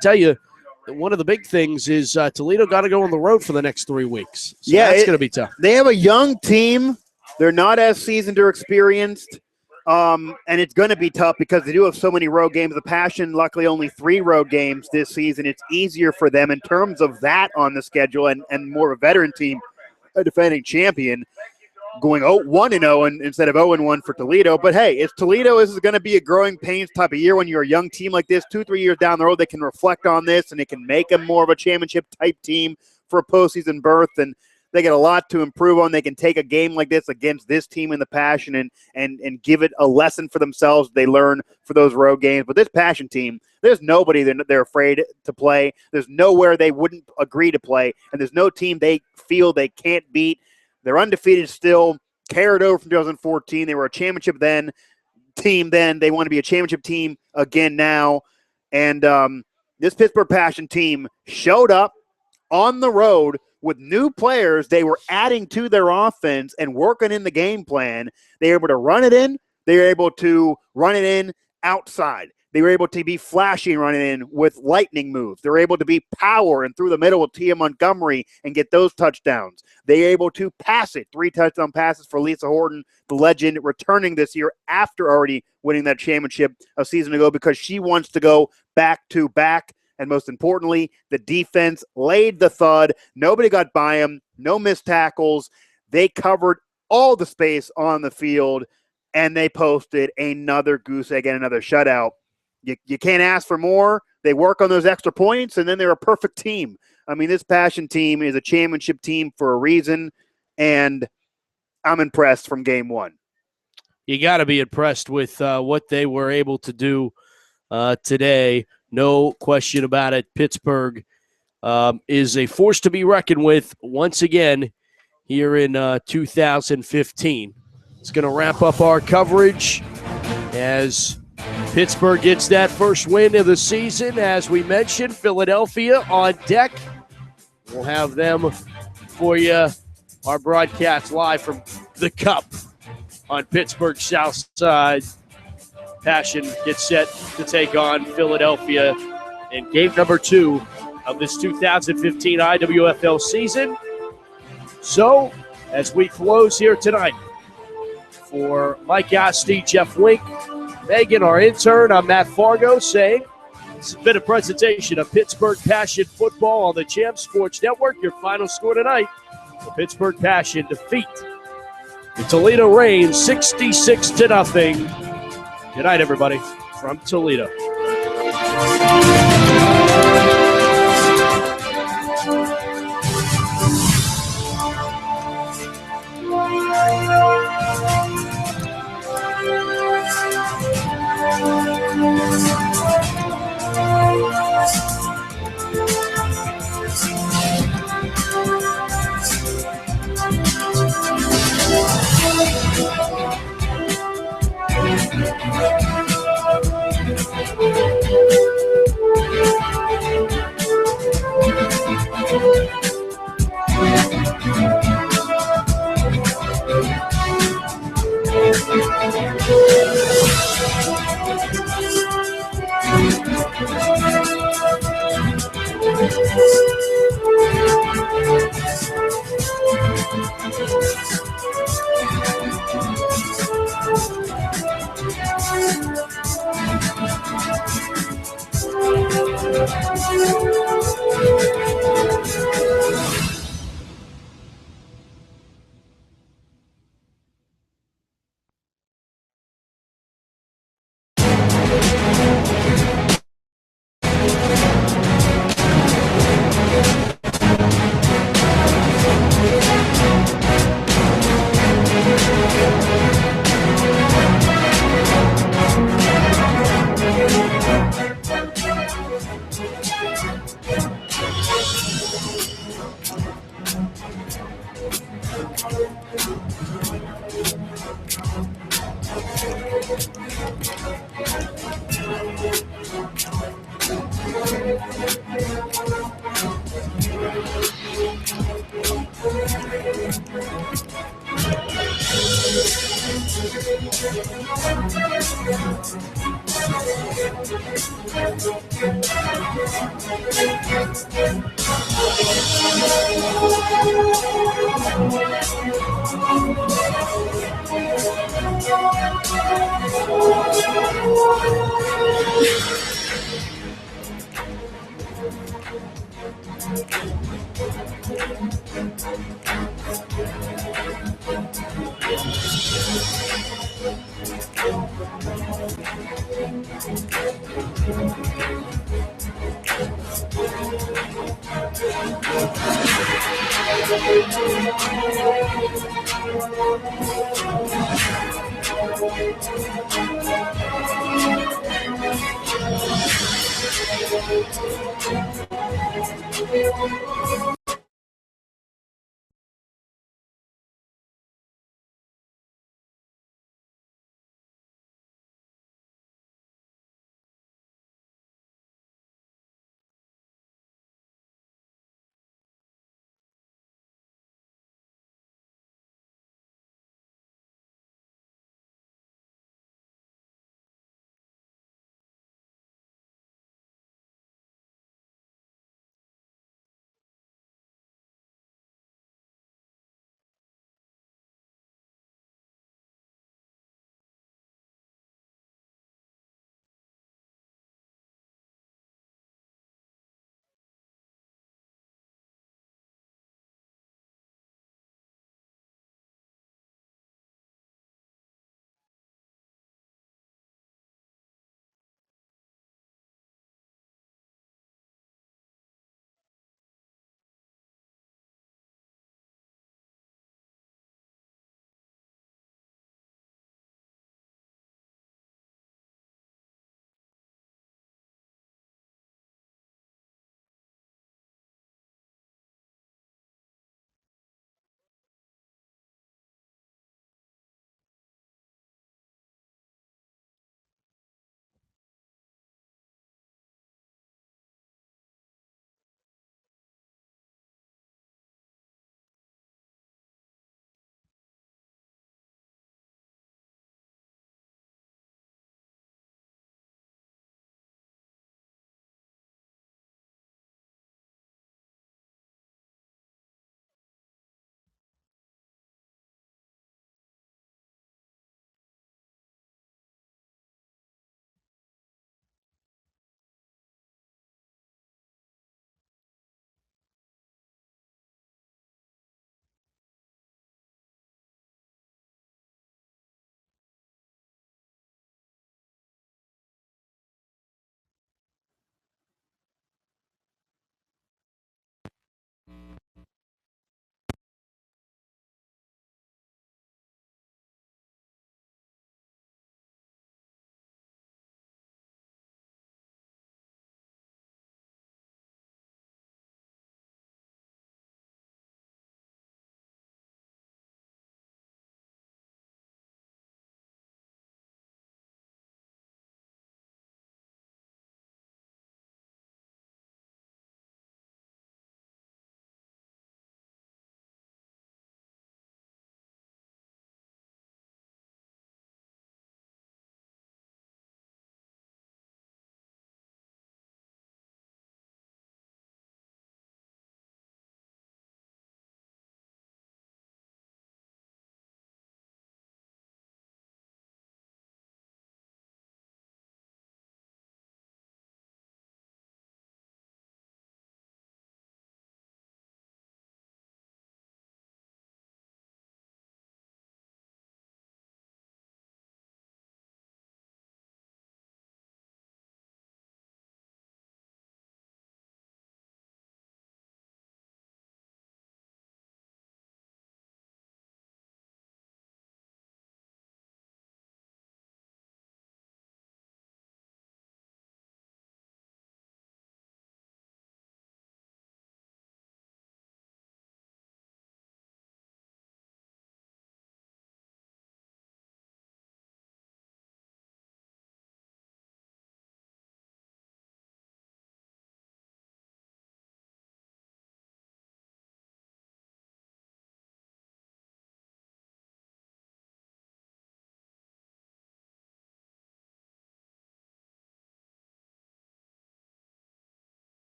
S1: tell you, one of the big things is Toledo got to go on the road for the next 3 weeks. So that's going to be tough.
S2: They have a young team. They're not as seasoned or experienced, and it's going to be tough because they do have so many road games. The Passion, luckily, only 3 road games this season. It's easier for them in terms of that on the schedule and more of a veteran team, a defending champion, going 1-0 instead of 0-1 for Toledo. But, hey, if Toledo is going to be a growing pains type of year when you're a young team like this, 2-3 years down the road, they can reflect on this and it can make them more of a championship-type team for a postseason berth. And they get a lot to improve on. They can take a game like this against this team in the Passion and give it a lesson for themselves they learn for those road games. But this Passion team, there's nobody they're afraid to play. There's nowhere they wouldn't agree to play. And there's no team they feel they can't beat. They're undefeated still, carried over from 2014. They were a championship team then. They want to be a championship team again now. And this Pittsburgh Passion team showed up on the road with new players they were adding to their offense and working in the game plan. They were able to run it in. They were able to run it in outside. They were able to be flashy and running in with lightning moves. They were able to be power and through the middle with Tia Montgomery and get those touchdowns. They were able to pass it. 3 touchdown passes for Lisa Horton, the legend, returning this year after already winning that championship a season ago because she wants to go back-to-back. And most importantly, the defense laid the thud. Nobody got by them. No missed tackles. They covered all the space on the field, and they posted another goose egg and another shutout. You can't ask for more. They work on those extra points, and then they're a perfect team. I mean, this Passion team is a championship team for a reason, and I'm impressed from game 1.
S1: You got to be impressed with what they were able to do today. No question about it. Pittsburgh is a force to be reckoned with once again here in 2015. It's going to wrap up our coverage as Pittsburgh gets that first win of the season. As we mentioned, Philadelphia on deck. We'll have them for you. Our broadcast live from the Cup on Pittsburgh South Side. Passion gets set to take on Philadelphia in game number 2 of this 2015 IWFL season. So, as we close here tonight, for Mike Asti, Jeff Wink, Megan, our intern, I'm Matt Fargo saying this has been a presentation of Pittsburgh Passion Football on the Champ Sports Network. Your final score tonight, the Pittsburgh Passion defeat the Toledo Reign 66-0. Good night, everybody, from Toledo.